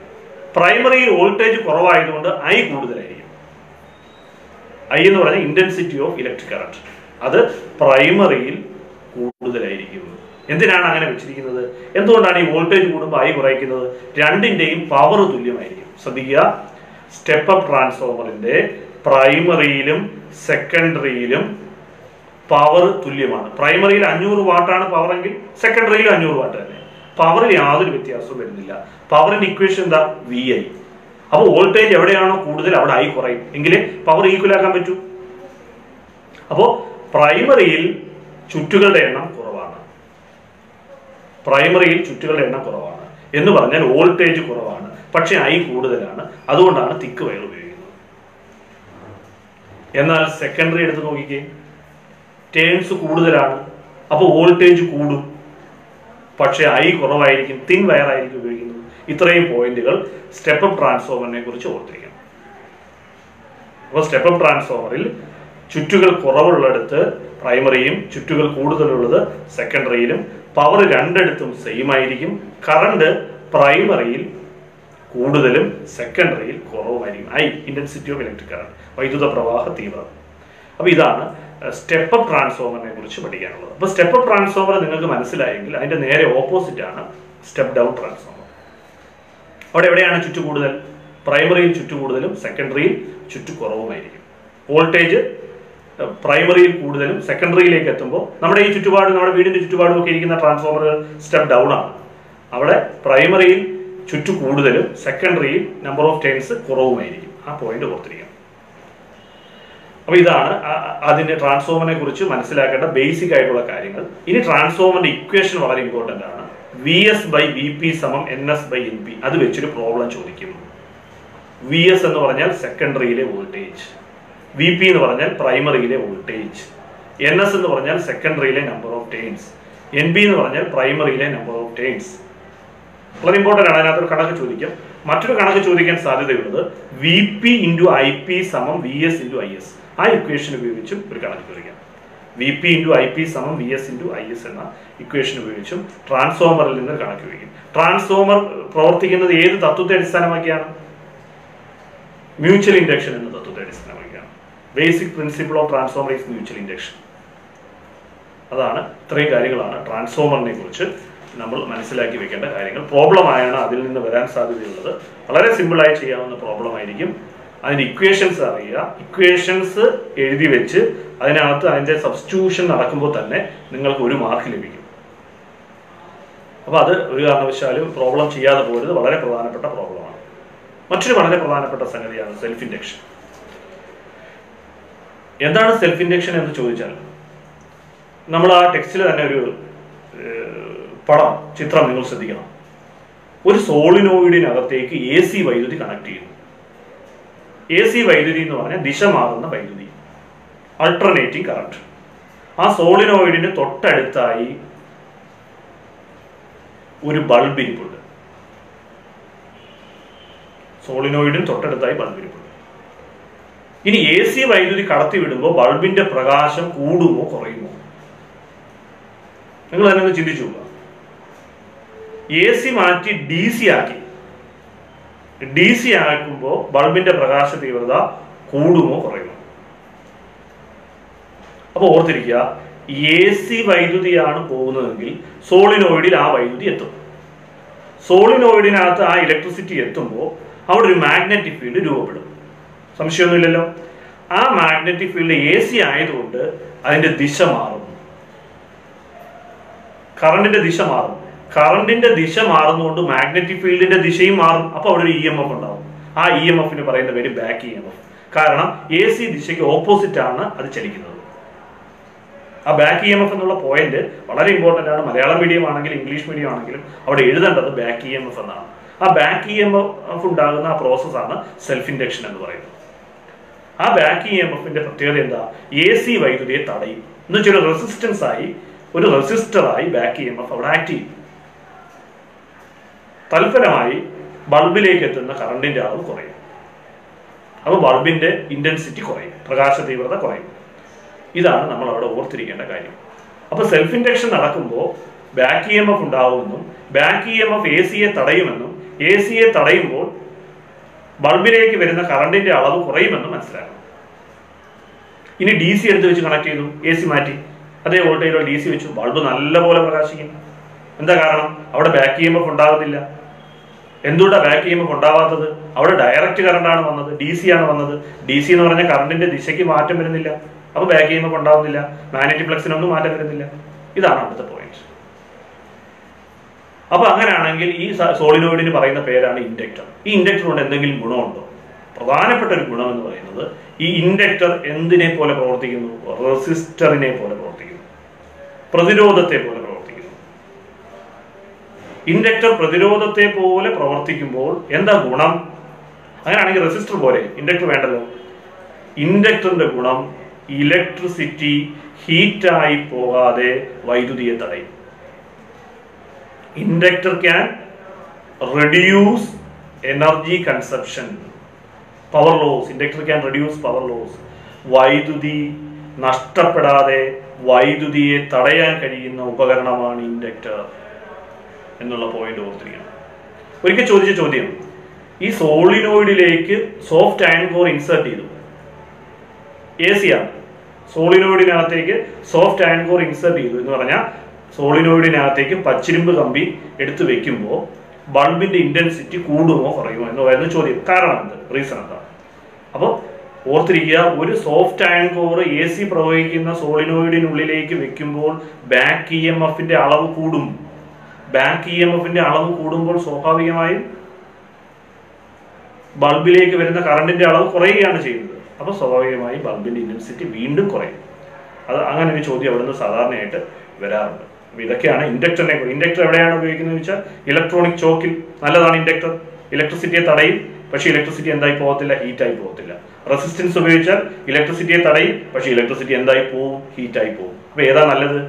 പ്രൈമറിയിൽ വോൾട്ടേജ് കുറവായതുകൊണ്ട് I കൂടുതലായിരിക്കും. I എന്ന് പറഞ്ഞാൽ ഇന്റൻസിറ്റി ഓഫ് ഇലക്ട്രിക് കറന്റ്. അത് പ്രൈമറിയിൽ കൂടുതലായിരിക്കും. എന്തിനാണ് അങ്ങനെ വെച്ചിരിക്കുന്നത്? എന്തുകൊണ്ടാണ് ഈ വോൾട്ടേജ് കൂടുമ്പോൾ I കുറയ്ക്കുന്നത്? രണ്ടിന്റെയും പവർ തുല്യമായിരിക്കും. ശ്രദ്ധിക്കുക, സ്റ്റെപ്പ് അപ്പ് ട്രാൻസ്ഫോമറിന്റെ പ്രൈമറിയിലും സെക്കൻഡറിയിലും പവർ തുല്യമാണ്. പ്രൈമറിയിൽ 500 വാട്ടാണ് പവർ എങ്കിൽ സെക്കൻഡറിയിൽ 500 വാട്ട് തന്നെ. പവറിൽ യാതൊരു വ്യത്യാസവും വരുന്നില്ല. പവറിന്റെ ഇക്വേഷൻ എന്താ? VI. അപ്പോൾ വോൾട്ടേജ് എവിടെയാണോ കൂടുതൽ അവിടെ I കുറയും, എങ്കിലേ പവർ ഈക്വൽ ആക്കാൻ പറ്റൂ. അപ്പോൾ പ്രൈമറിയിൽ ചുറ്റുകളുടെ എണ്ണം കുറവാണ്. പ്രൈമറിയിൽ ചുറ്റുകളുടെ എണ്ണം കുറവാണ് എന്ന് പറഞ്ഞാൽ വോൾട്ടേജ് കുറവാണ്, പക്ഷെ ഐ കൂടുതലാണ്. അതുകൊണ്ടാണ് തിക്ക് വയർ ഉപയോഗിക്കുന്നത്. എന്നാൽ സെക്കൻഡറി എടുത്ത് നോക്കിക്കേ, ടേൺസ് കൂടുതലാണ്, അപ്പോൾ വോൾട്ടേജ് കൂടും, പക്ഷെ ഐ കുറവായിരിക്കും, തിൻ വയർ ആയിരിക്കും ഉപയോഗിക്കുന്നത്. ഇത്രയും പോയിന്റുകൾ സ്റ്റെപ്പ് അപ്പ് ട്രാൻസ്ഫോമറിനെ കുറിച്ച് ഓർത്തിരിക്കണം. അപ്പോൾ സ്റ്റെപ്പ് അപ്പ് ട്രാൻസ്ഫോമറിൽ ചുറ്റുകൾ കുറവുള്ളിടത്ത് പ്രൈമറിയും ചുറ്റുകൾ കൂടുതലുള്ളത് സെക്കൻഡറിയിലും, പവർ രണ്ടിടത്തും സെയിം ആയിരിക്കും. കറണ്ട് പ്രൈമറിയിൽ കൂടുതലും സെക്കൻഡറിയിൽ കുറവുമായിരിക്കും. I intensity of electric current, വൈദ്യുത പ്രവാഹ തീവ്രത. അപ്പോൾ ഇതാണ് സ്റ്റെപ്പ് അപ്പ് ട്രാൻസ്ഫോമറിനെ കുറിച്ച് പഠിക്കാനുള്ളത്. അപ്പോൾ സ്റ്റെപ്പ് അപ്പ് ട്രാൻസ്ഫോമർ നിങ്ങൾക്ക് മനസ്സിലായെങ്കിൽ അതിന്റെ നേരെ ഓപ്പോസിറ്റ് ആണ് സ്റ്റെപ്പ് ഡൗൺ ട്രാൻസ്ഫോമർ. അവിടെ എവിടെയാണ് ചുറ്റു കൂടുതൽ? പ്രൈമറിയിൽ ചുറ്റു കൂടുതലും സെക്കൻഡറിയിൽ ചുറ്റു കുറവുമായിരിക്കും. വോൾട്ടേജ് പ്രൈമറിയിൽ കൂടുതലും സെക്കൻഡറിയിലേക്ക് എത്തുമ്പോൾ നമ്മുടെ ഈ ചുറ്റുപാട്, നമ്മുടെ വീടിന്റെ ചുറ്റുപാടും ഒക്കെ ഇരിക്കുന്ന ട്രാൻസ്ഫോമറുകൾ സ്റ്റെപ്പ് ഡൗൺ ആണ്. അവിടെ പ്രൈമറിയിൽ ചുറ്റു കൂടുതലും സെക്കൻഡറിയിൽ നമ്പർ ഓഫ് ടേൺസ് കുറവുമായിരിക്കും. ആ പോയിന്റ് ഓർത്തിരിക്കണം. അപ്പൊ ഇതാണ് അതിന്റെ ട്രാൻസ്ഫോമറിനെ കുറിച്ച് മനസ്സിലാക്കേണ്ട ബേസിക് ആയിട്ടുള്ള കാര്യങ്ങൾ. ഇനി ട്രാൻസ്ഫോമറിന്റെ ഇക്വേഷൻ വളരെ ഇമ്പോർട്ടന്റ് ആണ്. VS/VP = NS/NP. അത് വെച്ചൊരു പ്രോബ്ലം ചോദിക്കും. VS എന്ന് പറഞ്ഞാൽ സെക്കൻഡറിയിലെ വോൾട്ടേജ്, VP എന്ന് പറഞ്ഞാൽ പ്രൈമറിയിലെ വോൾട്ടേജ്, NS എന്ന് പറഞ്ഞാൽ സെക്കൻഡറിയിലെ നമ്പർ ഓഫ് ടേൺസ്, NP എന്ന് പറഞ്ഞാൽ പ്രൈമറിയിലെ നമ്പർ ഓഫ് ടേൺസ്. വളരെ ഇമ്പോർട്ടന്റ് ആണ്. അതിനകത്തൊരു കണക്ക് ചോദിക്കാം. മറ്റൊരു കണക്ക് ചോദിക്കാൻ സാധ്യതയുള്ളത് VP × IP = VS × IS. ആ ഇക്വേഷൻ ഉപയോഗിച്ചും ഒരു കണക്ക് ചോദിക്കാം. VP × IP = VS × IS എന്ന ഇക്വേഷൻ ഉപയോഗിച്ചും ട്രാൻസ്ഫോമറിൽ നിന്ന് കണക്ക് ചോദിക്കും. ട്രാൻസ്ഫോമർ പ്രവർത്തിക്കുന്നത് ഏത് തത്വത്തെ അടിസ്ഥാനമാക്കിയാണ്? മ്യൂച്വൽ ഇൻഡക്ഷൻ എന്ന തത്വത്തെ അടിസ്ഥാനമാക്കിയാണ്. Basic principle of transformer is mutual induction. അതാണ്, ഇത്രയും കാര്യങ്ങളാണ് ട്രാൻസ്ഫോമറിനെ കുറിച്ച് നമ്മൾ മനസ്സിലാക്കി വെക്കേണ്ട കാര്യങ്ങൾ. പ്രോബ്ലമായാണ് അതിൽ നിന്ന് വരാൻ സാധ്യതയുള്ളത്. വളരെ സിമ്പിളായി ചെയ്യാവുന്ന പ്രോബ്ലം ആയിരിക്കും. അതിന്റെ ഇക്വേഷൻസ് അറിയുക, ഇക്വേഷൻസ് എഴുതി വെച്ച് അതിനകത്ത് അതിന്റെ സബ്സ്റ്റിറ്റ്യൂഷൻ നടക്കുമ്പോൾ തന്നെ നിങ്ങൾക്ക് 1 മാർക്ക് ലഭിക്കും. അപ്പൊ അത് ഒരു കാരണവശാലും പ്രോബ്ലം ചെയ്യാതെ പോരുത്. വളരെ പ്രധാനപ്പെട്ട പ്രോബ്ലമാണ്. മറ്റൊരു വളരെ പ്രധാനപ്പെട്ട സംഗതിയാണ് സെൽഫ് ഇൻഡക്ഷൻ. എന്താണ് സെൽഫ് ഇൻഡക്ഷൻ എന്ന് ചോദിച്ചാൽ, നമ്മൾ ആ ടെക്സ്റ്റിൽ തന്നെ ഒരു ചിത്രം നിങ്ങൾ ശ്രദ്ധിക്കണം. ഒരു സോളിനോയിഡിനകത്തേക്ക് AC വൈദ്യുതി കണക്ട് ചെയ്യുന്നു. AC വൈദ്യുതി എന്ന് പറഞ്ഞാൽ ദിശ മാറുന്ന വൈദ്യുതി, അൾട്ടർനേറ്റിംഗ് കറണ്ട്. ആ സോളിനോയിഡിന് തൊട്ടടുത്തായി ഒരു ബൾബ് ഇരിപ്പുണ്ട്. സോളിനോയിഡിന് തൊട്ടടുത്തായി ബൾബ് ഇരിപ്പുണ്ട്. ഇനി AC വൈദ്യുതി കടത്തി വിടുമ്പോൾ ബൾബിന്റെ പ്രകാശം കൂടുമോ കുറയുമോ? നിങ്ങൾ തന്നെ ഒന്ന് ചിന്തിച്ചു. AC മാറ്റി DC ആക്കി. DC ആക്കുമ്പോൾ ബൾബിന്റെ പ്രകാശ തീവ്രത കൂടുമോ കുറയുമോ? അപ്പൊ ഓർത്തിരിക്കുക, AC വൈദ്യുതിയാണ് പോകുന്നതെങ്കിൽ സോളിനോയിഡിൽ ആ വൈദ്യുതി എത്തും. സോളിനോയിഡിനകത്ത് ആ ഇലക്ട്രിസിറ്റി എത്തുമ്പോൾ അവിടെ ഒരു മാഗ്നറ്റിക് ഫീൽഡ് രൂപപ്പെടും. സംശയമൊന്നുമില്ലല്ലോ. ആ മാഗ്നറ്റിക് ഫീൽഡ് AC ആയതുകൊണ്ട് അതിന്റെ ദിശ മാറും, കറണ്ടിന്റെ ദിശ മാറും. കറണ്ടിന്റെ ദിശ മാറുന്നതുകൊണ്ട് മാഗ്നറ്റിക് ഫീൽഡിന്റെ ദിശയും മാറും. അപ്പൊ അവിടെ ഒരു EMF ഉണ്ടാവും. ആ EMFന് പറയുന്ന പേര് ബാക്ക് EMF. കാരണം AC ദിശയ്ക്ക് ഓപ്പോസിറ്റ് ആണ് അത് ചലിക്കുന്നത്. ആ ബാക്ക് EMF എന്നുള്ള പോയിന്റ് വളരെ ഇമ്പോർട്ടന്റ് ആണ്. മലയാളം മീഡിയം ആണെങ്കിലും ഇംഗ്ലീഷ് മീഡിയം ആണെങ്കിലും അവിടെ എഴുതേണ്ടത് ബാക്ക് EMF എന്നാണ്. ആ ബാക്ക് EMF ഉണ്ടാകുന്ന ആ പ്രോസസ്സാണ് സെൽഫ് ഇൻഡക്ഷൻ എന്ന് പറയുന്നത്. ആ ബാക്ക് EMFന്റെ പ്രത്യേകത എന്താ? AC വൈദ്യുതിയെ തടയും. എന്ന് വെച്ചാൽ ഒരു റെസിസ്റ്റൻസ് ആയി, ഒരു റെസിസ്റ്ററായി ബാക്ക് EMF അവിടെ ആക്ട് ചെയ്യും. തൽഫലമായി ബൾബിലേക്ക് എത്തുന്ന കറണ്ടിന്റെ അളവ് കുറയും. അപ്പോൾ ബൾബിന്റെ ഇന്റൻസിറ്റി കുറയും, പ്രകാശ തീവ്രത കുറയും. ഇതാണ് നമ്മൾ അവിടെ ഓർത്തിരിക്കേണ്ട കാര്യം. അപ്പോൾ സെൽഫ് ഇൻഡക്ഷൻ നടക്കുമ്പോൾ ബാക്ക് EMF ഉണ്ടാവുമെന്നും ബാക്ക് EMF AC-യെ തടയുമെന്നും AC-യെ തടയുമ്പോൾ ബൾബിലേക്ക് വരുന്ന കറണ്ടിന്റെ അളവ് കുറയുമെന്നും മനസ്സിലാക്കണം. ഇനി DC എടുത്ത് വെച്ച് കണക്ട് ചെയ്തു, AC മാറ്റി, അതേ വോൾട്ടേജിലുള്ള DC വെച്ചു, ബൾബ് നല്ലപോലെ പ്രകാശിക്കും. എന്താ കാരണം? അവിടെ ബാക്ക് EMF ഉണ്ടാകുന്നില്ല. എന്തുകൊണ്ടാണ് ബാക്ക് EMF ഉണ്ടാവാത്തത്? അവിടെ ഡയറക്റ്റ് കറണ്ടാണ് വന്നത്, DC ആണ് വന്നത്. DC എന്ന് പറഞ്ഞാൽ കറണ്ടിന്റെ ദിശയ്ക്ക് മാറ്റം വരുന്നില്ല. അപ്പൊ ബാക്ക് EMF ഉണ്ടാവുന്നില്ല, മാഗ്നറ്റിക് ഫ്ലക്സിനൊന്നും മാറ്റം വരുന്നില്ല. ഇതാണ് അടുത്ത പോയിന്റ്. അപ്പൊ അങ്ങനെയാണെങ്കിൽ ഈ സോളിനോയിഡിന് പറയുന്ന പേരാണ് ഇൻഡക്ടർ. ഈ ഇൻഡക്ടർ കൊണ്ട് എന്തെങ്കിലും ഗുണമുണ്ടോ? പ്രധാനപ്പെട്ട ഒരു ഗുണം എന്ന് പറയുന്നത് ഈ ഇൻഡക്ടർ എന്തിനെ പോലെ പ്രവർത്തിക്കുന്നു? റെസിസ്റ്ററിനെ പോലെ പ്രവർത്തിക്കുന്നു, പ്രതിരോധത്തെ പോലെ പ്രവർത്തിക്കുന്നു. ഇൻഡക്ടർ പ്രതിരോധത്തെ പോലെ പ്രവർത്തിക്കുമ്പോൾ എന്താ ഗുണം? അങ്ങനെയാണെങ്കിൽ റെസിസ്റ്റർ പോലെ ഇൻഡക്ടർ വേണ്ടല്ലോ. ഇൻഡക്ടറിന്റെ ഗുണം ഇലക്ട്രിസിറ്റി ഹീറ്റായി പോകാതെ വൈദ്യുതിയെ തടയും. Inductor can reduce energy consumption, power loss. Inductor can reduce power loss. വൈദ്യുതി നഷ്ടപ്പെടാതെ വൈദ്യുതിയെ തടയാൻ കഴിയുന്ന ഉപകരണമാണ് ഇൻഡക്ടർ എന്നുള്ള പോയിന്റ് ഓർത്തിരിക്കണം. ഒരിക്കൽ ചോദിച്ച ചോദ്യം, ഈ സോളിനോയിഡിലേക്ക് സോഫ്റ്റ് അയൺ കോർ ഇൻസേർട്ട് ചെയ്തു, AC ആണ്, സോളിനോയിഡിനകത്തേക്ക് സോഫ്റ്റ് അയൺ കോർ ഇൻസേർട്ട് ചെയ്തു എന്ന് പറഞ്ഞാൽ സോളിനോയിഡിനകത്തേക്ക് പച്ചിരുമ്പ് കമ്പി എടുത്തു വെക്കുമ്പോൾ ബൾബിന്റെ ഇന്റൻസിറ്റി കൂടുമോ കുറയുമോ എന്ന് പറയുന്ന ചോദ്യം. കാരണം എന്ത്? റീസൺ എന്താ? അപ്പോൾ ഓർത്തിരിക്കുക, ഒരു സോഫ്റ്റ് അയൺ കോർ AC പ്രവഹിക്കുന്ന സോളിനോയിഡിനുള്ളിലേക്ക് വെക്കുമ്പോൾ ബാക്ക് EMFന്റെ അളവ് കൂടും. ബാക്ക് EMFന്റെ അളവ് കൂടുമ്പോൾ സ്വാഭാവികമായും ബൾബിലേക്ക് വരുന്ന കറണ്ടിന്റെ അളവ് കുറയുകയാണ് ചെയ്യുന്നത്. അപ്പോൾ സ്വാഭാവികമായും ബൾബിന്റെ ഇന്റൻസിറ്റി വീണ്ടും കുറയും. അത് അങ്ങനെ ഒരു ചോദ്യം അവിടെ നിന്ന് സാധാരണയായിട്ട് വരാറുണ്ട്. അപ്പോൾ ഇതൊക്കെയാണ് ഇൻഡക്ടറിനെ. ഇൻഡക്ടർ എവിടെയാണ് ഉപയോഗിക്കുന്നത് വെച്ചാൽ ഇലക്ട്രോണിക് ചോക്കിൽ നല്ലതാണ് ഇൻഡക്ടർ. ഇലക്ട്രിസിറ്റിയെ തടയും, പക്ഷേ ഇലക്ട്രിസിറ്റി എന്തായി പോകത്തില്ല? ഹീറ്റായി പോകത്തില്ല. റെസിസ്റ്റൻസ് ഉപയോഗിച്ചാൽ ഇലക്ട്രിസിറ്റിയെ തടയും, പക്ഷേ ഇലക്ട്രിസിറ്റി എന്തായി പോവും? ഹീറ്റായി പോവും. അപ്പോൾ ഏതാ നല്ലത്?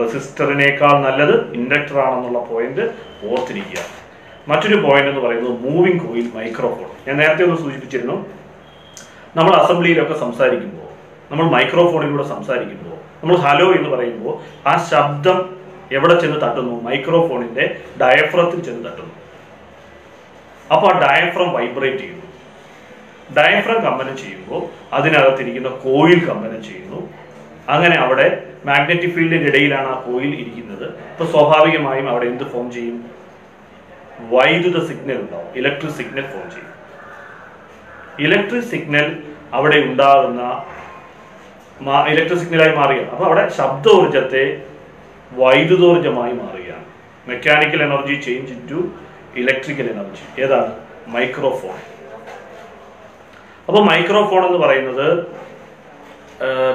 റെസിസ്റ്ററിനേക്കാൾ നല്ലത് ഇൻഡക്ടർ ആണെന്നുള്ള പോയിന്റ് ഓർത്തിരിക്കുക. മറ്റൊരു പോയിന്റ് എന്ന് പറയുന്നത് മൂവിംഗ് കോയിൽ മൈക്രോഫോൺ. ഞാൻ നേരത്തെ ഒന്ന് സൂചിപ്പിച്ചിരുന്നു, നമ്മൾ അസംബ്ലിയിലൊക്കെ സംസാരിക്കുമ്പോൾ, നമ്മൾ മൈക്രോഫോണിലൂടെ സംസാരിക്കുമ്പോൾ, നമ്മൾ ഹലോ എന്ന് പറയുമ്പോൾ ആ ശബ്ദം എവിടെ ചെന്ന് തട്ടുന്നു? മൈക്രോഫോണിന്റെ ഡയഫ്രത്തിൽ ചെന്ന് തട്ടുന്നു. അപ്പോൾ ആ ഡയഫ്രം വൈബ്രേറ്റ് ചെയ്യുന്നു. ഡയഫ്രം കമ്പനം ചെയ്യുമ്പോൾ അതിനകത്തിരിക്കുന്ന കോയിൽ കമ്പനം ചെയ്യുന്നു. അങ്ങനെ അവിടെ മാഗ്നറ്റിക് ഫീൽഡിന്റെ ഇടയിലാണ് ആ കോയിൽ ഇരിക്കുന്നത്. അപ്പോൾ സ്വാഭാവികമായും അവിടെ എന്ത് ഫോം ചെയ്യും? വൈദ്യുത സിഗ്നൽ ഉണ്ടാവും, ഇലക്ട്രിക് സിഗ്നൽ ഫോം ചെയ്യും. ഇലക്ട്രിക് സിഗ്നൽ അവിടെ ഉണ്ടാകുന്ന ഇലക്ട്രിക് സിഗ്നലായി മാറുകയാണ്. അപ്പോൾ അവിടെ ശബ്ദോർജത്തെ വൈദ്യുതോർജമായി മാറുകയാണ്. Mechanical energy change into electrical energy. ഏതാണ്? മൈക്രോഫോൺ. അപ്പോൾ മൈക്രോഫോൺ എന്ന് പറയുന്നത്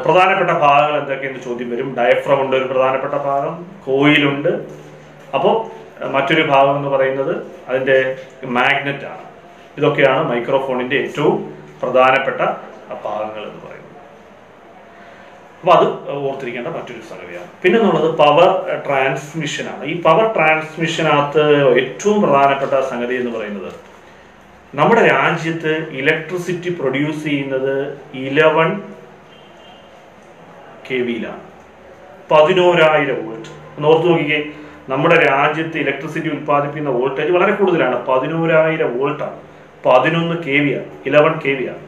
പ്രധാനപ്പെട്ട ഭാഗങ്ങൾ എന്തൊക്കെയെന്ന് ചോദ്യം വരും. ഡയഫ്രം ഉണ്ട്, ഒരു പ്രധാനപ്പെട്ട ഭാഗം. കോയിലുണ്ട്. അപ്പോൾ മറ്റൊരു ഭാഗം എന്ന് പറയുന്നത് അതിൻ്റെ മാഗ്നറ്റ് ആണ്. ഇതൊക്കെയാണ് മൈക്രോഫോണിന്റെ ഏറ്റവും പ്രധാനപ്പെട്ട ഭാഗങ്ങൾ എന്ന് പറയുന്നത്. അപ്പൊ അത് ഓർത്തിരിക്കേണ്ട മറ്റൊരു സംഗതിയാണ്. പിന്നെ എന്നുള്ളത് പവർ ട്രാൻസ്മിഷൻ ആണ്. ഈ പവർ ട്രാൻസ്മിഷനകത്ത് ഏറ്റവും പ്രധാനപ്പെട്ട സംഗതി എന്ന് പറയുന്നത്, നമ്മുടെ രാജ്യത്ത് ഇലക്ട്രിസിറ്റി പ്രൊഡ്യൂസ് ചെയ്യുന്നത് 11 kV-യിലാണ്. 11,000 വോൾട്ട്. ഒന്ന് ഓർത്ത് നോക്കിക്കേ, നമ്മുടെ രാജ്യത്ത് ഇലക്ട്രിസിറ്റി ഉത്പാദിപ്പിക്കുന്ന വോൾട്ടേജ് വളരെ കൂടുതലാണ്. 11,000 വോൾട്ടാണ്. 11 kV-യാണ്, 11 kV-യാണ്.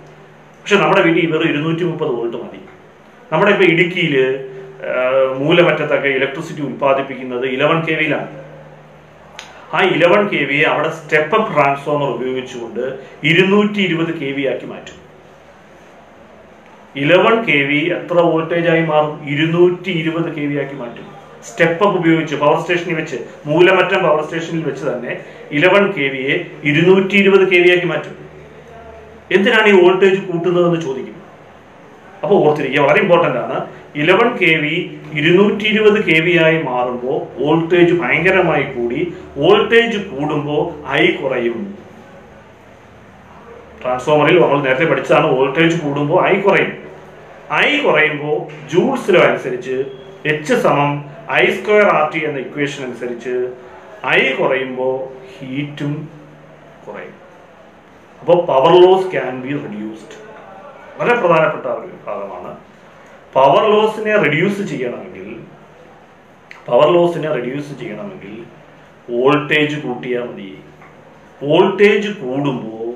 പക്ഷെ നമ്മുടെ വീട്ടിൽ വെറും 230 വോൾട്ട് മതി. നമ്മുടെ ഇപ്പൊ ഇടുക്കിയിൽ മൂലമറ്റത്തൊക്കെ ഇലക്ട്രിസിറ്റി ഉത്പാദിപ്പിക്കുന്നത് 11 kV-യിലാണ്. ആ 11 kV-യെ അവിടെ സ്റ്റെപ്പ് അപ്പ് ട്രാൻസ്ഫോമർ ഉപയോഗിച്ചുകൊണ്ട് 220 kV ആക്കി മാറ്റും. 11 kV എത്ര വോൾട്ടേജ് ആയി മാറും? 220 kV ആക്കി മാറ്റും. സ്റ്റെപ്പ് അപ്പ് ഉപയോഗിച്ച് പവർ സ്റ്റേഷനിൽ വെച്ച്, മൂലമറ്റം പവർ സ്റ്റേഷനിൽ വെച്ച് തന്നെ 11 kV-യെ 220 kV ആക്കി മാറ്റും. എന്തിനാണ് ഈ വോൾട്ടേജ് കൂട്ടുന്നതെന്ന് ചോദിക്കും. അപ്പോൾ ഓർത്തിരിക്കുക, വളരെ ഇമ്പോർട്ടൻ്റ് ആണ്. 11 kV 220 kV ആയി മാറുമ്പോൾ വോൾട്ടേജ് ഭയങ്കരമായി കൂടി. വോൾട്ടേജ് കൂടുമ്പോൾ ഐ കുറയും. ട്രാൻസ്ഫോമറിൽ നമ്മൾ നേരത്തെ പഠിച്ചതാണ്, വോൾട്ടേജ് കൂടുമ്പോൾ ഐ കുറയും. ഐ കുറയുമ്പോൾ ജൂൾസ് ലോ അനുസരിച്ച് H = I²RT എന്ന ഇക്വേഷൻ അനുസരിച്ച് ഐ കുറയുമ്പോൾ ഹീറ്റും കുറയും. അപ്പോൾ power loss can be reduced. വളരെ പ്രധാനപ്പെട്ട ഒരു ഭാഗമാണ്. പവർ ലോസിനെ റെഡ്യൂസ് ചെയ്യണമെങ്കിൽ വോൾട്ടേജ് കൂട്ടിയാൽ മതി. വോൾട്ടേജ് കൂടുമ്പോൾ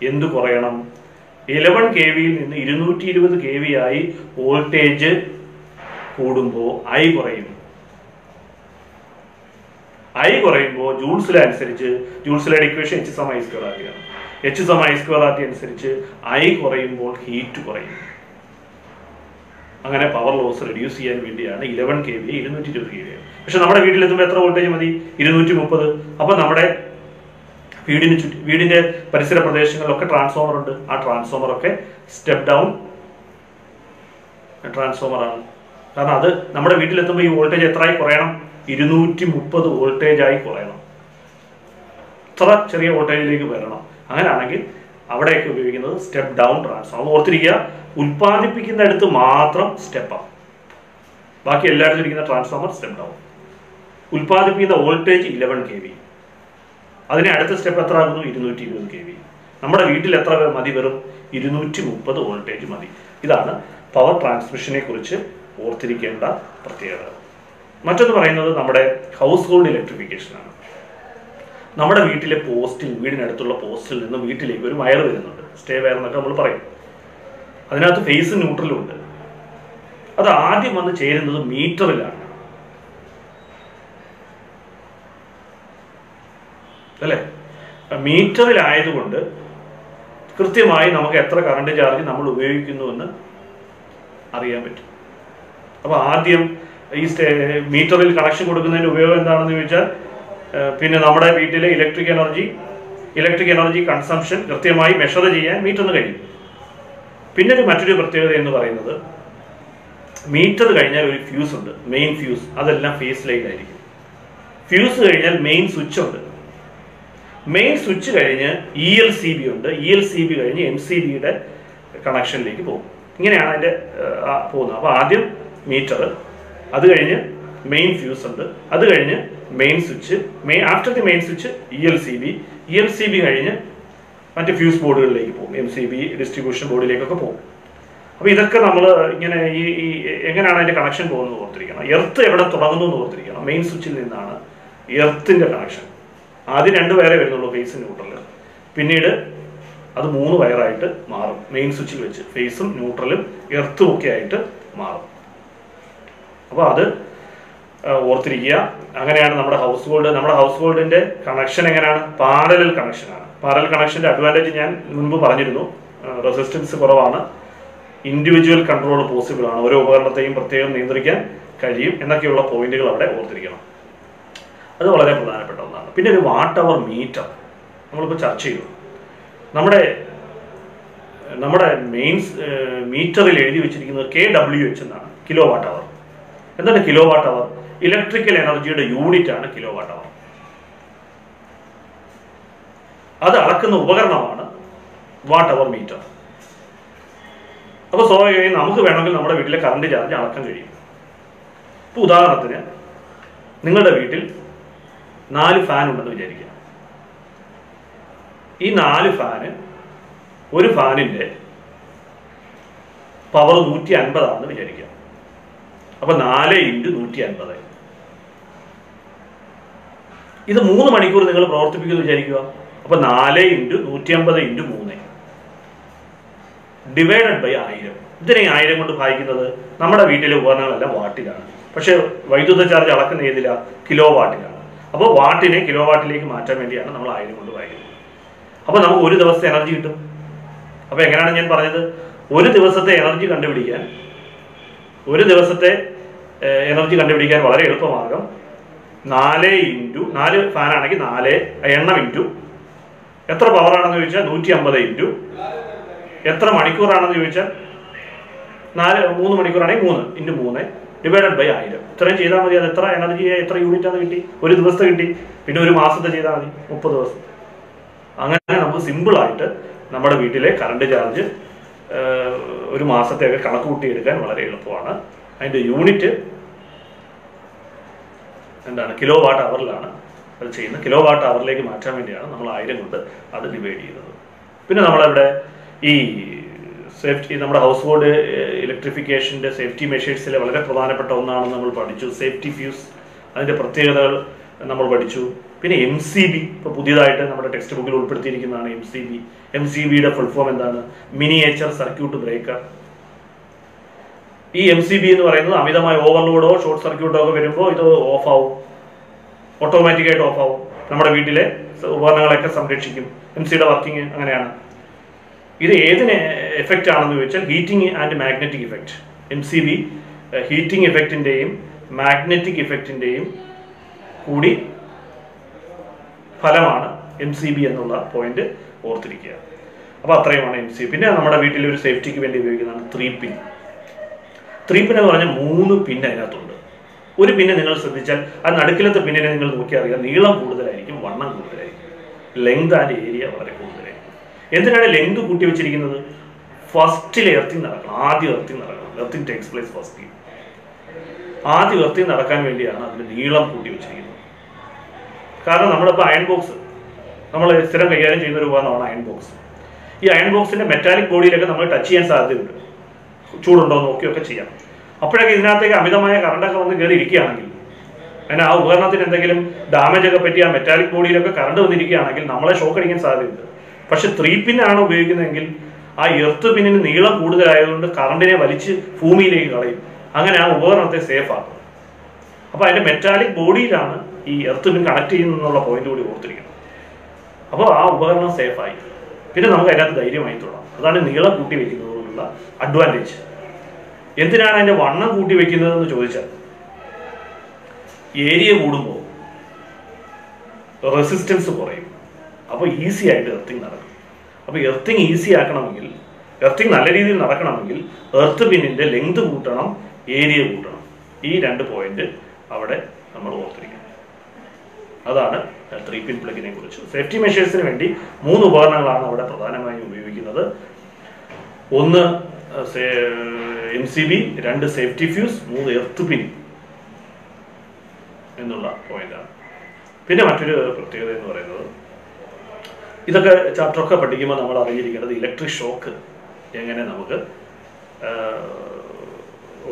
എന്ത് കുറയണം? 11 kV-യിൽ നിന്ന് 220 kV ആയി വോൾട്ടേജ് കൂടുമ്പോൾ ഐ കുറയും. ഐ കുറയുമ്പോൾ ജൂൾസിലെ അനുസരിച്ച്, ജൂൾസിലയുടെ ഇക്വേഷൻ H = I²RT ആണ്. H = I²RT അനുസരിച്ച് ഐ കുറയുമ്പോൾ ഹീറ്റ് കുറയും. അങ്ങനെ പവർ ലോസ് റെഡ്യൂസ് ചെയ്യാൻ വേണ്ടിയാണ് 11 kV 220 kV. പക്ഷെ നമ്മുടെ വീട്ടിലെത്തുമ്പോൾ എത്ര വോൾട്ടേജ് മതി? 230. അപ്പൊ നമ്മുടെ വീടിന്റെ പരിസര പ്രദേശങ്ങളിലൊക്കെ ട്രാൻസ്ഫോമർ ഉണ്ട്. ആ ട്രാൻസ്ഫോമറൊക്കെ സ്റ്റെപ്പ് ഡൗൺ ട്രാൻസ്ഫോമറാണ്. കാരണം അത് നമ്മുടെ വീട്ടിലെത്തുമ്പോൾ ഈ വോൾട്ടേജ് എത്രയായി കുറയണം? 230 വോൾട്ടേജായി കുറയണം. ഇത്ര ചെറിയ വോൾട്ടേജിലേക്ക് വരണം. അങ്ങനെയാണെങ്കിൽ അവിടെയൊക്കെ ഉപയോഗിക്കുന്നത് സ്റ്റെപ്പ് ഡൗൺ ട്രാൻസ്ഫോമർ. ഓർത്തിരിക്കുക, ഉൽപ്പാദിപ്പിക്കുന്നിടത്ത് മാത്രം സ്റ്റെപ്പ് അപ്പ്, ബാക്കി എല്ലായിടത്തും ഇരിക്കുന്ന ട്രാൻസ്ഫോമർ സ്റ്റെപ്പ് ഡൗൺ. ഉൽപ്പാദിപ്പിക്കുന്ന വോൾട്ടേജ് 11 kV. അതിനെ അടുത്ത സ്റ്റെപ്പ് എത്ര ആകുന്നു? 220 kV. നമ്മുടെ വീട്ടിൽ എത്ര മതി? വെറും 230 വോൾട്ടേജ് മതി. ഇതാണ് പവർ ട്രാൻസ്മിഷനെ കുറിച്ച് ഓർത്തിരിക്കേണ്ട പ്രത്യേകത. മറ്റൊന്ന് പറയുന്നത് നമ്മുടെ ഹൗസ് ഹോൾഡ് ഇലക്ട്രിഫിക്കേഷനാണ്. നമ്മുടെ വീട്ടിലെ പോസ്റ്റിൽ, വീടിനടുത്തുള്ള പോസ്റ്റിൽ നിന്ന് വീട്ടിലേക്ക് ഒരു വയർ വരുന്നുണ്ട്. സ്റ്റേ വയർ എന്നൊക്കെ നമ്മൾ പറയും. അതിനകത്ത് ഫേസും ന്യൂട്രലും ഉണ്ട്. അത് ആദ്യം വന്ന് ചേരുന്നത് മീറ്ററിലാണ്, അല്ലേ? മീറ്ററിലായതുകൊണ്ട് കൃത്യമായി നമുക്ക് എത്ര കറണ്ട് ചാർജ് നമ്മൾ ഉപയോഗിക്കുന്നുവെന്ന് അറിയാൻ പറ്റും. അപ്പോൾ ആദ്യം ഈ മീറ്ററിൽ കണക്ഷൻ കൊടുക്കുന്നതിൻ്റെ ഉപയോഗം എന്താണെന്ന് ചോദിച്ചാൽ, പിന്നെ നമ്മുടെ വീട്ടിലെ ഇലക്ട്രിക് എനർജി കൺസംഷൻ കൃത്യമായി മെഷർ ചെയ്യാൻ മീറ്ററിന് കഴിയും. പിന്നെ മറ്റൊരു പ്രത്യേകത എന്ന് പറയുന്നത്, മീറ്റർ കഴിഞ്ഞാൽ ഒരു ഫ്യൂസ് ഉണ്ട്, മെയിൻ ഫ്യൂസ്. അതെല്ലാം ഫേസ് ലൈനിലായിരിക്കും. ഫ്യൂസ് കഴിഞ്ഞാൽ മെയിൻ സ്വിച്ച് ഉണ്ട്. മെയിൻ സ്വിച്ച് കഴിഞ്ഞ് ELCB ഉണ്ട്. ELCB കഴിഞ്ഞ് MCBയുടെ കണക്ഷനിലേക്ക് പോകും. ഇങ്ങനെയാണ് അതിൻ്റെ പോകുന്നത്. അപ്പോൾ ആദ്യം മീറ്റർ, അത് കഴിഞ്ഞ് മെയിൻ ഫ്യൂസ് ഉണ്ട്, അത് കഴിഞ്ഞ് main switch, after the main switch ELCB കഴിഞ്ഞ് മറ്റ് ഫ്യൂസ് ബോർഡുകളിലേക്ക് പോകും, MCB ഡിസ്ട്രിബ്യൂഷൻ ബോർഡിലേക്കൊക്കെ പോകും. അപ്പോൾ ഇതൊക്കെ നമ്മൾ ഇങ്ങനെ ഈ എങ്ങനെയാണ് അതിൻ്റെ കണക്ഷൻ പോകുന്നത് ഓർത്തിരിക്കണം. എർത്ത് എവിടെ തുടങ്ങുന്നു എന്ന് ഓർത്തിരിക്കണം. മെയിൻ സ്വിച്ചിൽ നിന്നാണ് എർത്തിൻ്റെ കണക്ഷൻ. ആദ്യം 2 വയറേ വരുന്നുള്ളൂ, ഫേസ് ന്യൂട്രൽ. പിന്നീട് അത് 3 വയറായിട്ട് മാറും. മെയിൻ സ്വിച്ചിൽ വെച്ച് ഫേസും ന്യൂട്രലും എർത്തും ഒക്കെ ആയിട്ട് മാറും. അപ്പോൾ അത് ഓർത്തിരിക്കുക. അങ്ങനെയാണ് നമ്മുടെ ഹൗസ് ഹോൾഡിന്റെ കണക്ഷൻ എങ്ങനെയാണ്? പാരലൽ കണക്ഷനാണ്. പാരലൽ കണക്ഷന്റെ അഡ്വാൻറ്റേജ് ഞാൻ മുൻപ് പറഞ്ഞിരുന്നു. റെസിസ്റ്റൻസ് കുറവാണ്, ഇൻഡിവിജ്വൽ കൺട്രോൾ പോസിബിൾ ആണ്, ഓരോ ഉപകരണത്തെയും പ്രത്യേകം നിയന്ത്രിക്കാൻ കഴിയും എന്നൊക്കെയുള്ള പോയിന്റുകൾ അവിടെ ഓർത്തിരിക്കണം. അത് വളരെ പ്രധാനപ്പെട്ട ഒന്നാണ്. പിന്നെ ഒരു വാട്ട് അവർ മീറ്റർ നമ്മളിപ്പോൾ ചർച്ച ചെയ്തു. നമ്മുടെ മീറ്ററിൽ എഴുതി വെച്ചിരിക്കുന്നത് kWh എന്നാണ്, കിലോ വാട്ട് അവർ. എന്താണ് കിലോ വാട്ട് അവർ? ഇലക്ട്രിക്കൽ എനർജിയുടെ യൂണിറ്റ് ആണ് കിലോ വാട്ട് അവർ. അത് അളക്കുന്ന ഉപകരണമാണ് വാട്ട് അവർ മീറ്റർ. അപ്പോൾ സ്വാഭാവികമായും നമുക്ക് വേണമെങ്കിൽ നമ്മുടെ വീട്ടിലെ കറണ്ട് ചാർജ് അളക്കാൻ കഴിയും. ഇപ്പോൾ ഉദാഹരണത്തിന് നിങ്ങളുടെ വീട്ടിൽ 4 ഫാൻ ഉണ്ടെന്ന് വിചാരിക്കുക. ഈ 4 ഫാന്, ഒരു ഫാനിന്റെ പവർ 150 ആണെന്ന് വിചാരിക്കുക. അപ്പൊ 4 × 150. ഇത് 3 മണിക്കൂർ നിങ്ങൾ പ്രവർത്തിപ്പിക്കുമെന്ന് വിചാരിക്കുക. അപ്പൊ 4 × 150 × 3 ഡിവൈഡഡ് ബൈ 1000. ഇതിനെ 1000 കൊണ്ട് ഭാഗിക്കുന്നത് നമ്മുടെ വീട്ടിലെ ഉപകരണങ്ങളെല്ലാം വാട്ടിലാണ്. പക്ഷെ വൈദ്യുത ചാർജ് അളക്കുന്ന ഏതില? കിലോ വാട്ടിലാണ്. അപ്പോൾ വാട്ടിനെ കിലോ വാട്ടിലേക്ക് മാറ്റാൻ വേണ്ടിയാണ് നമ്മൾ 1000 കൊണ്ട് ഭാഗിക്കുന്നത്. അപ്പോൾ നമുക്ക് ഒരു ദിവസത്തെ എനർജി കിട്ടും. അപ്പോൾ എങ്ങനെയാണ് ഞാൻ പറഞ്ഞത്? ഒരു ദിവസത്തെ എനർജി കണ്ടുപിടിക്കാൻ വളരെ എളുപ്പമാർഗം 4 ഫാനാണെങ്കിൽ 4 എണ്ണം ഇൻറ്റു എത്ര പവറാണെന്ന് ചോദിച്ചാൽ 150 എത്ര മണിക്കൂറാണെന്ന് ചോദിച്ചാൽ 3 മണിക്കൂറാണെങ്കിൽ 3 × 3 ഡിവൈഡഡ് ബൈ 1000. ഇത്രയും ചെയ്താൽ മതി. അത് എത്ര എനർജി, എത്ര യൂണിറ്റ് ആണ് കിട്ടി? ഒരു ദിവസത്തെ കിട്ടി. പിന്നെ ഒരു മാസത്തെ ചെയ്താൽ മതി, 30 ദിവസം. അങ്ങനെ നമുക്ക് സിമ്പിളായിട്ട് നമ്മുടെ വീട്ടിലെ കറണ്ട് ചാർജ് ഒരു മാസത്തെയൊക്കെ കണക്ക് കൂട്ടിയെടുക്കാൻ വളരെ എളുപ്പമാണ്. അതിൻ്റെ യൂണിറ്റ് എന്താണ്? കിലോ വാട്ട് അവറിലാണ് അത് ചെയ്യുന്നത്. കിലോ വാട്ട് അവറിലേക്ക് മാറ്റാൻ വേണ്ടിയാണ് നമ്മൾ 1000 കൊണ്ട് അത് ഡിവൈഡ് ചെയ്യുന്നത്. പിന്നെ നമ്മളിവിടെ ഈ സേഫ്റ്റി, നമ്മുടെ ഹൗസ് ഹോൾഡ് ഇലക്ട്രിഫിക്കേഷൻ്റെ സേഫ്റ്റി മെഷേഴ്സിലെ വളരെ പ്രധാനപ്പെട്ട ഒന്നാണെന്ന് നമ്മൾ പഠിച്ചു. സേഫ്റ്റി ഫ്യൂസ്, അതിൻ്റെ പ്രത്യേകതകൾ നമ്മൾ പഠിച്ചു. പിന്നെ MCB ഇപ്പോൾ പുതിയതായിട്ട് നമ്മുടെ ടെക്സ്റ്റ് ബുക്കിൽ ഉൾപ്പെടുത്തിയിരിക്കുന്നതാണ്. MCBയുടെ ഫുൾ ഫോം എന്താണ്? Miniature circuit breaker. ഈ MCB എന്ന് പറയുന്നത് അമിതമായ ഓവർലോഡോ ഷോർട്ട് സർക്യൂട്ടോ ഒക്കെ വരുമ്പോൾ ഇത് ഓഫാവും, ഓട്ടോമാറ്റിക്കായിട്ട് ഓഫാവും. നമ്മുടെ വീട്ടിലെ ഉപകരണങ്ങളൊക്കെ സംരക്ഷിക്കും. MCയുടെ വർക്കിംഗ് അങ്ങനെയാണ്. ഇത് ഏതിന് എഫക്റ്റ് ആണെന്ന് ചോദിച്ചാൽ heating and magnetic effect. MCB heating ഇഫക്റ്റിൻ്റെയും മാഗ്നറ്റിക് ഇഫക്റ്റിൻ്റെയും കൂടി ഫലമാണ് MCB എന്നുള്ള പോയിന്റ് ഓർത്തിരിക്കുക. അപ്പോൾ അത്രയുമാണ് MCB. പിന്നെ നമ്മുടെ വീട്ടിൽ ഒരു സേഫ്റ്റിക്ക് വേണ്ടി ഉപയോഗിക്കുന്നതാണ് 3 പിൻ. 3 പിൻ എന്ന് പറഞ്ഞാൽ 3 പിൻ അതിനകത്തുണ്ട്. ഒരു പിന്നെ നിങ്ങൾ ശ്രദ്ധിച്ചാൽ ആ നടുക്കിലത്തെ പിന്നിനെ നിങ്ങൾ നോക്കിയാൽ അറിയാം, നീളം കൂടുതലായിരിക്കും, വണ്ണം കൂടുതലായിരിക്കും, ലെങ്ത് ആൻഡ് ഏരിയ വളരെ കൂടുതലായിരിക്കും. എന്തിനാണ് ലെങ്ത് കൂട്ടി വെച്ചിരിക്കുന്നത്? ഫസ്റ്റിൽ എർത്തിങ് നടക്കണം, ആദ്യം എർത്തിങ് നടക്കണം. Earthing takes place first. ആദ്യം എർത്തിങ് നടക്കാൻ വേണ്ടിയാണ് അതിന് നീളം കൂട്ടി വെച്ചിരിക്കുന്നത്. കാരണം നമ്മളിപ്പോൾ അയൺ ബോക്സ് നമ്മൾ സ്ഥിരം കൈകാര്യം ചെയ്യുന്ന ഒരു ഉപകരണമാണ് അയൺ ബോക്സ്. ഈ അയൺ ബോക്സിന്റെ മെറ്റാലിക് ബോഡിയിലൊക്കെ നമ്മൾ ടച്ച് ചെയ്യാൻ സാധ്യതയുണ്ട്, ചൂടുണ്ടോ നോക്കിയൊക്കെ ചെയ്യാം. അപ്പോഴൊക്കെ ഇതിനകത്തേക്ക് അമിതമായ കറണ്ടൊക്കെ വന്ന് കയറി ഇരിക്കുകയാണെങ്കിൽ, അതിന് ആ ഉപകരണത്തിന് എന്തെങ്കിലും ഡാമേജ് ഒക്കെ പറ്റി ആ മെറ്റാലിക് ബോഡിയിലൊക്കെ കറണ്ട് വന്നിരിക്കുകയാണെങ്കിൽ നമ്മളെ ഷോക്ക് അടിക്കാൻ സാധ്യതയുണ്ട്. പക്ഷെ 3 പിന്നാണ് ഉപയോഗിക്കുന്നതെങ്കിൽ ആ എർത്ത് പിന്നിന് നീളം കൂടുതലായതുകൊണ്ട് കറണ്ടിനെ വലിച്ച് ഭൂമിയിലേക്ക് കളയും. അങ്ങനെ ആ ഉപകരണത്തെ സേഫ് ആക്കും. അപ്പോൾ അതിന്റെ മെറ്റാലിക് ബോഡിയിലാണ് ഈ എർത്ത് പിൻ കണക്ട് ചെയ്യുന്നുള്ള പോയിന്റ് കൂടി ഓർത്തിരിക്കണം. അപ്പോൾ ആ ഉപകരണം സേഫായി. പിന്നെ നമുക്ക് അതിനകത്ത് ധൈര്യമായി തൊടാം. അതാണ് നീളം കൂട്ടി വെക്കുന്നതിനുള്ള അഡ്വാൻറ്റേജ്. എന്തിനാണ് അതിന്റെ വണ്ണം കൂട്ടി വെക്കുന്നതെന്ന് ചോദിച്ചാൽ, ഏരിയ കൂടുമ്പോൾ റെസിസ്റ്റൻസ് കുറയും. അപ്പോൾ ഈസി ആയിട്ട് എർത്തിങ് നടക്കും. അപ്പോൾ എർത്തിങ് ഈസി ആക്കണമെങ്കിൽ, എർത്തിങ് നല്ല രീതിയിൽ നടക്കണമെങ്കിൽ എർത്ത് പിന്നിന്റെ ലെങ്ത് കൂട്ടണം, ഏരിയ കൂട്ടണം. ഈ 2 പോയിന്റ് അവിടെ നമ്മൾ ഓർത്തിരിക്കണം. അതാണ് 3 പിൻ പ്ലഗിനെ കുറിച്ച്. സേഫ്റ്റി മെഷേഴ്സിന് വേണ്ടി 3 ഉപകരണങ്ങളാണ് അവിടെ പ്രധാനമായും ഉപയോഗിക്കുന്നത്. 1 MCB, 2 സേഫ്റ്റി ഫ്യൂസ്, 3 എർത്ത് പിൻ എന്നുള്ള പോയിന്റാണ്. പിന്നെ മറ്റൊരു പ്രത്യേകത എന്ന് പറയുന്നത്, ഇതൊക്കെ ചാപ്റ്ററൊക്കെ പഠിക്കുമ്പോൾ നമ്മൾ അറിഞ്ഞിരിക്കേണ്ടത് ഇലക്ട്രിക് ഷോക്ക് എങ്ങനെ നമുക്ക്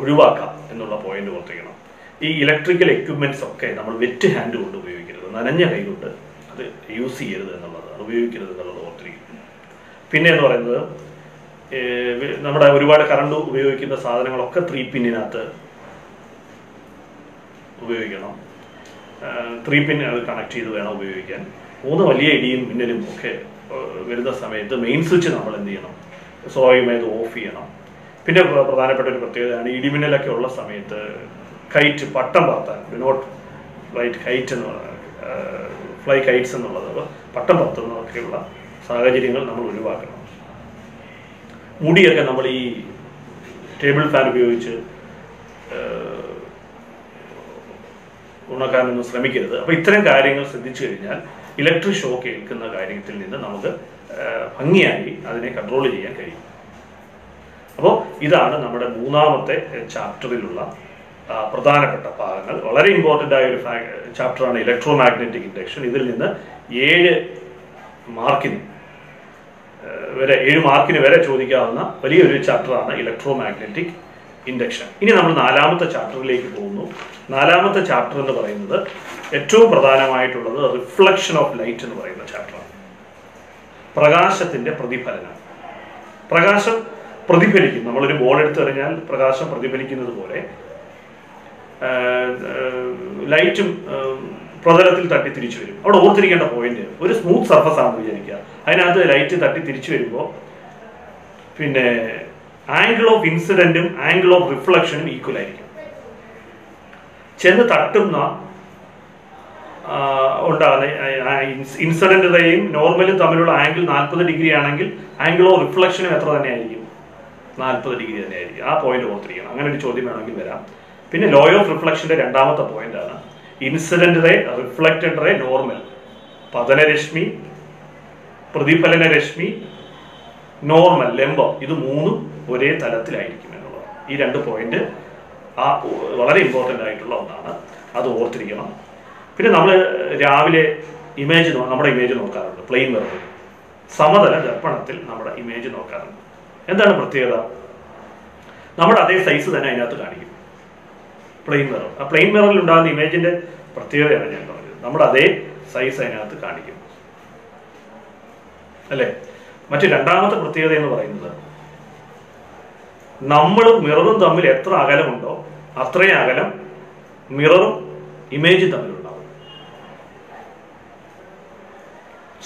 ഒഴിവാക്കാം എന്നുള്ള പോയിന്റ് ഓർത്തിരിക്കണം. ഈ ഇലക്ട്രിക്കൽ എക്യുപ്മെന്റ്സ് ഒക്കെ നമ്മൾ വെറ്റ് ഹാൻഡ് കൊണ്ട് ഉപയോഗിക്കരുത്, നനഞ്ഞ കൈ കൊണ്ട് അത് യൂസ് ചെയ്യരുത് എന്നുള്ളത്, ഉപയോഗിക്കരുത് എന്നുള്ളത് ഓർത്തിരിക്കും. പിന്നെ എന്ന് പറയുന്നത്, നമ്മുടെ ഒരുപാട് കറണ്ട് ഉപയോഗിക്കുന്ന സാധനങ്ങളൊക്കെ 3 പിന്നിനകത്ത് ഉപയോഗിക്കണം. 3 പിൻ അത് കണക്ട് ചെയ്ത് വേണം ഉപയോഗിക്കാൻ. 3 വലിയ ഇടിയും മിന്നലും ഒക്കെ വരുന്ന സമയത്ത് മെയിൻ സ്വിച്ച് നമ്മൾ എന്ത് ചെയ്യണം? സ്വാഭാവികമായത് ഓഫ് ചെയ്യണം. പിന്നെ പ്രധാനപ്പെട്ട ഒരു പ്രത്യേകതയാണ്, ഇടിമിന്നലൊക്കെ ഉള്ള സമയത്ത് കൈറ്റ് പട്ടം പറത്താൻ, ഡു നോട്ട് ഫ്ലൈറ്റ് കൈറ്റ് എന്ന് ഫ്ലൈ കൈറ്റ്സ് എന്നുള്ളത്, പട്ടം പറത്തുന്നതൊക്കെയുള്ള സാഹചര്യങ്ങൾ നമ്മൾ ഒഴിവാക്കണം. മുടിയൊക്കെ നമ്മൾ ഈ ടേബിൾ ഫാൻ ഉപയോഗിച്ച് ഉണക്കാനൊന്നും ശ്രമിക്കരുത്. അപ്പോൾ ഇത്തരം കാര്യങ്ങൾ ശ്രദ്ധിച്ചു കഴിഞ്ഞാൽ ഇലക്ട്രിക് ഷോക്ക് ഏൽക്കുന്ന കാര്യത്തിൽ നിന്ന് നമുക്ക് ഭംഗിയായി അതിനെ കൺട്രോൾ ചെയ്യാൻ കഴിയും. അപ്പോൾ ഇതാണ് നമ്മുടെ 3ാമത്തെ ചാപ്റ്ററിലുള്ള പ്രധാനപ്പെട്ട ഭാഗങ്ങൾ. വളരെ ഇമ്പോർട്ടൻ്റ് ആയ ഒരു ചാപ്റ്ററാണ് ഇലക്ട്രോ മാഗ്നറ്റിക് ഇൻഡക്ഷൻ. ഇതിൽ നിന്ന് 7 മാർക്കിന് വരെ ചോദിക്കാവുന്ന വലിയൊരു ചാപ്റ്ററാണ് ഇലക്ട്രോ മാഗ്നറ്റിക് ഇൻഡക്ഷൻ. ഇനി നമ്മൾ 4ാമത്തെ ചാപ്റ്ററിലേക്ക് പോകുന്നു. 4ാമത്തെ ചാപ്റ്റർ എന്ന് പറയുന്നത് ഏറ്റവും പ്രധാനമായിട്ടുള്ളത് റിഫ്ലക്ഷൻ ഓഫ് ലൈറ്റ് എന്ന് പറയുന്ന ചാപ്റ്ററാണ്. പ്രകാശത്തിന്റെ പ്രതിഫലനം. പ്രകാശം പ്രതിഫലിക്കും. നമ്മളൊരു ബോൾ എടുത്തു കഴിഞ്ഞാൽ പ്രകാശം പ്രതിഫലിക്കുന്നത് പോലെ ലൈറ്റും പ്രതലത്തിൽ തട്ടി തിരിച്ചു വരും. അവിടെ ഓർത്തിരിക്കേണ്ട പോയിന്റ്, ഒരു സ്മൂത്ത് സർഫസ് ആണെന്ന് വിചാരിക്കുക. അതിനകത്ത് ലൈറ്റ് തട്ടി തിരിച്ചു വരുമ്പോൾ പിന്നെ ആംഗിൾ ഓഫ് ഇൻസിഡന്റും ആംഗിൾ ഓഫ് റിഫ്ലക്ഷനും ഈക്വൽ ആയിരിക്കും. ചെന്ന് തട്ടുന്ന ഉണ്ടാകുന്ന ഇൻസിഡന്റ് റേയും നോർമലും തമ്മിലുള്ള ആംഗിൾ 40 ഡിഗ്രി ആണെങ്കിൽ ആംഗിൾ ഓഫ് റിഫ്ലക്ഷനും എത്ര തന്നെയായിരിക്കും? 40 ഡിഗ്രി തന്നെയായിരിക്കും. ആ പോയിന്റ് ഓർത്തിരിക്കണം. അങ്ങനെ ഒരു ചോദ്യം വേണമെങ്കിൽ വരാം. പിന്നെ ലോ ഓഫ് റിഫ്ലക്ഷന്റെ 2ാമത്തെ പോയിന്റ് ആണ് incident ray, reflected ray, normal. പതനരശ്മി, പ്രതിഫലന രശ്മി, നോർമൽ, ലംബം, ഇത് 3ഉം ഒരേ തലത്തിലായിരിക്കും എന്നുള്ളത്. ഈ 2 പോയിന്റ് വളരെ ഇമ്പോർട്ടൻ്റ് ആയിട്ടുള്ള ഒന്നാണ്. അത് ഓർത്തിരിക്കണം. പിന്നെ നമ്മൾ രാവിലെ നമ്മുടെ ഇമേജ് നോക്കാറുണ്ട്. പ്ലെയിൻ മിറർ, സമതല ദർപ്പണത്തിൽ നമ്മുടെ ഇമേജ് നോക്കാറുണ്ട്. എന്താണ് പ്രത്യേകത? നമ്മുടെ അതേ സൈസ് തന്നെ അതിനകത്ത് കാണിക്കും. പ്ലെയിൻ മിറർ, ആ പ്ലെയിൻ മിററിൽ ഉണ്ടാകുന്ന ഇമേജിന്റെ പ്രത്യേകതയാണ് ഞാൻ പറഞ്ഞത്. നമ്മുടെ അതേ സൈസ് അതിനകത്ത് കാണിക്കും, അല്ലേ? മറ്റു 2ാമത്തെ പ്രത്യേകത എന്ന് പറയുന്നത്, നമ്മളും മിററും തമ്മിൽ എത്ര അകലമുണ്ടോ അത്രയും അകലം മിററും ഇമേജും തമ്മിലുണ്ടാവും.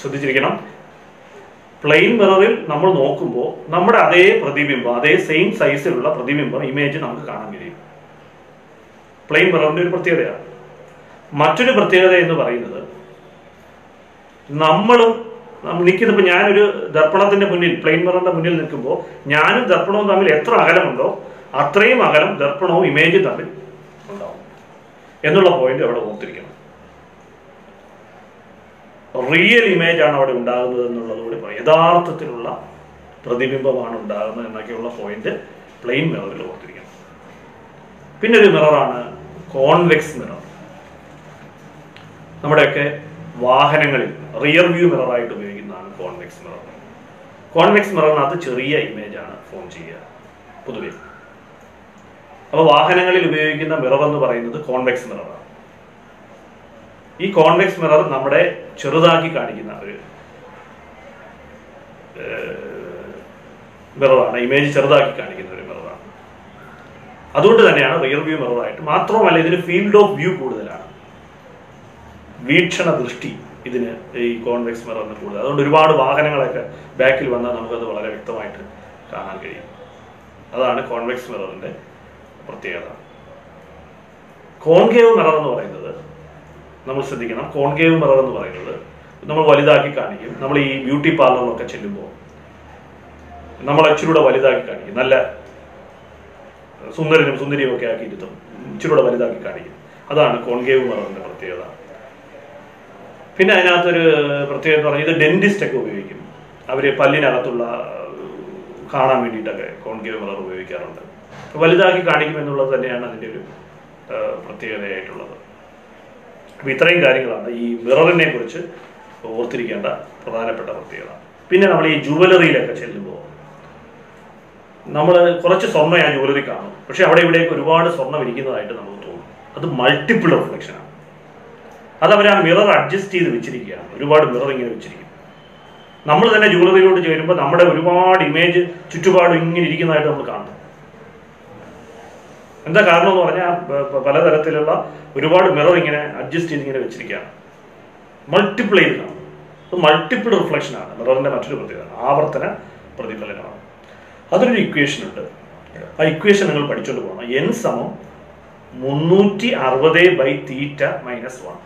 ശ്രദ്ധിച്ചിരിക്കണം. പ്ലെയിൻ മിററിൽ നമ്മൾ നോക്കുമ്പോൾ നമ്മുടെ അതേ പ്രതിബിംബം, അതേ സെയിം സൈസിലുള്ള പ്രതിബിംബം, ഇമേജ് നമുക്ക് കാണാൻ കഴിയും. പ്ലെയിൻ മിററിന്റെ ഒരു പ്രത്യേകതയാണ്. മറ്റൊരു പ്രത്യേകത എന്ന് പറയുന്നത്, നമ്മളും നിൽക്കുന്നപ്പോൾ ഞാനൊരു ദർപ്പണത്തിന്റെ മുന്നിൽ, പ്ലെയിൻ മിററിന്റെ മുന്നിൽ നിൽക്കുമ്പോൾ ഞാനും ദർപ്പണവും തമ്മിൽ എത്ര അകലമുണ്ടോ അത്രയും അകലം ദർപ്പണവും ഇമേജും തമ്മിൽ ഉണ്ടാവും എന്നുള്ള പോയിന്റ് അവിടെ ഓർത്തിരിക്കണം. റിയൽ ഇമേജ് ആണ് അവിടെ ഉണ്ടാകുന്നത് എന്നുള്ളതുകൂടി പറയും. യഥാർത്ഥത്തിലുള്ള പ്രതിബിംബമാണ് ഉണ്ടാകുന്നത് എന്നൊക്കെയുള്ള പോയിന്റ് പ്ലെയിൻ മിററിൽ ഓർത്തിരിക്കണം. പിന്നെ ഒരു മിററാണ് കോൺവെക്സ് മിറർ. നമ്മുടെയൊക്കെ വാഹനങ്ങളിൽ റിയർ വ്യൂ മിററായിട്ട് ഉപയോഗിക്കുന്നതാണ് കോൺവെക്സ് മിറർ. കോൺവെക്സ് മിററിനകത്ത് ചെറിയ ഇമേജാണ് ഫോം ചെയ്യുക പൊതുവെ. അപ്പോൾ വാഹനങ്ങളിൽ ഉപയോഗിക്കുന്ന മിറർ എന്ന് പറയുന്നത് കോൺവെക്സ് മിററാണ്. ഈ കോൺവെക്സ് മിറർ നമ്മുടെ ചെറുതാക്കി കാണിക്കുന്ന ഒരു മിററാണ്, ഇമേജ് ചെറുതാക്കി കാണിക്കുന്ന ഒരു മിററാണ്. അതുകൊണ്ട് തന്നെയാണ് റിയർ വ്യൂ മിററായിട്ട്. മാത്രവുമല്ല ഇതിന് ഫീൽഡ് ഓഫ് വ്യൂ കൂടുതലാണ്, വീക്ഷണ ദൃഷ്ടി ഇതിന് ഈ കോൺവെക്സ് മിററിന് കൂടുതൽ. അതുകൊണ്ട് ഒരുപാട് വാഹനങ്ങളൊക്കെ ബാക്കിൽ വന്നാൽ നമുക്കത് വളരെ വ്യക്തമായിട്ട് കാണാൻ കഴിയും. അതാണ് കോൺവെക്സ് മിററിന്റെ പ്രത്യേകത. കോൺകേവ് മിറർ എന്ന് പറയുന്നത് നമ്മൾ ശ്രദ്ധിക്കണം. കോൺകേവ് മിറർ എന്ന് പറയുന്നത് നമ്മൾ വലുതാക്കി കാണിക്കും. നമ്മൾ ഈ ബ്യൂട്ടി പാർലറിലൊക്കെ ചെല്ലുമ്പോൾ നമ്മൾ ഇച്ചിരൂടെ വലുതാക്കി കാണിക്കും. നല്ല സുന്ദരനും സുന്ദരിയും ഒക്കെ ആക്കി ഇരുത്തും, ഇച്ചിരൂടെ വലുതാക്കി കാണിക്കും. അതാണ് കോൺകേവ് മിററിന്റെ പ്രത്യേകത. പിന്നെ അതിനകത്തൊരു പ്രത്യേകത എന്ന് പറഞ്ഞാൽ ഇത് ഡെന്റിസ്റ്റ് ഒക്കെ ഉപയോഗിക്കും. അവര് പല്ലിനകത്തുള്ള കാണാൻ വേണ്ടിയിട്ടൊക്കെ കോൺകേവ് മിറർ ഉപയോഗിക്കാറുണ്ട്. വലുതാക്കി കാണിക്കും എന്നുള്ളത് തന്നെയാണ് അതിൻ്റെ ഒരു പ്രത്യേകതയായിട്ടുള്ളത്. അപ്പൊ ഇത്രയും കാര്യങ്ങളാണ് ഈ മിററിനെ കുറിച്ച് ഓർത്തിരിക്കേണ്ട പ്രധാനപ്പെട്ട പ്രത്യേകത. പിന്നെ നമ്മൾ ഈ ജുവലറിയിലൊക്കെ ചെല്ലുമ്പോൾ നമ്മൾ കുറച്ച് സ്വർണ്ണം ആ ജുവലറി കാണും, പക്ഷെ അവിടെ ഇവിടെയൊക്കെ ഒരുപാട് സ്വർണ്ണം ഇരിക്കുന്നതായിട്ട് നമുക്ക് തോന്നും. അത് മൾട്ടിപ്പിൾ റിഫ്ലക്ഷനാണ്. അതവർ ആ മിറർ അഡ്ജസ്റ്റ് ചെയ്ത് വെച്ചിരിക്കുകയാണ്. ഒരുപാട് മിറർ ഇങ്ങനെ വെച്ചിരിക്കും. നമ്മൾ തന്നെ ജുവലറിയിലോട്ട് ചേരുമ്പോൾ നമ്മുടെ ഒരുപാട് ഇമേജ് ചുറ്റുപാടും ഇങ്ങനെ ഇരിക്കുന്നതായിട്ട് നമ്മൾ കാണും. എന്താ കാരണം എന്ന് പറഞ്ഞാൽ പലതരത്തിലുള്ള ഒരുപാട് മിറർ ഇങ്ങനെ അഡ്ജസ്റ്റ് ചെയ്ത് ഇങ്ങനെ വെച്ചിരിക്കുകയാണ്. മൾട്ടിപ്പിൾ ചെയ്ത് കാണും. അത് മൾട്ടിപ്പിൾ റിഫ്ലക്ഷനാണ് മിററിന്റെ മറ്റൊരു പ്രത്യേകത. ആവർത്തന പ്രതിഫലനമാണ്. അതൊരു ഇക്വേഷൻ ഉണ്ട്. ആ ഇക്വേഷൻ നിങ്ങൾ പഠിച്ചുകൊണ്ട് പോകണം. n സമം 360/θ-1.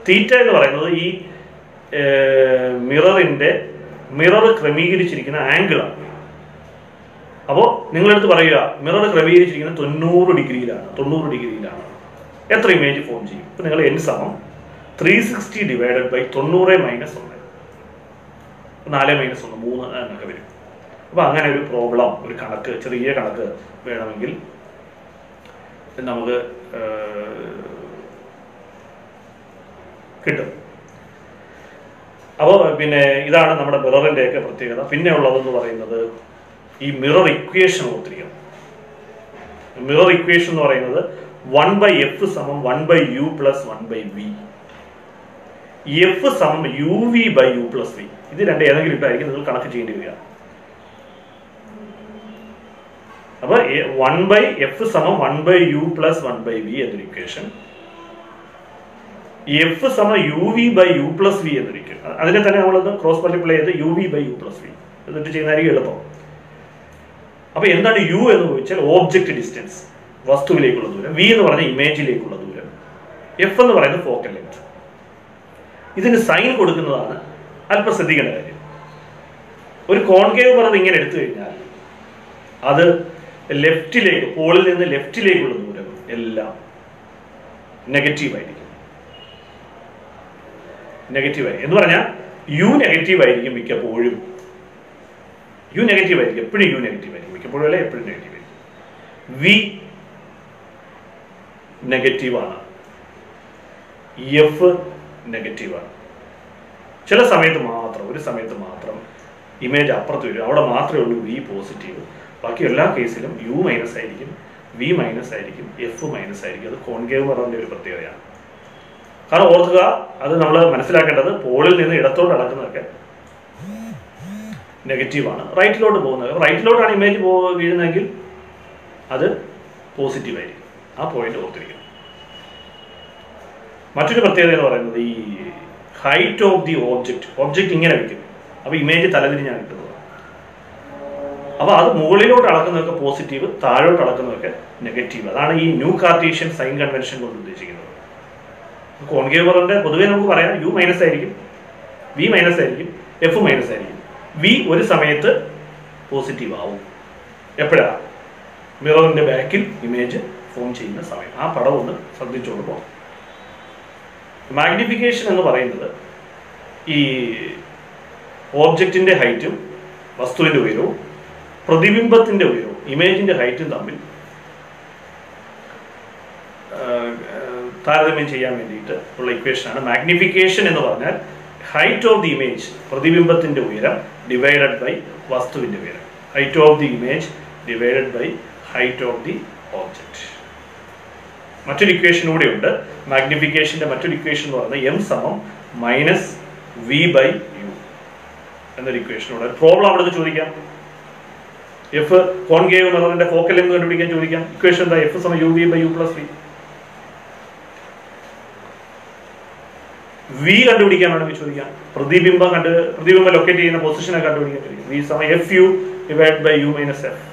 തീറ്റ എന്ന് പറയുന്നത് ഈ മിറർ ക്രമീകരിച്ചിരിക്കുന്ന ആംഗിളാണ്. അപ്പോൾ നിങ്ങളെടുത്ത് പറയുക മിറർ ക്രമീകരിച്ചിരിക്കുന്നത് 90 ഡിഗ്രിയിലാണ്. എത്ര ഇമേജ് ഫോം ചെയ്യും? ഇപ്പൊ നിങ്ങൾ n സമം 360 ഡിവൈഡഡ് ബൈ 90 മൈനസ് 1, 4 മൈനസ് 1 3 എന്നൊക്കെ വരും. അപ്പൊ അങ്ങനെ ഒരു പ്രോബ്ലം, ഒരു കണക്ക്, ചെറിയ കണക്ക് വേണമെങ്കിൽ നമുക്ക് കിട്ടും. അപ്പോൾ പിന്നെ ഇതാണ് നമ്മുടെ മിററിന്റെ ഒക്കെ പ്രത്യേകത. പിന്നെ ഉള്ളതെന്ന് പറയുന്നത് ഈ മിറർ ഇക്വേഷൻ ഓർത്തിരിക്കണം. മിറർ ഇക്വേഷൻ എന്ന് പറയുന്നത് 1/f സമം 1/u പ്ലസ് 1/v. എഫ് സമം uv by u plus v. ഇത് രണ്ട് ഏതെങ്കിലും ഇട്ടായിരിക്കും നിങ്ങൾ കണക്ക് ചെയ്യേണ്ടി വരിക. അപ്പൊ 1/f സമം 1/u പ്ലസ് 1/v എന്നൊരു ഇക്വേഷൻ, എഫ് സമം uv by u plus v എന്നൊരു ഇക്വേഷൻ. അതിനെ തന്നെ നമ്മളത് ക്രോസ് മൾട്ടിപ്ലൈ ചെയ്ത് uv by u plus v എന്നിട്ട് ചെയ്യുന്നതായിരിക്കും എളുപ്പം. അപ്പൊ എന്താണ് u എന്ന് ചോദിച്ചാൽ ഓബ്ജക്റ്റ് ഡിസ്റ്റൻസ്, വസ്തുവിലേക്കുള്ള ദൂരം. v എന്ന് പറഞ്ഞാൽ ഇമേജിലേക്കുള്ള ദൂരം. എഫ് എന്ന് പറയുന്നത് ഫോക്കൽ ലെങ്ത്. ഇതിന് സൈൻ കൊടുക്കുന്നതാണ് അല്പം ശ്രദ്ധിക്കേണ്ട കാര്യം. ഒരു കോൺകേവ് മിറർ ഇങ്ങനെ എടുത്തു കഴിഞ്ഞാൽ അത് ലെഫ്റ്റിലേക്ക്, പോളിൽ നിന്ന് ലെഫ്റ്റിലേക്കുള്ള ദൂരം എല്ലാം നെഗറ്റീവായിരിക്കും. എന്ന് പറഞ്ഞാൽ യു നെഗറ്റീവ് ആയിരിക്കും മിക്കപ്പോഴും. യു നെഗറ്റീവ് ആയിരിക്കും, എപ്പോഴും യു നെഗറ്റീവ് ആയിരിക്കും, മിക്കപ്പോഴും അല്ല എപ്പോഴും നെഗറ്റീവ് ആയിരിക്കും. വി നെഗറ്റീവാണ്, എഫ് നെഗറ്റീവാണ്. ചില സമയത്ത് മാത്രം, ഒരു സമയത്ത് മാത്രം ഇമേജ് അപ്പുറത്ത് വരും, അവിടെ മാത്രമേ ഉള്ളൂ വി പോസിറ്റീവ്. ബാക്കി എല്ലാ കേസിലും യു മൈനസ് ആയിരിക്കും, വി മൈനസ് ആയിരിക്കും, എഫ് മൈനസ് ആയിരിക്കും. അത് കോൺകേവ് മിററിന്റെ ഒരു പ്രത്യേകതയാണ്. കാരണം ഓർക്കുക, അത് നമ്മൾ മനസ്സിലാക്കേണ്ടത് പോളിൽ നിന്ന് ഇടത്തോട്ട് അടക്കുന്നതൊക്കെ നെഗറ്റീവാണ്, റൈറ്റിലോട്ട് പോകുന്നത്, റൈറ്റിലോട്ടാണ് ഇമേജ് വീഴുന്നതെങ്കിൽ അത് പോസിറ്റീവ് ആയിരിക്കും. ആ പോയിന്റ് ഓർത്തിരിക്കണം. മറ്റൊരു പ്രത്യേകത എന്ന് പറയുന്നത് ഈ ഹൈറ്റ് ഓഫ് ദി ഓബ്ജക്റ്റ് ഇങ്ങനെ വയ്ക്കും. അപ്പൊ ഇമേജ് തലതിരിഞ്ഞാണ് കിട്ടുന്നത്. അപ്പൊ അത് മുകളിലോട്ട് അളക്കുന്നതൊക്കെ പോസിറ്റീവ്, താഴോട്ട് അളക്കുന്നതൊക്കെ നെഗറ്റീവ്. അതാണ് ഈ ന്യൂ കാർട്ടീഷ്യൻ സൈൻ കൺവെൻഷൻ കൊണ്ട് ഉദ്ദേശിക്കുന്നത്. കോൺകേവ് മിററിന്റെ പൊതുവെ നമുക്ക് പറയാം യു മൈനസ് ആയിരിക്കും, വി മൈനസ് ആയിരിക്കും, എഫ് മൈനസ് ആയിരിക്കും. വി ഒരു സമയത്ത് പോസിറ്റീവ് ആവും. എപ്പോഴാണ്? മിററിൻ്റെ ബാക്കിൽ ഇമേജ് ഫോം ചെയ്യുന്ന സമയം. ആ പടം ഒന്ന് ശ്രദ്ധിച്ചോളൂ. പോകാം. മാഗ്നിഫിക്കേഷൻ എന്ന് പറയുന്നത് ഈ ഓബ്ജക്റ്റിൻ്റെ ഹൈറ്റും വസ്തുവിൻ്റെ ഉയരവും പ്രതിബിംബത്തിൻ്റെ ഉയരവും ഇമേജിൻ്റെ ഹൈറ്റും തമ്മിൽ താരതമ്യം ചെയ്യാൻ വേണ്ടിയിട്ട് ഉള്ള ഇക്വേഷനാണ് മാഗ്നിഫിക്കേഷൻ എന്ന് പറഞ്ഞാൽ ഹൈറ്റ് ഓഫ് ദി ഇമേജ്, പ്രതിബിംബത്തിൻ്റെ ഉയരം ഡിവൈഡഡ് ബൈ വസ്തുവിൻ്റെ ഉയരം. Height of the image divided by height of the object. മറ്റൊരു ഇക്വേഷൻ കൂടെ ഉണ്ട്. മാഗ്നിഫിക്കേഷൻ്റെ മറ്റൊരു ഇക്വേഷൻ എന്ന് പറയുന്നത് എം സമം മൈനസ് വി ബൈ യു എന്നൊരു ഇക്വേഷനോട്. പ്രോബ്ലം അവിടെ ചോദിക്കാം. എഫ് കോൺകേവ് മിററിന്റെ ഫോക്കൽ ലെങ്ത് കണ്ടുപിടിക്കാൻ ചോദിക്കാം. ഇക്വേഷൻ എന്താ? എഫ് സമം U V by U plus V. V കണ്ടുപിടിക്കാൻ വേണമെങ്കിൽ ചോദിക്കാം. പ്രതിബിംബം ലൊക്കേറ്റ് ചെയ്യുന്ന പൊസിഷനെ കണ്ടുപിടിക്കാൻ ചോദിക്കും. വി സമം F U divide by U minus F.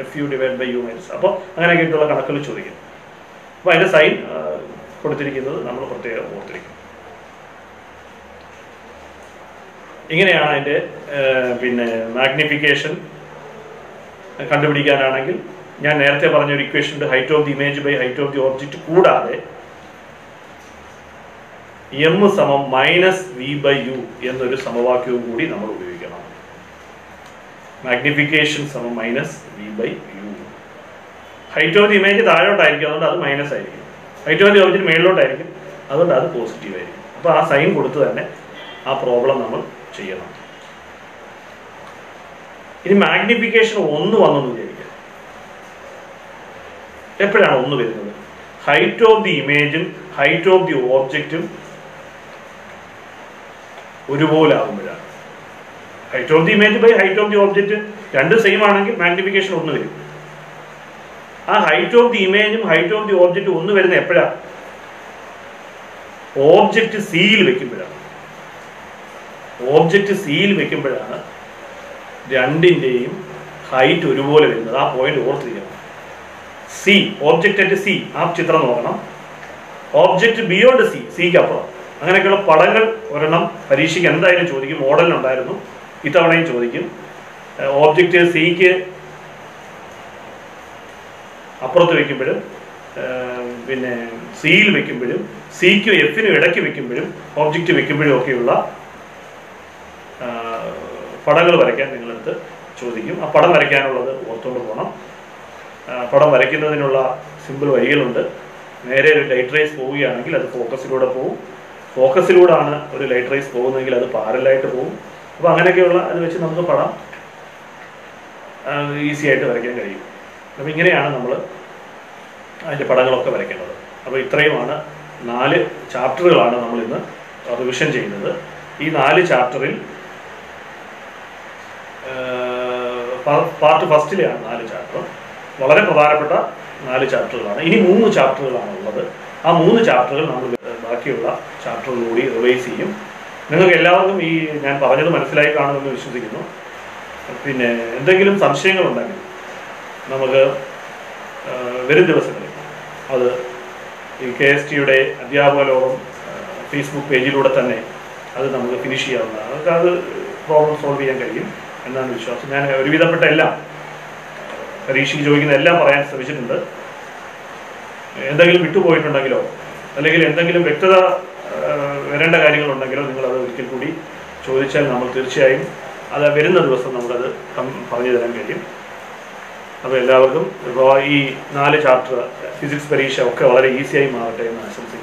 F U divide by U minus. അപ്പോൾ അങ്ങനെയൊക്കെയുള്ള കണക്കുകൾ ചോദിക്കും. അപ്പോൾ അതിന്റെ സൈൻ കൊടുത്തിരിക്കുന്നത് നമ്മൾ പ്രത്യേകം ഓർത്തിരിക്കും. ഇങ്ങനെയാണ് അതിൻ്റെ മാഗ്നിഫിക്കേഷൻ കണ്ടുപിടിക്കാനാണെങ്കിൽ ഞാൻ നേരത്തെ പറഞ്ഞ ഒരു ഇക്വേഷൻ ഉണ്ട്. Height of the image by height of the object കൂടാതെ എം സമം മൈനസ് വി ബൈ യു എന്നൊരു സമവാക്യവും കൂടി നമ്മൾ ഉപയോഗിക്കണം. മാഗ്നിഫിക്കേഷൻ സമം minus V by U. Height of the image താഴോട്ടായിരിക്കും, അതുകൊണ്ട് അത് മൈനസ് ആയിരിക്കും. ഹൈറ്റ് ഓഫ് ദി ഓബ്ജക്റ്റ് മേളിലോട്ടായിരിക്കും, അതുകൊണ്ട് അത് പോസിറ്റീവ് ആയിരിക്കും. അപ്പോൾ ആ സൈൻ കൊടുത്ത് തന്നെ ആ പ്രോബ്ലം നമ്മൾ ചെയ്യണം. ഇനി മാഗ്നിഫിക്കേഷൻ 1 വന്നെന്ന് വിചാരിക്കുക. എപ്പോഴാണ് 1 വരുന്നത്? ഹൈറ്റ് ഓഫ് ദി ഇമേജും ഹൈറ്റ് ഓഫ് ദി ഓബ്ജക്റ്റും ഒരുപോലെ ആകുമ്പോഴാണ്. Height of the image by height of the object രണ്ടും സെയിം ആണെങ്കിൽ മാഗ്നിഫിക്കേഷൻ 1 വരും. ആ ഹൈറ്റ് ഓഫ് ദി ഇമേജും ഹൈറ്റ് ഓഫ് ദി ഓബ്ജക്റ്റ് 1 വരുന്നത് എപ്പോഴാണ്? ഓബ്ജക്റ്റ് സിയിൽ വെക്കുമ്പോഴാണ്. ഓബ്ജക്റ്റ് സിയിൽ വെക്കുമ്പോഴാണ് രണ്ടിൻ്റെയും ഹൈറ്റ് ഒരുപോലെ വരുന്നത്. ആ പോയിന്റ് ഓർത്തിരിക്കണം. സി, ഓബ്ജക്റ്റ് അറ്റ് സി, ആ ചിത്രം നോക്കണം. ഓബ്ജക്റ്റ് ബിയോണ്ട് സി, സിക്ക് അപ്പുറം. അങ്ങനെയൊക്കെയുള്ള പടങ്ങൾ ഒരെണ്ണം പരീക്ഷയ്ക്ക് എന്തായാലും ചോദിക്കും. മോഡലിനുണ്ടായിരുന്നു, ഇത്തവണയും ചോദിക്കും. ഓബ്ജക്റ്റ് സിക്ക് അപ്പുറത്ത് വെക്കുമ്പോഴും സിയിൽ വെക്കുമ്പോഴും സിക്കും എഫിനും ഇടയ്ക്ക് വെക്കുമ്പോഴും ഓബ്ജക്റ്റ് വെക്കുമ്പോഴും ഒക്കെയുള്ള പടങ്ങൾ വരയ്ക്കാൻ നിങ്ങളടുത്ത് ചോദിക്കും. ആ പടം വരയ്ക്കാനുള്ളത് ഓർത്തുകൊണ്ട് പോകണം. പടം വരയ്ക്കുന്നതിനുള്ള സിമ്പിൾ വഴികളുണ്ട്. നേരെ ഒരു ലൈറ്റ് റേസ് പോവുകയാണെങ്കിൽ അത് ഫോക്കസിലൂടെ പോകും. ഫോക്കസിലൂടെയാണ് ഒരു ലൈറ്റ് റേസ് പോകുന്നതെങ്കിൽ അത് പാരലായിട്ട് പോകും. അപ്പോൾ അങ്ങനെയൊക്കെയുള്ള അത് വെച്ച് നമുക്ക് പടം ഈസി ആയിട്ട് വരയ്ക്കാൻ കഴിയും. അപ്പോൾ ഇങ്ങനെയാണ് നമ്മൾ അതിൻ്റെ പടങ്ങളൊക്കെ വരയ്ക്കേണ്ടത്. അപ്പോൾ ഇത്രയുമാണ് 4 ചാപ്റ്ററുകളാണ് നമ്മൾ ഇന്ന് റിവിഷൻ ചെയ്യുന്നത്. ഈ 4 ചാപ്റ്ററിൽ പാർട്ട് ഫസ്റ്റിലെയാണ് 4 ചാപ്റ്റർ. വളരെ പ്രധാനപ്പെട്ട 4 ചാപ്റ്ററുകളാണ്. ഇനി 3 ചാപ്റ്ററുകളാണ് ഉള്ളത്. ആ 3 ചാപ്റ്ററുകൾ നമ്മൾ ബാക്കിയുള്ള ചാപ്റ്ററുകൾ കൂടി റിവൈസ് ചെയ്യും. നിങ്ങൾക്ക് എല്ലാവർക്കും ഈ ഞാൻ പറഞ്ഞത് മനസ്സിലായി കാണുമെന്ന് വിശ്വസിക്കുന്നു. എന്തെങ്കിലും സംശയങ്ങളുണ്ടെങ്കിൽ നമുക്ക് വരും ദിവസങ്ങളിൽ അത് ഈ KSTയുടെ അധ്യാപക ലോകം ഫേസ്ബുക്ക് പേജിലൂടെ തന്നെ അത് നമുക്ക് ഫിനിഷ് ചെയ്യാവുന്നതാണ്. നമുക്ക് അത് പ്രോബ്ലം സോൾവ് ചെയ്യാൻ കഴിയും എന്നാണ് വിശ്വാസം. ഞാൻ ഒരുവിധപ്പെട്ട എല്ലാം പരീക്ഷയ്ക്ക് ചോദിക്കുന്ന എല്ലാം പറയാൻ ശ്രമിച്ചിട്ടുണ്ട്. എന്തെങ്കിലും വിട്ടുപോയിട്ടുണ്ടെങ്കിലോ അല്ലെങ്കിൽ എന്തെങ്കിലും വ്യക്തത വരേണ്ട കാര്യങ്ങളുണ്ടെങ്കിലോ നിങ്ങളത് ഒരിക്കൽ കൂടി ചോദിച്ചാൽ നമ്മൾ തീർച്ചയായും അത് വരുന്ന ദിവസം നമുക്കത് പറഞ്ഞു തരാൻ കഴിയും. അപ്പോൾ എല്ലാവർക്കും ഈ 4 ചാപ്റ്റർ ഫിസിക്സ് പരീക്ഷ ഒക്കെ വളരെ ഈസിയായി മാറട്ടെ എന്ന് ആശംസിക്കുന്നു.